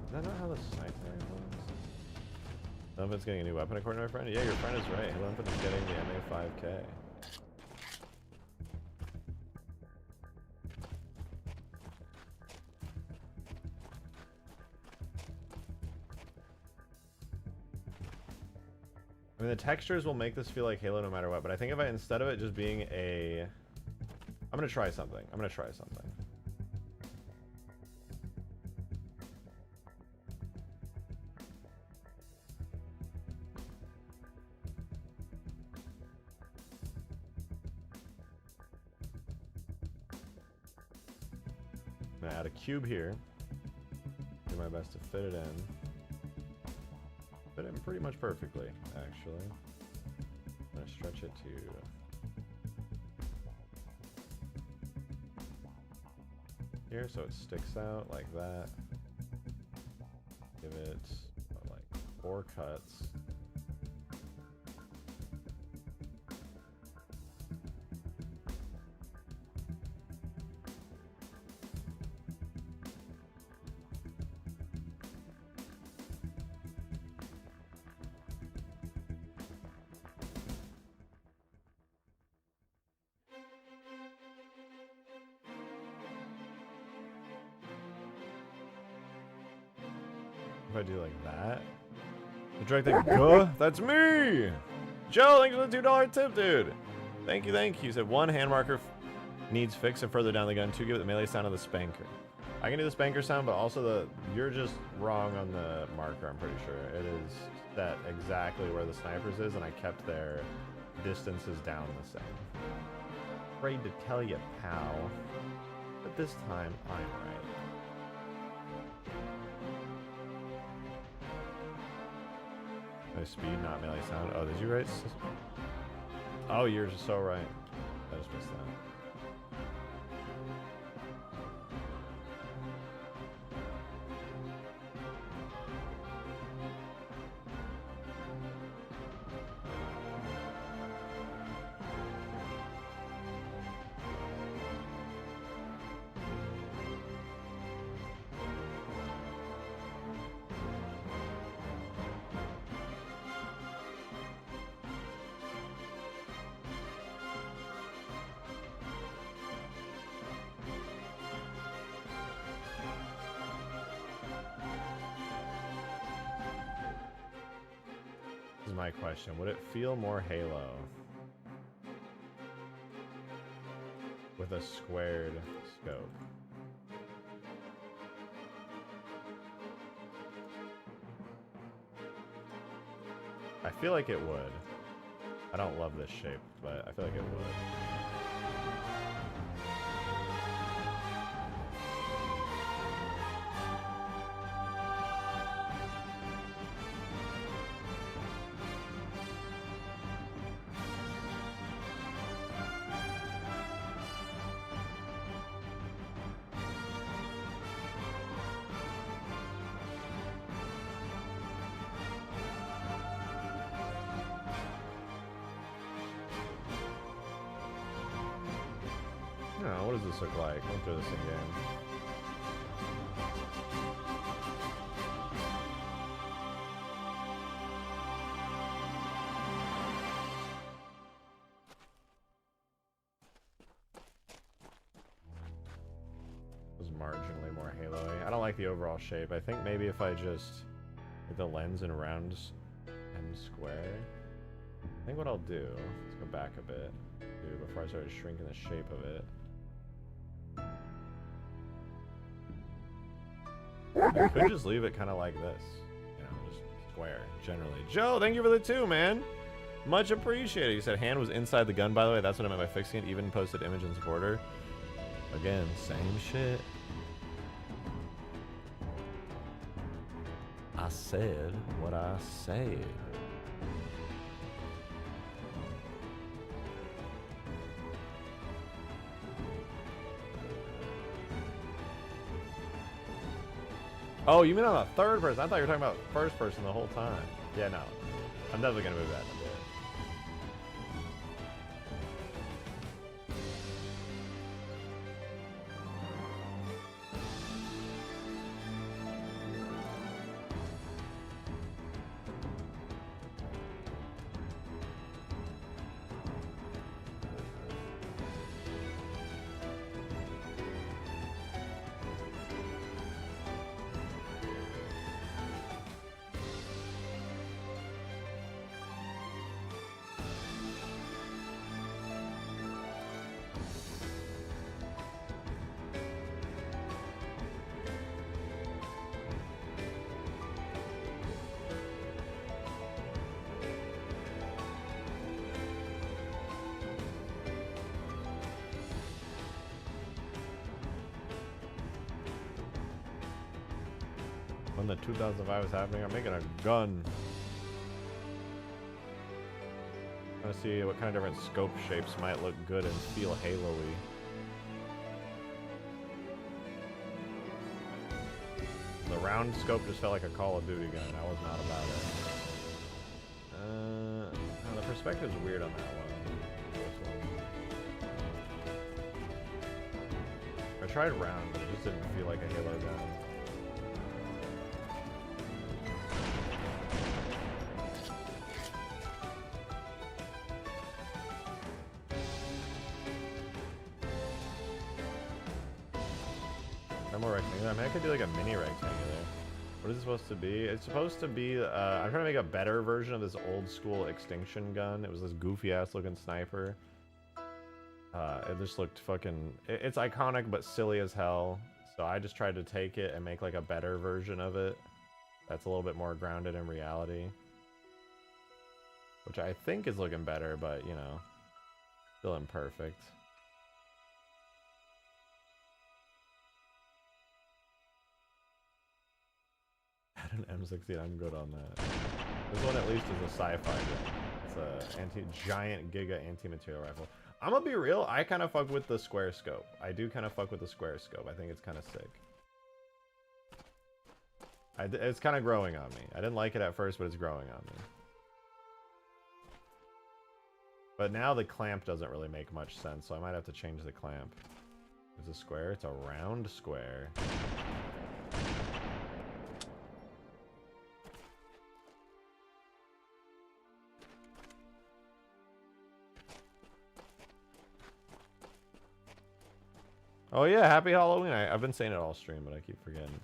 Is that not how the sniper was? Halo Infinite's getting a new weapon according to my friend? Yeah, your friend is right. Halo Infinite's getting the MA5K. I mean, the textures will make this feel like Halo no matter what, but I think if I, instead of it just being a... I'm gonna try something. I'm gonna try something. I'm gonna add a cube here. Do my best to fit it in. Fit in pretty much perfectly, actually. I'm gonna stretch it to here so it sticks out like that. Give it like 4 cuts. If I do like that, the direct thing, that's me! Joe, thanks for the $2 tip, dude! Thank you, thank you. You said 1 hand marker needs fix and further down the gun. 2, give it the melee sound of the spanker. I can do the spanker sound, but also you're just wrong on the marker, I'm pretty sure. It is set exactly where the snipers is, and I kept their distances down the same. Afraid to tell you, pal. But this time, I'm right. No speed, not melee sound. Oh, did you write? Oh, you're just so right. I just missed that. This is my question. Would it feel more Halo with a squared scope? I feel like it would. I don't love this shape, but I feel like it would. I don't know, what does this look like? I'll throw this in game. This is marginally more Halo-y. I don't like the overall shape. I think maybe if I just get the lens and rounds and square. I think what I'll do, let's go back a bit, before I started shrinking the shape of it. I could just leave it kind of like this, you know, just square, generally. Joe, thank you for the 2, man. Much appreciated. You said hand was inside the gun, by the way. That's what I meant by fixing it. Even posted image and supporter. Again, same shit. I said what I said. Oh, you mean on the third person? I thought you were talking about first person the whole time. Yeah, no. I'm definitely gonna move that in a bit. When the 2005 was happening, I'm making a gun. I want to see what kind of different scope shapes might look good and feel Halo-y. The round scope just felt like a Call of Duty gun. I was not about it. No, the perspective's weird on that one. This one. I tried round, but it just didn't feel like a Halo gun. More rectangular. I mean, I could do like a mini rectangular. What is it supposed to be? It's supposed to be, I'm trying to make a better version of this old school Extinction gun. It was this goofy ass looking sniper. It just looked fucking, it's iconic but silly as hell. So I just tried to take it and make like a better version of it. That's a little bit more grounded in reality. Which I think is looking better, but you know, still imperfect. An M16, I'm good on that. This one at least is a sci-fi gun. It's a giant giga anti-material rifle. I'm gonna be real, I kind of fuck with the square scope. I do kind of fuck with the square scope. I think it's kind of sick. It's kind of growing on me. I didn't like it at first, but it's growing on me. But now the clamp doesn't really make much sense, so I might have to change the clamp. It's a square, it's a round square. Oh yeah, happy Halloween. I've been saying it all stream, but I keep forgetting.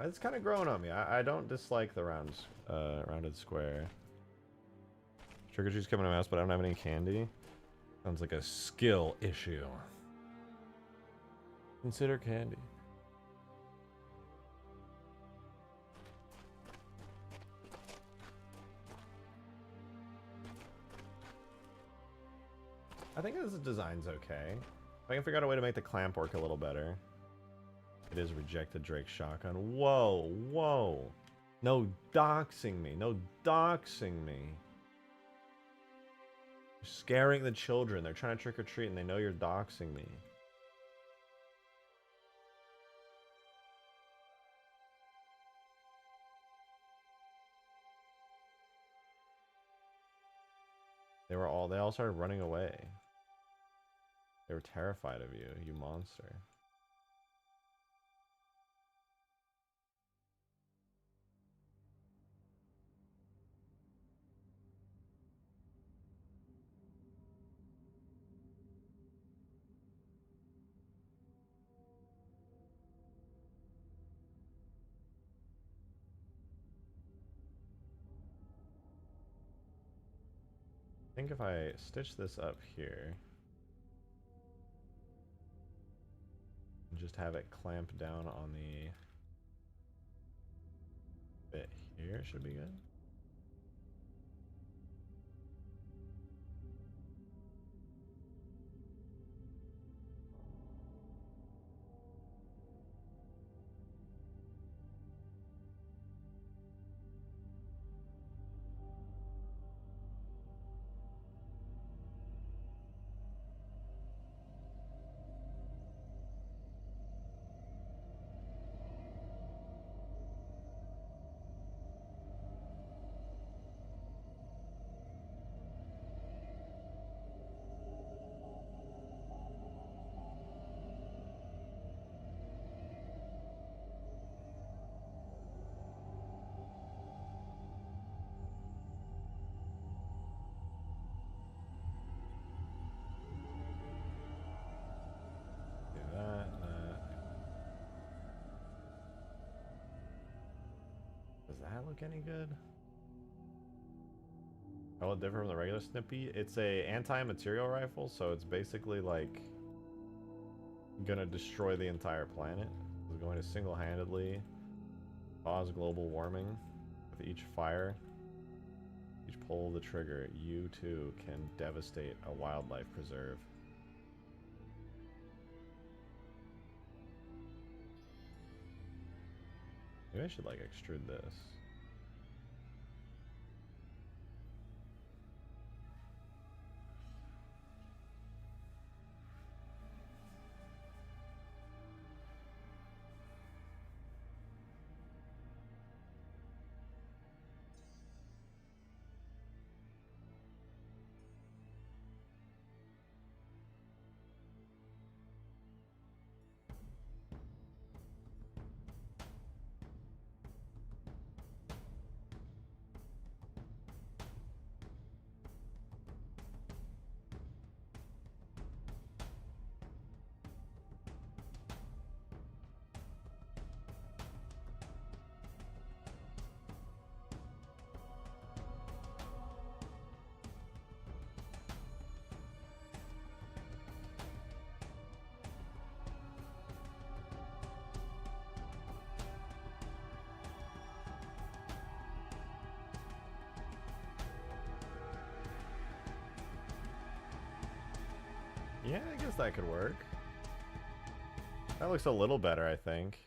It's kind of growing on me. I don't dislike the rounded square. Trick or treat's coming to mouse, but I don't have any candy. Sounds like a skill issue. Consider candy. I think this design's okay. If I can figure out a way to make the clamp work a little better. It is rejected Drake shotgun. Whoa, whoa. No doxing me. No doxing me. You're scaring the children. They're trying to trick or treat and they know you're doxing me. They all started running away. They were terrified of you, you monster. I think if I stitch this up here and just have it clamp down on the bit here, should be good. Does that look any good? How different from the regular Snippy? It's a anti-material rifle, so it's basically like gonna destroy the entire planet. It's going to single-handedly cause global warming with each fire. Each pull of the trigger, you too can devastate a wildlife preserve. Maybe I should like extrude this. Yeah, I guess that could work. That looks a little better, I think.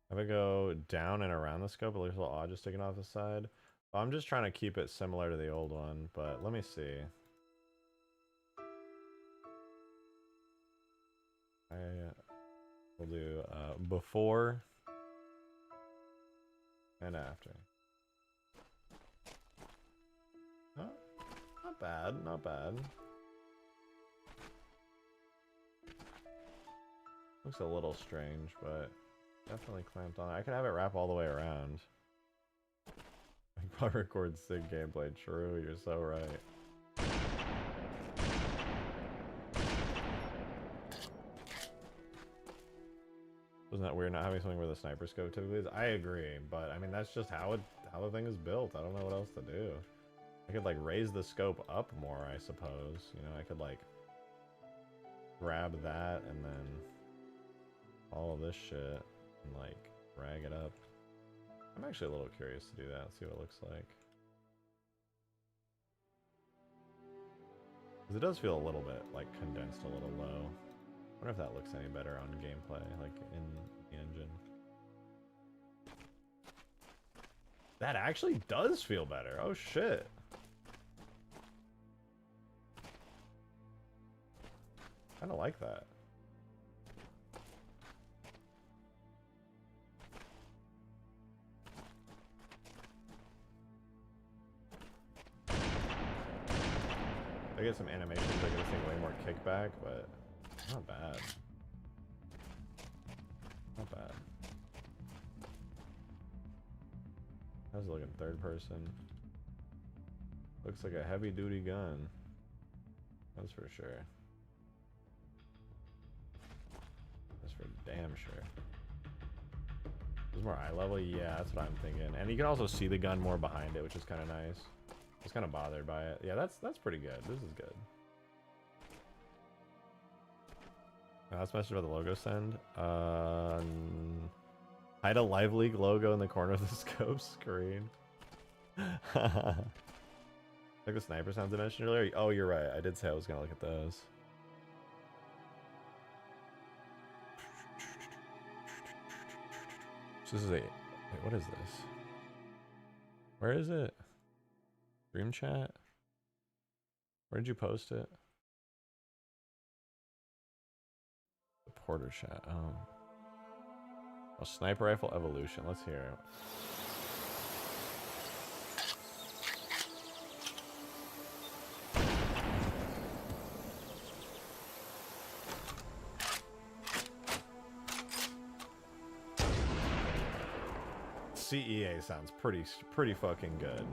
If I go down and around the scope, it looks a little odd just sticking off the side. I'm just trying to keep it similar to the old one, but let me see. We'll do before and after. Oh, not bad, not bad. Looks a little strange, but definitely clamped on. I could have it wrap all the way around. I record SIG gameplay. True, you're so right. Isn't that weird not having something where the sniper scope typically is? I agree, but I mean that's just how the thing is built. I don't know what else to do. I could like raise the scope up more, I suppose. You know, I could like grab that and then all of this shit and like drag it up. I'm actually a little curious to do that, see what it looks like. Because it does feel a little bit like condensed a little low. I wonder if that looks any better on gameplay, like in the engine. That actually does feel better. Oh shit. Kinda like that. I get some animations that get this thing way more kickback, but not bad. Not bad. How's it looking? Third person. Looks like a heavy duty gun. That's for sure. That's for damn sure. There's more eye level? Yeah, that's what I'm thinking. And you can also see the gun more behind it, which is kind of nice. I was kind of bothered by it. Yeah, that's pretty good. This is good. Last message about the logo send. Hide a Live League logo in the corner of the scope screen. Like the sniper sounds I mentioned earlier. Oh, you're right. I did say I was gonna look at those. So this is a. Wait, what is this? Where is it? Stream chat? Where did you post it? The Porter chat. Oh. Oh, sniper rifle evolution. Let's hear it. CEA sounds pretty fucking good.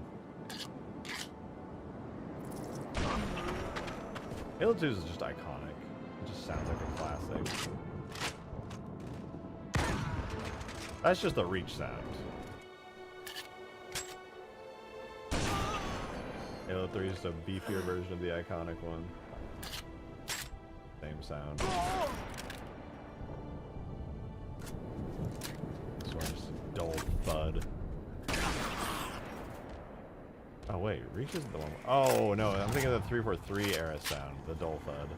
Halo 2 is just iconic. It just sounds like a classic. That's just the reach sound. Halo 3 is a beefier version of the iconic one. Same sound. This one's just dull thud. Oh wait, reach is the one. Oh no, I'm thinking of the 343 era sound, the dull thud.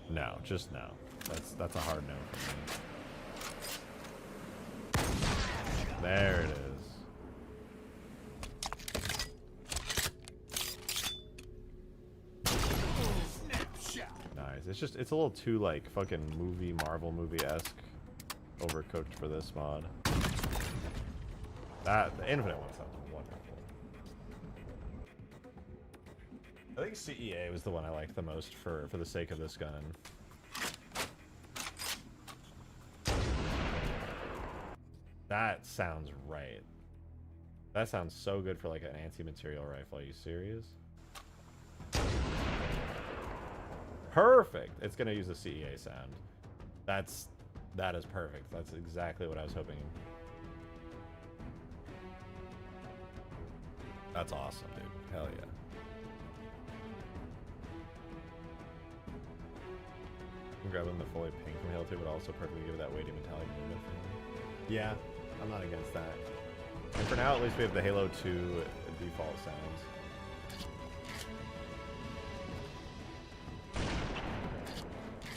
No, just no. That's a hard no for me. There it is. Nice. It's a little too like fucking Marvel movie-esque, overcooked for this mod. The Infinite one sounds wonderful. I think CEA was the one I liked the most for the sake of this gun. That sounds right. That sounds so good for like an anti-material rifle. Are you serious? Perfect. It's gonna use the CEA sound. That is perfect. That's exactly what I was hoping. That's awesome, dude. Hell yeah. I'm grabbing the fully pink from Halo 2, but also perfectly give it that weighty metallic movement. Yeah, I'm not against that. And for now, at least we have the Halo 2 default sounds.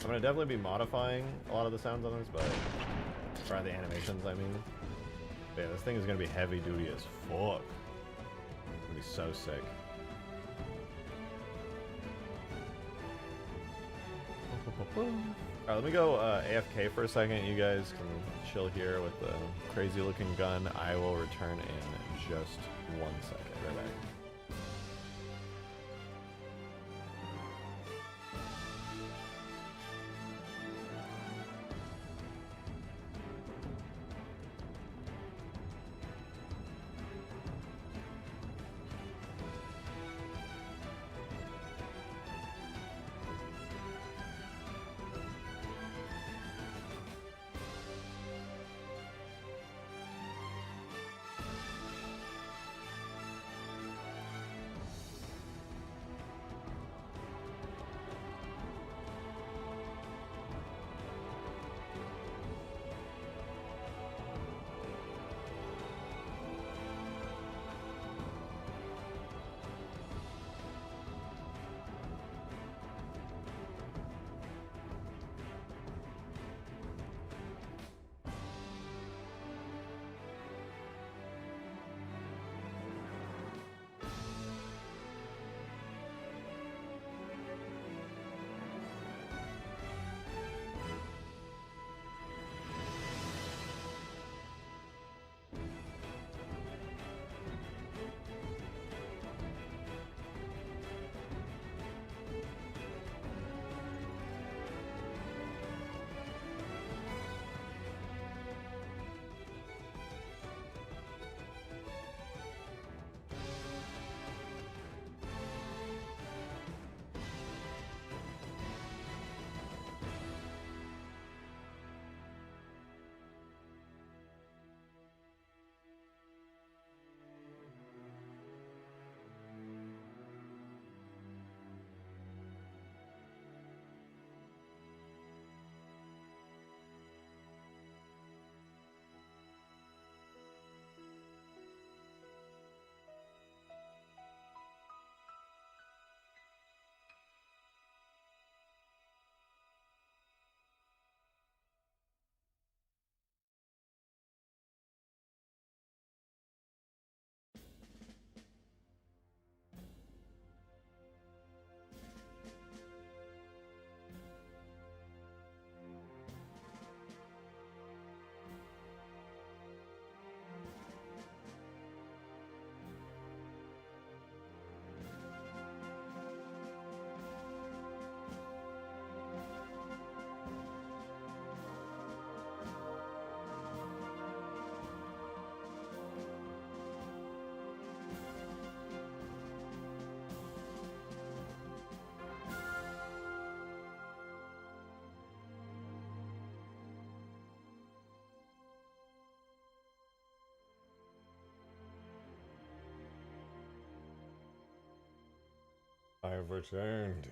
I'm gonna definitely be modifying a lot of the sounds on this, but for the animations, I mean. But yeah, this thing is gonna be heavy duty as fuck. It's gonna be so sick. Alright, let me go AFK for a second. You guys can chill here with the crazy looking gun. I will return in just 1 second. Right back. I've returned.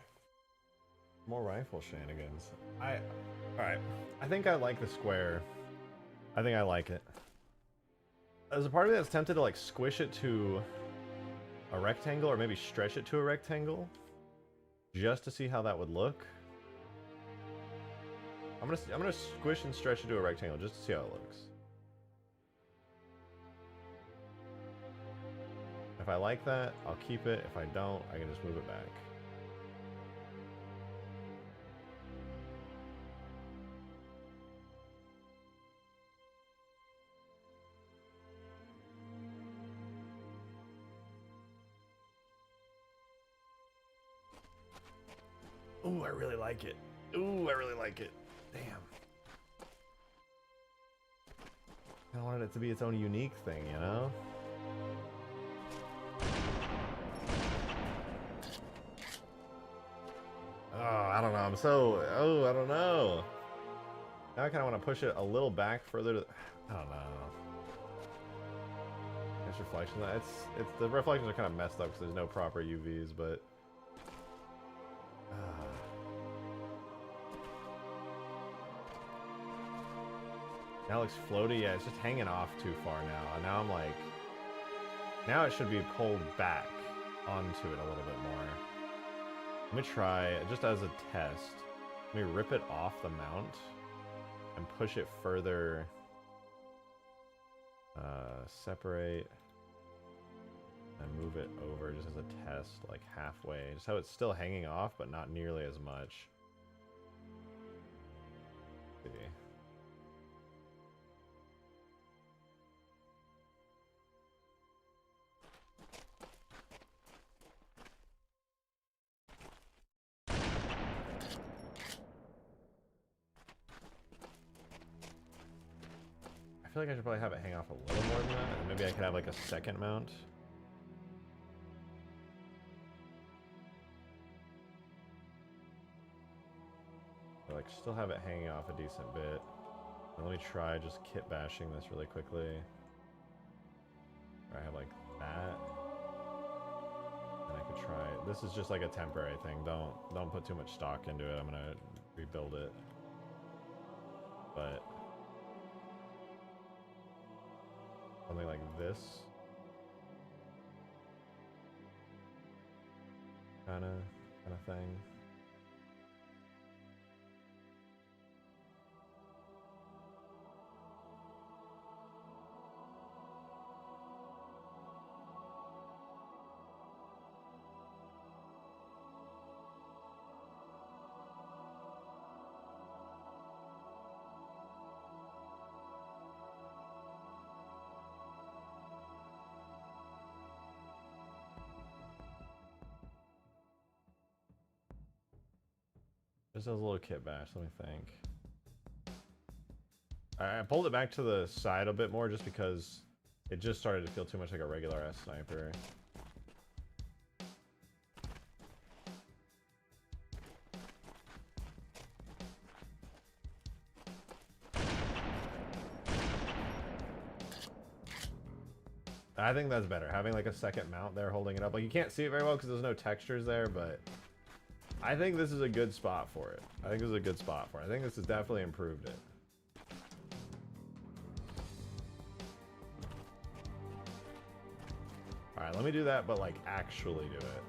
More rifle shenanigans. Alright. I think I like the square. I think I like it. There's a part of me that's tempted to like squish it to a rectangle or maybe stretch it to a rectangle just to see how that would look. I'm gonna squish and stretch it to a rectangle just to see how it looks. If I like that, I'll keep it. If I don't, I can just move it back. Ooh, I really like it. Ooh, I really like it. Damn. I wanted it to be its own unique thing, you know? Oh, I don't know. I don't know. Now I kind of want to push it a little back further to, I don't know. It's reflection. The reflections are kind of messed up because there's no proper UVs, but now it looks floaty. Yeah, it's just hanging off too far now. And now I'm like, now it should be pulled back onto it a little bit more. Let me try, just as a test, let me rip it off the mount and push it further. Separate and move it over just as a test, like halfway. Just how it's still hanging off, but not nearly as much. Let's see. I feel like I should probably have it hang off a little more than that, and maybe I could have like a second mount. Or like still have it hanging off a decent bit. And let me try just kit bashing this really quickly. Or I have like that. And I could try, this is just like a temporary thing. Don't put too much stock into it. I'm gonna rebuild it. But something like this. Kind of thing. Just as a little kit bash, let me think. I pulled it back to the side a bit more just because it just started to feel too much like a regular ass sniper. I think that's better, having like a second mount there holding it up. Like you can't see it very well because there's no textures there, but I think this is a good spot for it. I think this is a good spot for it. I think this has definitely improved it. Alright, let me do that, but like actually do it.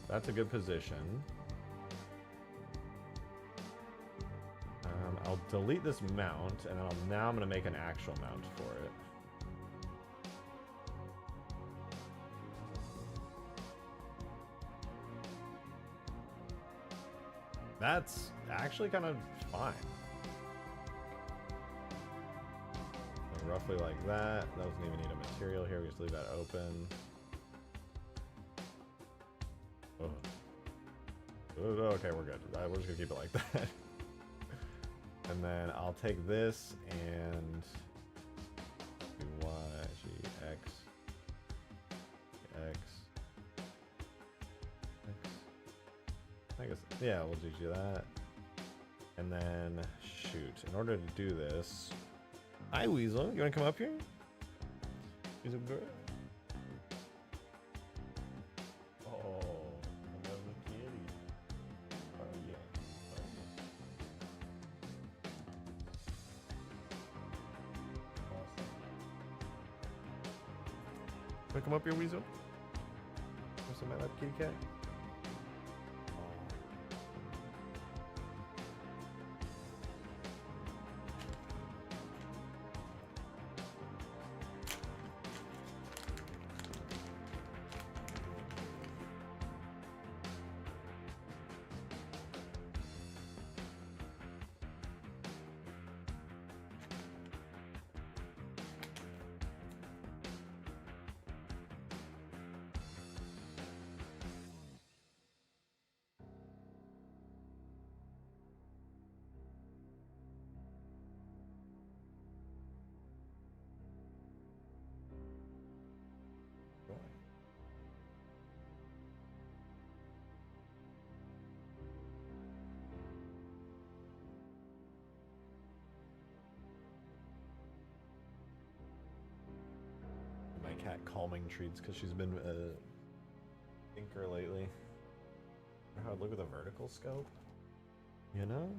That's a good position. I'll delete this mount, and now I'm going to make an actual mount for it. That's actually kind of fine. So roughly like that. Doesn't even need a material here. We just leave that open. Oh. Okay, we're good. We're just gonna keep it like that. And then I'll take this and do Y, G, X, X, X. I guess, yeah, we'll do that. And then, shoot, in order to do this, Hi, Weasel. You want to come up here? Weasel girl. Oh, another kitty. Oh yeah. Oh, yeah. Awesome. Want to come up here, Weasel? Want some of my lap, kitty cat? My cat calming treats because she's been a thinker lately. How I'd look with a vertical scope, you know?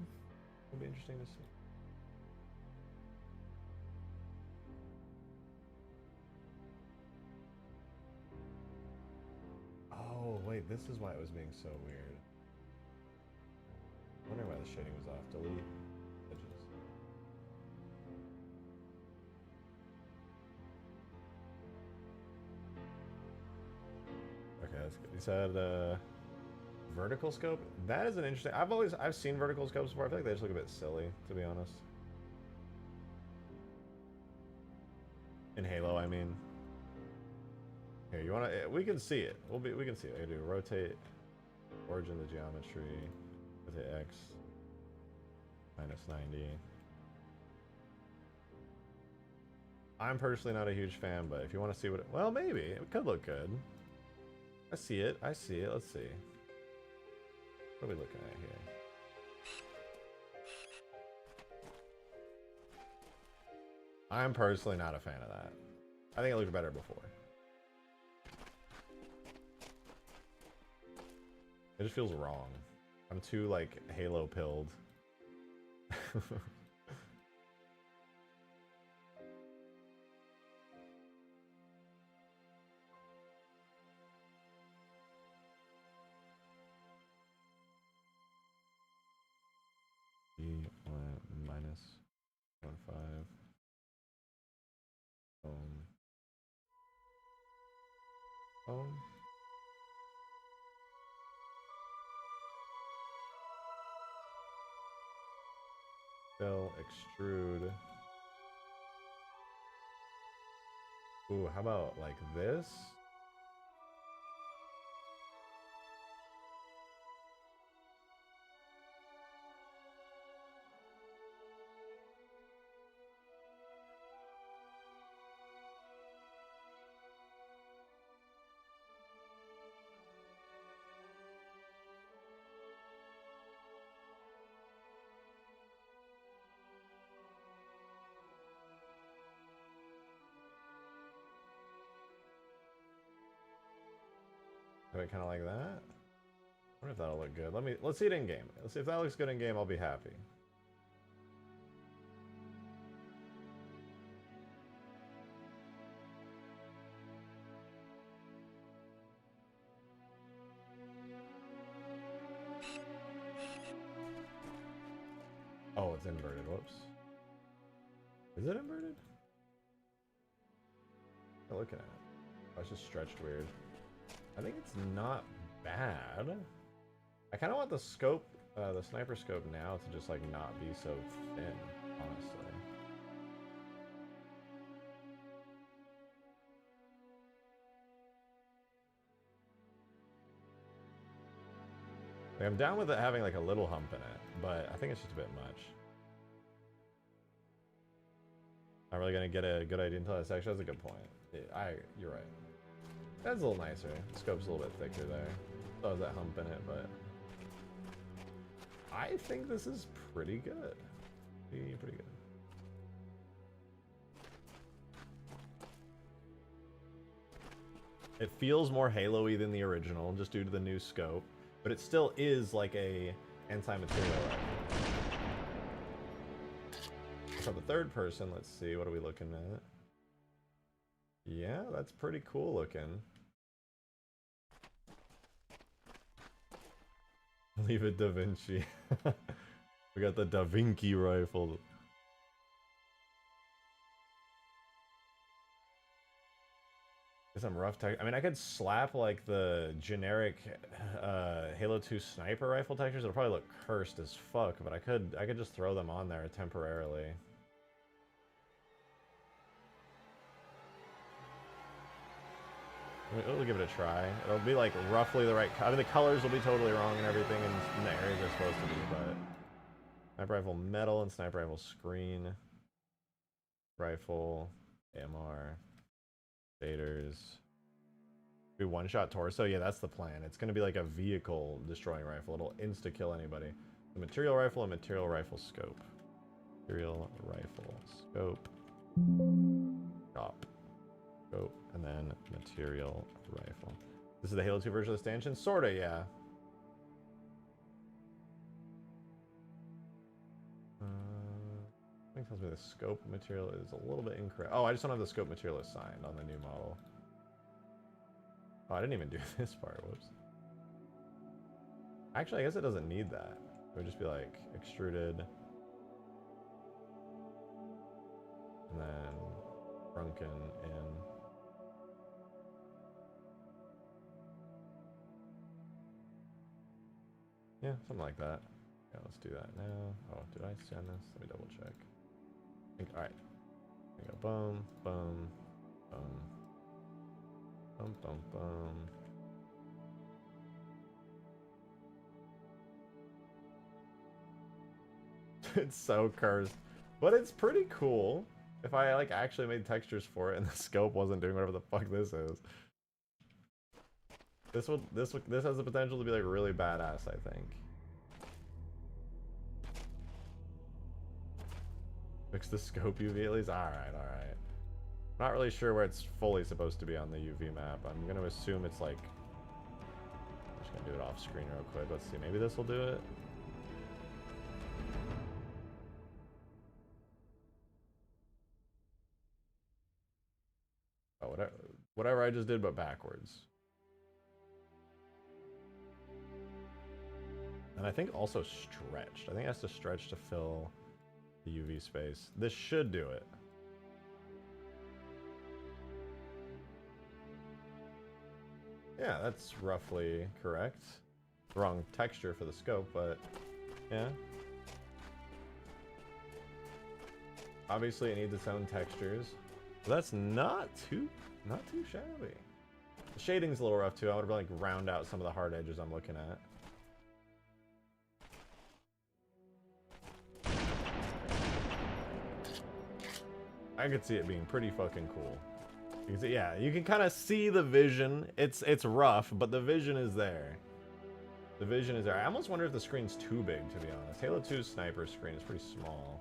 It'll be interesting to see. Oh wait, this is why it was being so weird. I'm wondering why the shading was off. Delete edges. Okay, that's good. You said vertical scope? That is an interesting. I've seen vertical scopes before. I feel like they just look a bit silly, to be honest. In Halo, I mean. Here, you wanna? We can see it. We can see it. I do rotate, origin the geometry, rotate X, -90. I'm personally not a huge fan, but if you want to see what, well, maybe it could look good. I see it. I see it. Let's see. What are we looking at here? I'm personally not a fan of that. I think it looked better before. It just feels wrong. I'm too, like, Halo pilled. -15. Fill, extrude. Ooh, how about like this? Kind of like that. I wonder if that'll look good. Let's see it in game. Let's see if that looks good in game. I'll be happy. Oh, it's inverted. Whoops. Is it inverted? What am I looking at? Oh, it's just stretched weird. I think it's not bad. I kind of want the scope, the sniper scope now to just like not be so thin, honestly. Like, I'm down with it having like a little hump in it, but I think it's just a bit much. Not really gonna get a good idea until that's actually, that's a good point. You're right. That's a little nicer. The scope's a little bit thicker there. Still has that hump in it, but I think this is pretty good. Pretty good. It feels more Halo-y than the original, just due to the new scope, but it still is like a anti-material rifle. For the third person, let's see, what are we looking at? Yeah, that's pretty cool looking. Leave it Da Vinci. We got the Da Vinci rifle. Some rough tech. I mean, I could slap like the generic Halo 2 sniper rifle textures. It'll probably look cursed as fuck, but I could just throw them on there temporarily. We'll give it a try. It'll be like roughly the right. I mean, the colors will be totally wrong and everything in the areas they're supposed to be, but sniper rifle metal and sniper rifle screen, rifle, AMR. Shaders. Be one-shot torso? Yeah, that's the plan. It's going to be like a vehicle destroying rifle. It'll insta-kill anybody. The material rifle and material rifle scope. Material rifle scope. Chop. Scope. And then material rifle. This is the Halo 2 version of the stanchion? Sorta, yeah. I think tells me the scope material is a little bit incorrect. Oh, I just don't have the scope material assigned on the new model. Oh, I didn't even do this part. Whoops. Actually, I guess it doesn't need that. It would just be like extruded. And then shrunken in. Yeah, something like that. Yeah, let's do that now. Oh, did I send this? Let me double check. Alright. We go boom, boom, boom, boom, boom, boom. It's so cursed. But it's pretty cool. If I like actually made textures for it and the scope wasn't doing whatever the fuck this is. This has the potential to be like really badass, I think. Fix the scope UV at least? Alright, alright. Not really sure where it's fully supposed to be on the UV map. I'm gonna assume it's like... I'm just gonna do it off screen real quick. Let's see, maybe this will do it? Oh, whatever I just did, but backwards. And I think also stretched. I think it has to stretch to fill the UV space. This should do it. Yeah, that's roughly correct. Wrong texture for the scope, but yeah. Obviously, it needs its own textures. But that's not too shabby. The shading's a little rough too. I would like round out some of the hard edges I'm looking at. I could see it being pretty fucking cool. You can see, yeah, you can kind of see the vision. It's rough, but the vision is there. The vision is there. I almost wonder if the screen's too big, to be honest. Halo 2's sniper screen is pretty small.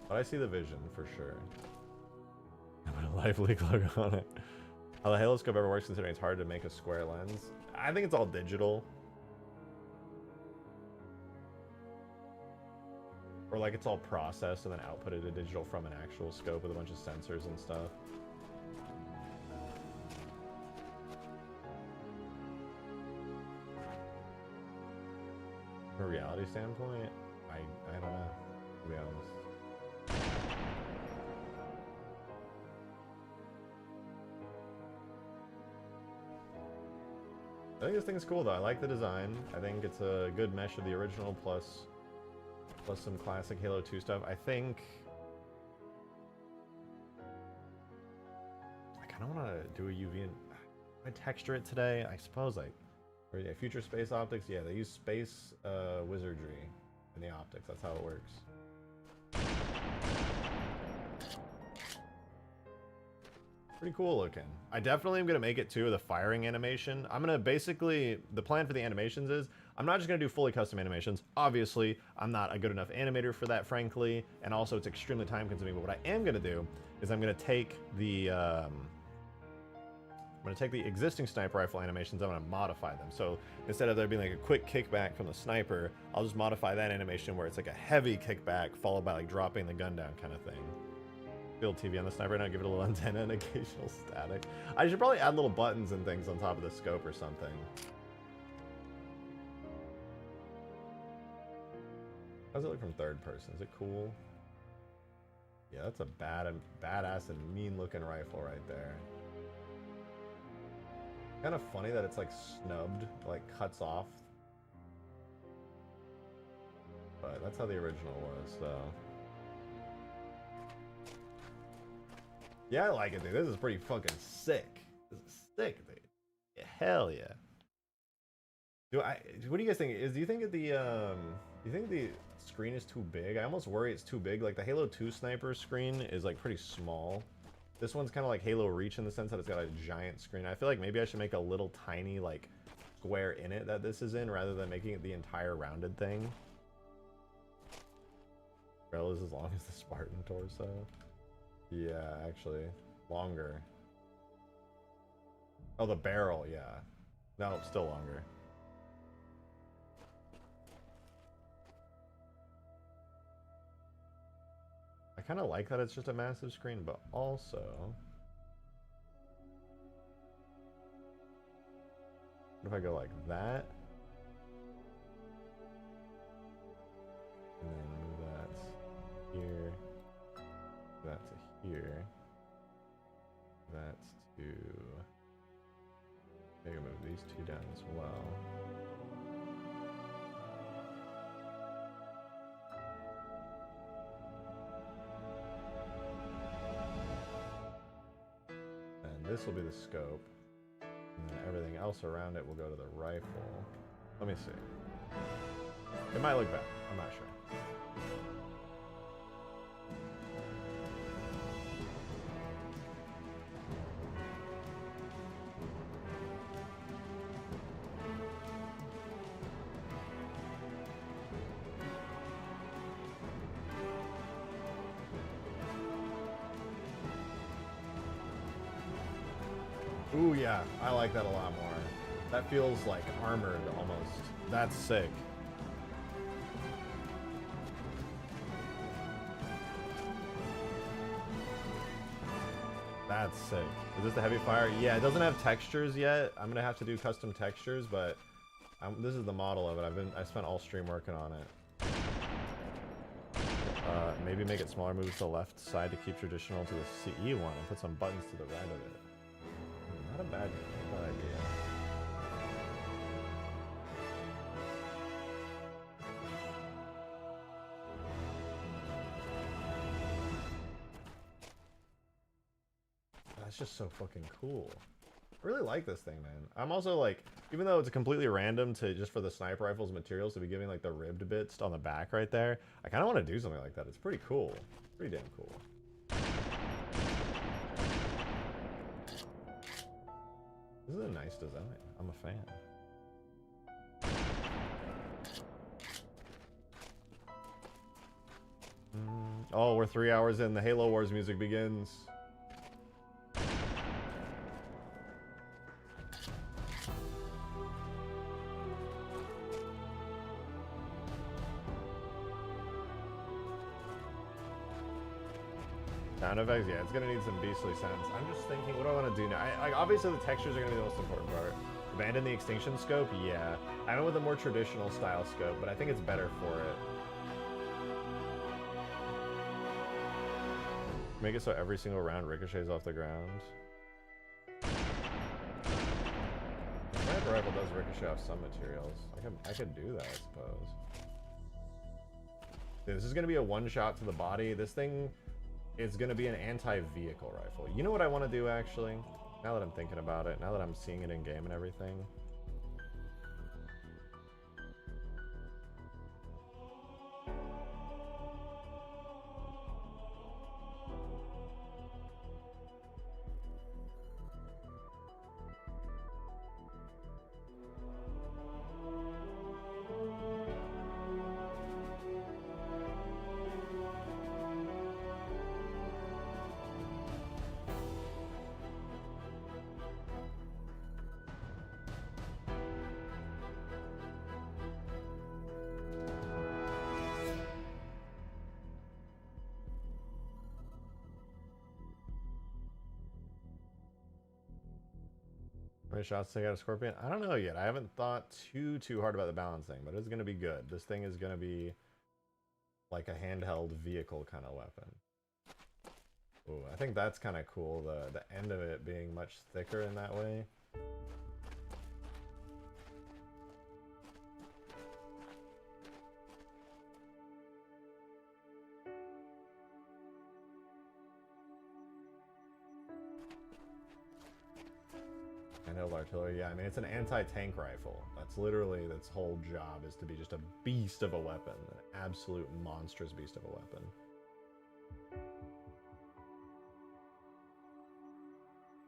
But I see the vision for sure. I put a live leak logo on it. How the Halo scope ever works, considering it's hard to make a square lens. I think it's all digital. Or like it's all processed and then outputted to digital from an actual scope with a bunch of sensors and stuff. From a reality standpoint, I don't know, to be honest. I think this thing's cool though. I like the design. I think it's a good mesh of the original plus some classic Halo 2 stuff. I think I kind of want to do a UV and I texture it today. I suppose like, or yeah, future space optics. Yeah, they use space wizardry in the optics. That's how it works. Pretty cool looking. I definitely am going to make it too, the firing animation. I'm going to basically, the plan for the animations is, I'm not just going to do fully custom animations. Obviously, I'm not a good enough animator for that, frankly, and also it's extremely time consuming. But what I am going to do is I'm going to take the existing sniper rifle animations, I'm going to modify them. So instead of there being like a quick kickback from the sniper, I'll just modify that animation where it's like a heavy kickback followed by like dropping the gun down kind of thing. Build TV on the sniper now, give it a little antenna and occasional static. I should probably add little buttons and things on top of the scope or something. How's it look from third person? Is it cool? Yeah, that's a badass and mean looking rifle right there. Kind of funny that it's like snubbed, like cuts off. But that's how the original was, so. Yeah, I like it, dude. This is pretty fucking sick. This is sick, dude. Yeah, hell yeah. What do you guys think? Do you think the screen is too big? I almost worry it's too big. Like the Halo 2 sniper screen is like pretty small. This one's kind of like Halo Reach in the sense that it's got a giant screen. I feel like maybe I should make a little tiny like square in it that this is in rather than making it the entire rounded thing. Barrel is as long as the Spartan torso. Yeah, actually. Longer. Oh, the barrel, yeah. No, still longer. I kind of like that it's just a massive screen, but also... What if I go like that? And then move that here. That to here. That's to... I can move these two down as well. And this will be the scope. And then everything else around it will go to the rifle. Let me see. It might look bad. I'm not sure. Ooh, yeah, I like that a lot more. That feels like armored almost. That's sick. That's sick. Is this the heavy fire? Yeah, it doesn't have textures yet. I'm gonna have to do custom textures, but this is the model of it. I spent all stream working on it. Maybe make it smaller, move it to the left side to keep traditional to the CE one, and put some buttons to the right of it. Not a bad idea. That's just so fucking cool. I really like this thing, man. I'm also like, even though it's completely random to just for the sniper rifles materials to be giving like the ribbed bits on the back right there, I kind of want to do something like that. It's pretty cool. Pretty damn cool. This is a nice design. I'm a fan. Oh, we're 3 hours in. The Halo Wars music begins. Sound effects, yeah, it's gonna need some beastly sounds. I'm just thinking, what do I want to do now? Obviously the textures are gonna be the most important part. Abandon the Extinction scope, yeah. I went with a more traditional style scope, but I think it's better for it. Make it so every single round ricochets off the ground. The sniper rifle does ricochet off some materials. I could do that, I suppose. Dude, this is gonna be a one-shot to the body. This thing is gonna be an anti-vehicle rifle. You know what I want to do, actually? Now that I'm thinking about it, now that I'm seeing it in game and everything. many shots to take out a Scorpion? I don't know yet. I haven't thought too hard about the balancing, but it's gonna be good. This thing is gonna be like a handheld vehicle kind of weapon. Ooh, I think that's kind of cool. The end of it being much thicker in that way. Handheld artillery, yeah. I mean, it's an anti-tank rifle. That's literally its whole job, is to be just a beast of a weapon, an absolute monstrous beast of a weapon.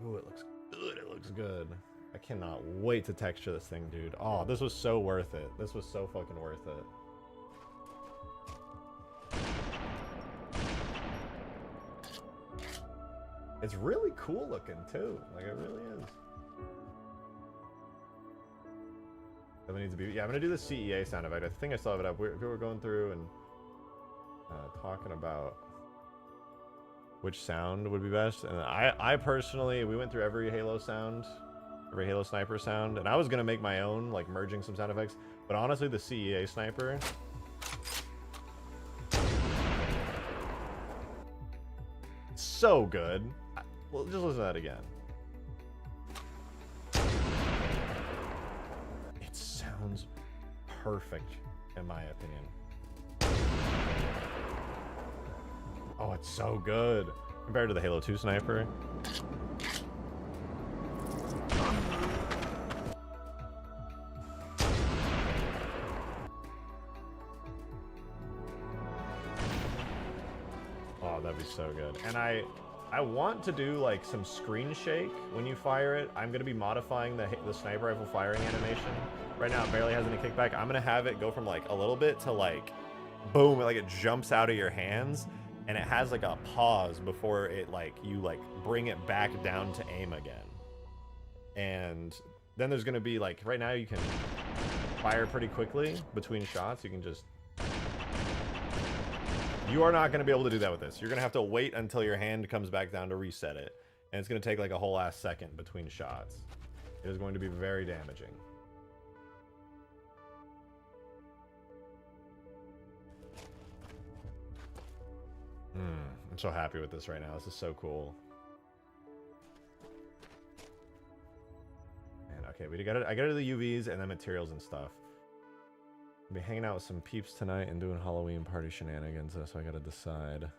Ooh, it looks good. It looks good. I cannot wait to texture this thing, dude. Oh, this was so worth it. This was so fucking worth it. It's really cool looking too. Like, it really is. That needs to be. Yeah, I'm gonna do the CEA sound effect. I think I still have it up. We were going through and talking about which sound would be best, and I personally, we went through every Halo sound, every Halo sniper sound, and I was gonna make my own, like merging some sound effects. But honestly, the CEA sniper, so good. Well, just listen to that again. It sounds perfect, in my opinion. Oh, it's so good compared to the Halo 2 sniper. Oh, that'd be so good. And I want to do like some screen shake when you fire it. I'm gonna be modifying the sniper rifle firing animation. Right now it barely has any kickback. I'm gonna have it go from like a little bit to like boom, like it jumps out of your hands, and it has like a pause before it like you like bring it back down to aim again. And then there's gonna be like, right now you can fire pretty quickly between shots. You can just, you are not gonna be able to do that with this. You're gonna have to wait until your hand comes back down to reset it. And it's gonna take like a whole ass second between shots. It is going to be very damaging. I'm so happy with this right now. This is so cool. Man, okay, I gotta do the UVs and then materials and stuff. I'll be hanging out with some peeps tonight and doing Halloween party shenanigans, so I gotta decide.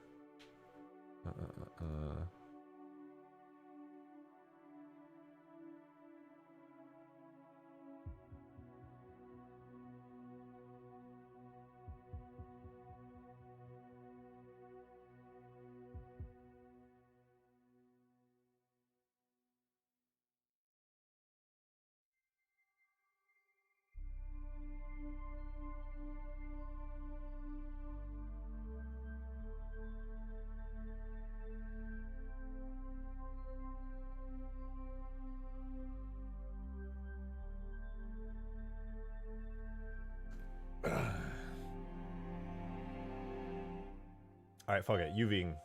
Alright, fuck it. UVing. What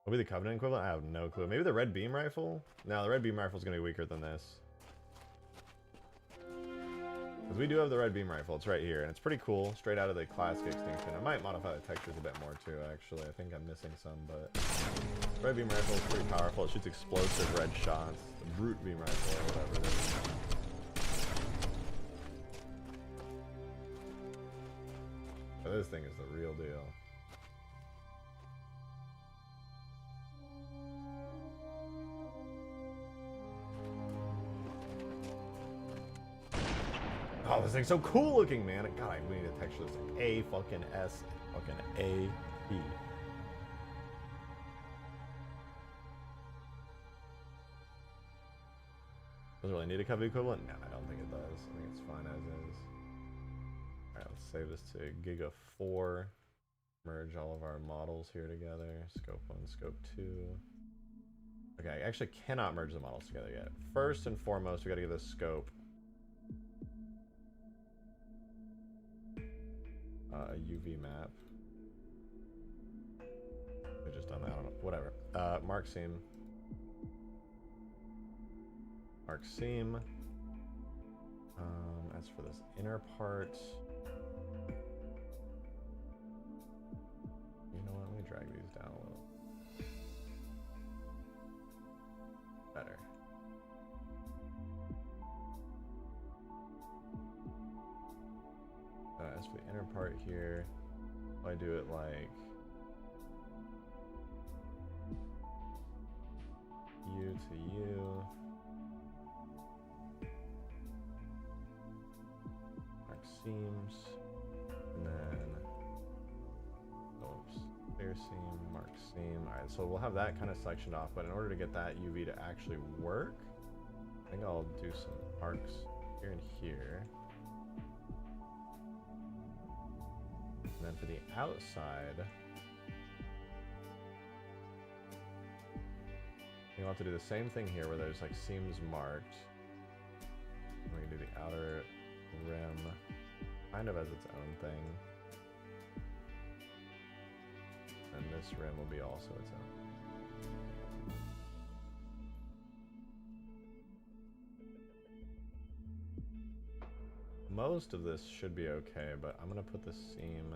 will be the Covenant equivalent? I have no clue. Maybe the red beam rifle? No, the red beam rifle is going to be weaker than this. Because we do have the red beam rifle. It's right here, and it's pretty cool. Straight out of the classic Extinction. I might modify the textures a bit more, too, actually. I think I'm missing some, but... The red beam rifle is pretty powerful. It shoots explosive red shots. The brute beam rifle, or whatever it is. But this thing is the real deal. Oh, this thing's so cool looking, man. God, we need to texture this thing. A fucking S, fucking A, P. Does it really need a Covey equivalent? No, I don't think it does. I think it's fine as is. Alright, let's save this to Giga 4. Merge all of our models here together. Scope 1, Scope 2. Okay, I actually cannot merge the models together yet. First and foremost, we gotta give this scope a UV map. I just done that. I don't know. Whatever. Mark seam. Mark seam. As for this inner part, you know what? Let me drag these down a little. Better. As for the inner part here, I do it like U to U. Mark seams, and then oops, clear seam, mark seam. All right, so we'll have that kind of sectioned off, but in order to get that UV to actually work, I think I'll do some arcs here and here. And then for the outside, you'll have to do the same thing here where there's like seams marked. And we can do the outer rim kind of as its own thing. And this rim will be also its own. Most of this should be okay, but I'm gonna put the seam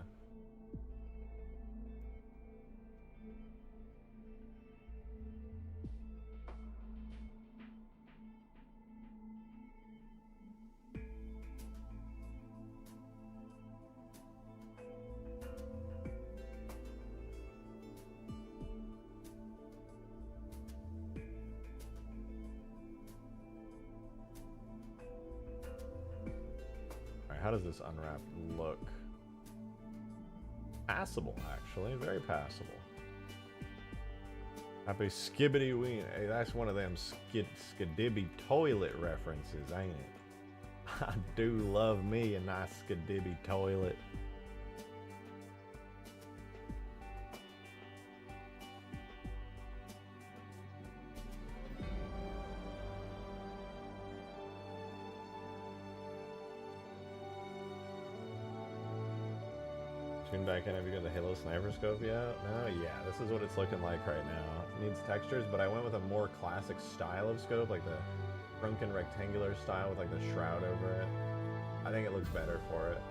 how does this unwrap look? Passable, actually. Very passable. Happy skibbity ween. Hey, that's one of them skidibby toilet references, ain't it? I do love me a nice skidibby toilet. Tune back in. Have you got the Halo sniper scope yet? No? Yeah, this is what it's looking like right now. It needs textures, but I went with a more classic style of scope, like the shrunken rectangular style with like the shroud over it. I think it looks better for it.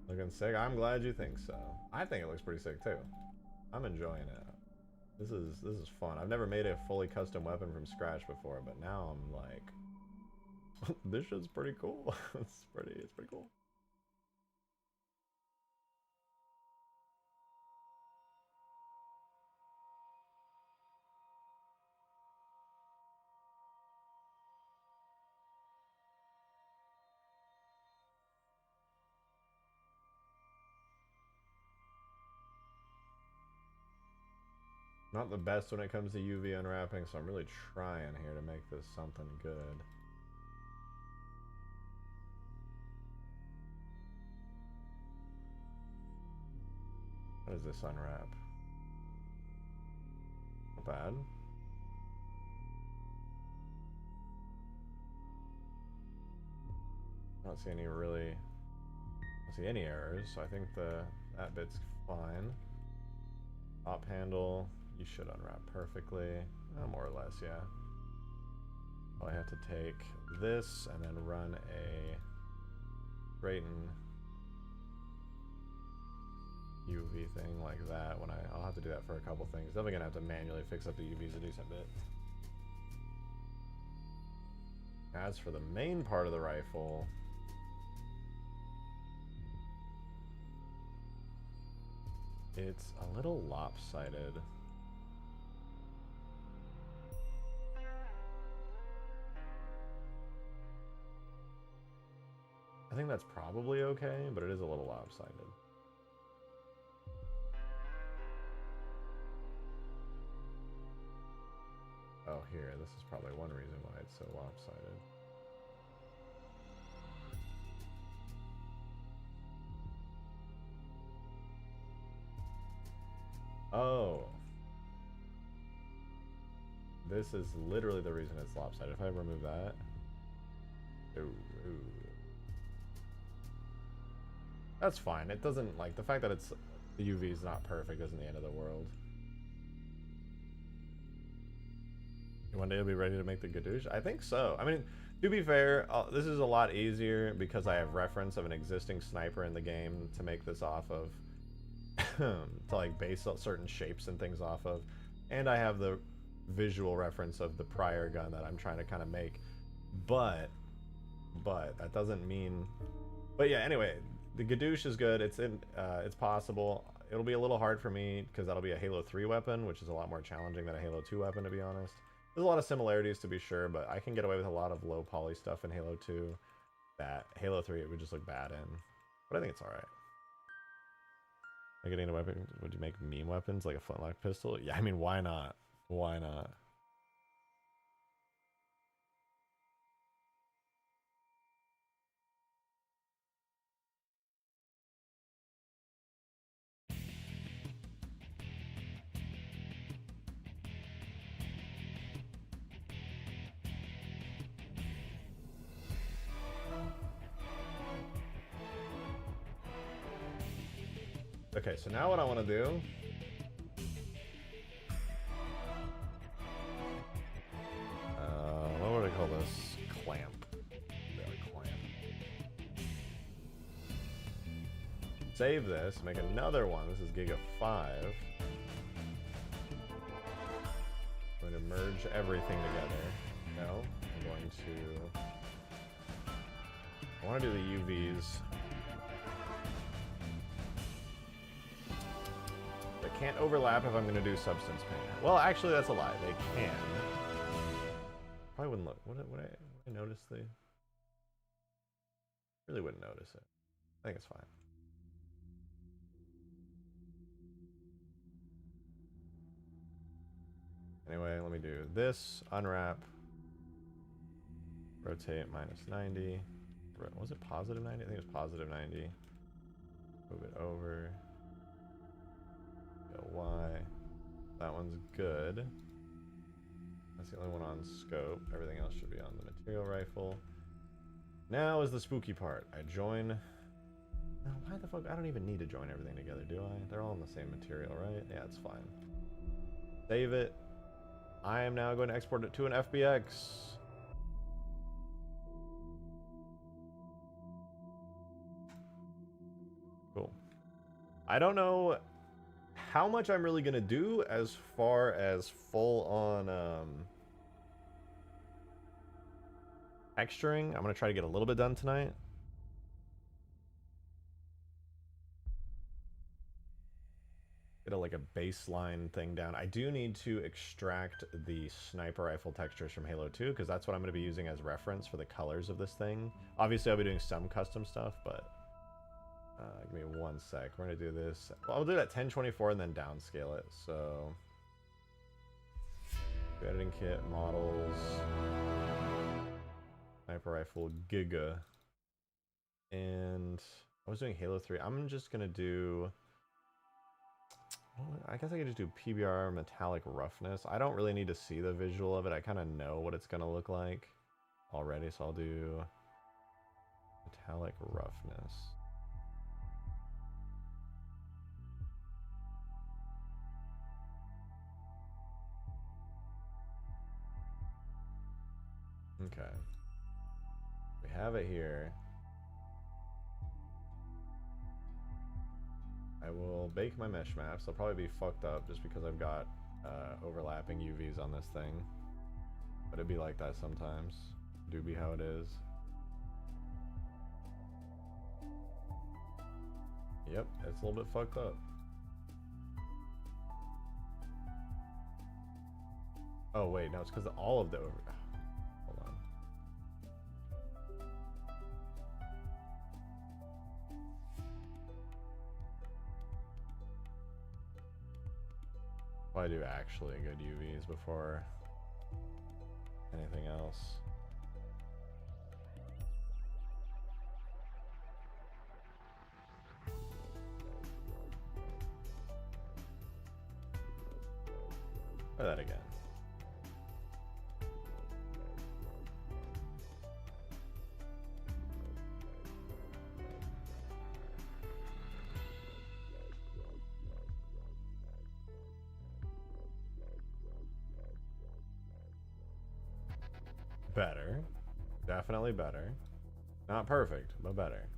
Looking sick? I'm glad you think so. I think it looks pretty sick too. I'm enjoying it. This is fun. I've never made a fully custom weapon from scratch before, but now I'm like, this shit's pretty cool. It's pretty cool. Not the best when it comes to UV unwrapping, so I'm really trying here to make this something good. How does this unwrap? Not bad. I don't see any any errors, so I think that bit's fine. Top handle. You should unwrap perfectly, more or less, yeah. I have to take this and then run a straighten UV thing like that. When I'll have to do that for a couple things. Definitely gonna have to manually fix up the UVs a decent bit. As for the main part of the rifle, it's a little lopsided. I think that's probably okay, but it is a little lopsided. Oh, here, this is probably one reason why it's so lopsided. Oh. This is literally the reason it's lopsided. If I remove that. Ooh. That's fine. It doesn't, like, the fact that it's the UV is not perfect isn't the end of the world. One day you'll be ready to make the gadoosh? I think so. I mean, to be fair, this is a lot easier because I have reference of an existing sniper in the game to make this off of. To like base certain shapes and things off of. And I have the visual reference of the prior gun that I'm trying to kind of make. But that doesn't mean... But yeah, anyway, the gadoosh is good. It's possible. It'll be a little hard for me because that'll be a Halo 3 weapon, which is a lot more challenging than a Halo 2 weapon, to be honest. There's a lot of similarities, to be sure, but I can get away with a lot of low poly stuff in Halo 2 that Halo 3 it would just look bad in. But I think it's alright. Are you getting a weapon? Would you make meme weapons like a flintlock pistol? Yeah, I mean, why not? Why not? Okay, so now what I want to do... what would I call this? Clamp. Yeah, clamp. Save this, make another one. This is Giga 5. I'm going to merge everything together. No, I'm going to... I want to do the UVs. They can't overlap if I'm going to do substance paint. Well, actually, that's a lie. They can. Probably wouldn't look. Would I notice the... Really wouldn't notice it. I think it's fine. Anyway, let me do this. Unwrap. Rotate -90. Was it +90? I think it was +90. Move it over. Go Y. That one's good. That's the only one on scope. Everything else should be on the material rifle. Now is the spooky part. I join... No, why the fuck? I don't even need to join everything together, do I? They're all in the same material, right? Yeah, it's fine. Save it. I am now going to export it to an FBX. Cool. I don't know how much I'm really gonna do as far as full on texturing. I'm gonna try to get a little bit done tonight. Get like a baseline thing down. I do need to extract the sniper rifle textures from Halo 2 because that's what I'm going to be using as reference for the colors of this thing. Obviously, I'll be doing some custom stuff, but give me one sec. We're going to do this. Well, I'll do it at 1024 and then downscale it. So, editing kit, models, sniper rifle, giga, and I was doing Halo 3. I'm just going to do... I guess I could just do PBR metallic roughness. I don't really need to see the visual of it. I kind of know what it's going to look like already, so I'll do metallic roughness. Okay. We have it here. I will bake my mesh maps. They'll probably be fucked up just because I've got overlapping UVs on this thing. But it'd be like that sometimes. Do be how it is. Yep, it's a little bit fucked up. Oh wait, no, it's because all of the over... Hold on. I do actually good UVs before anything else. Try that again. better. Definitely better. Not perfect, but better.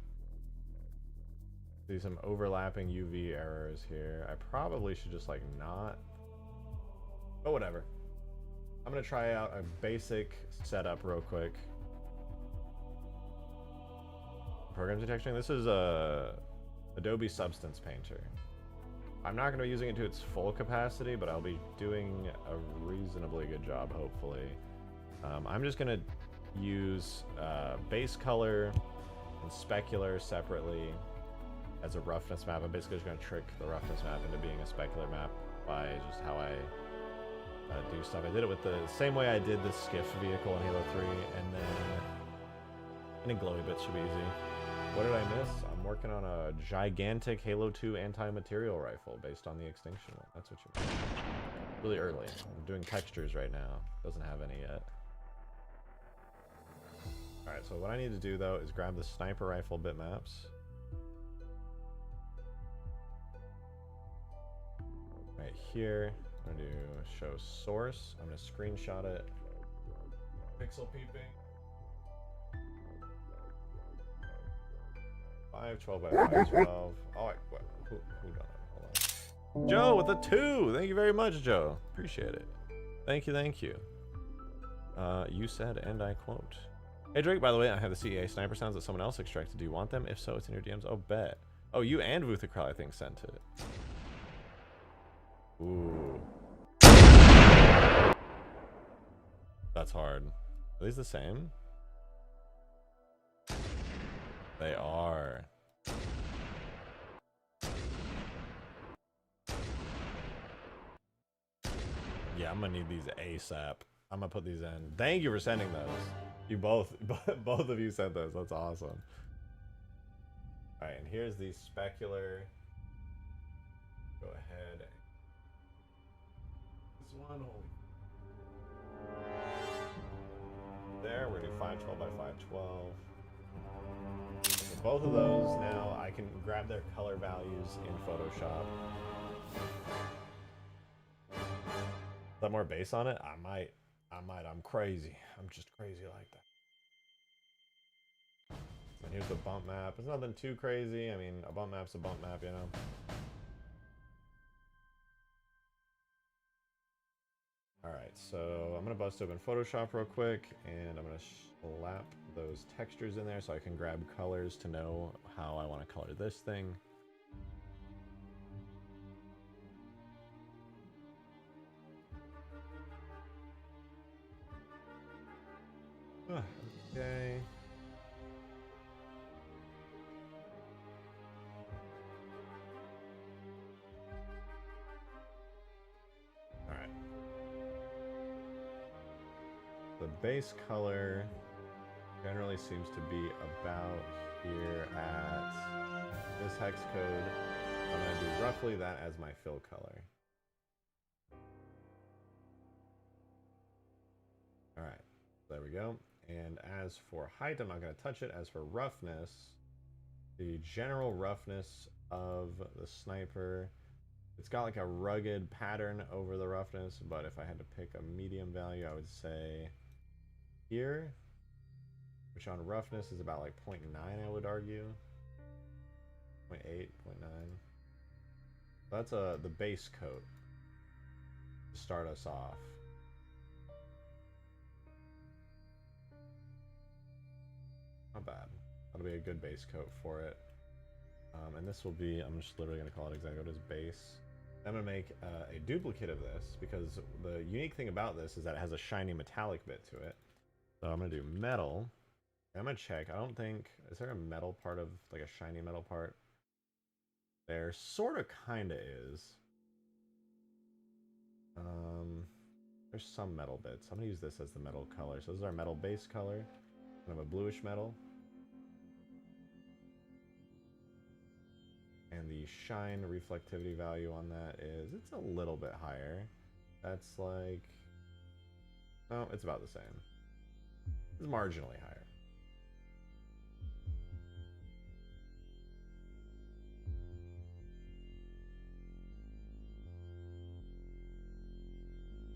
See some overlapping UV errors here. I probably should just like not, but whatever. I'm gonna try out a basic setup real quick. Program detecting. This is a Adobe Substance Painter. I'm not gonna be using it to its full capacity, but I'll be doing a reasonably good job, hopefully. I'm just gonna use base color and specular separately as a roughness map. I'm basically just going to trick the roughness map into being a specular map by just how I do stuff. I did it with the same way I did the skiff vehicle in Halo 3, and then any glowy bits should be easy. What did I miss? I'm working on a gigantic Halo 2 anti-material rifle based on the Extinction one. That's what you mean. Really early. I'm doing textures right now. Doesn't have any yet. Alright, so what I need to do though is grab the sniper rifle bitmaps. Right here, I'm gonna do show source. I'm gonna screenshot it. Pixel peeping. 512 by 512. Oh, wait, what? Who done it? Hold on. Joe with a 2. Thank you very much, Joe. Appreciate it. Thank you, thank you. You said, and I quote. Hey Drake, by the way, I have the CEA sniper sounds that someone else extracted. Do you want them? If so, it's in your DMs. Oh, bet. Oh, you and Vuthakral, I think, sent it. Ooh. That's hard. Are these the same? They are. Yeah, I'm gonna need these ASAP. I'm gonna put these in. Thank you for sending those. You both of you sent those. That's awesome. All right, and here's the specular. Go ahead. This one. There, we're gonna do 512 by 512. For both of those now, I can grab their color values in Photoshop. Is that more base on it? I might. I'm crazy. I'm just crazy like that. And here's the bump map. It's nothing too crazy. I mean, a bump map's a bump map, you know? Alright, so I'm going to bust open Photoshop real quick, and I'm going to slap those textures in there so I can grab colors to know how I want to color this thing. Okay. Alright. The base color generally seems to be about here at this hex code. I'm going to do roughly that as my fill color. Alright, there we go. And as for height, I'm not going to touch it. As for roughness, the general roughness of the sniper, it's got like a rugged pattern over the roughness, but if I had to pick a medium value, I would say here, which on roughness is about like 0.9, I would argue. 0.8, 0.9. That's the base coat to start us off. Not bad. That'll be a good base coat for it. And this will be, I'm just literally going to call it exactly what it is, base. I'm going to make a duplicate of this because the unique thing about this is that it has a shiny metallic bit to it. So I'm going to do metal. I'm going to check. I don't think, is there a metal part of, like a shiny metal part? There sort of kind of is. There's some metal bits. I'm going to use this as the metal color. So this is our metal base color. Kind of a bluish metal. And the shine reflectivity value on that is, it's a little bit higher. That's like, no, it's about the same. It's marginally higher.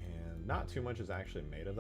And not too much is actually made of that.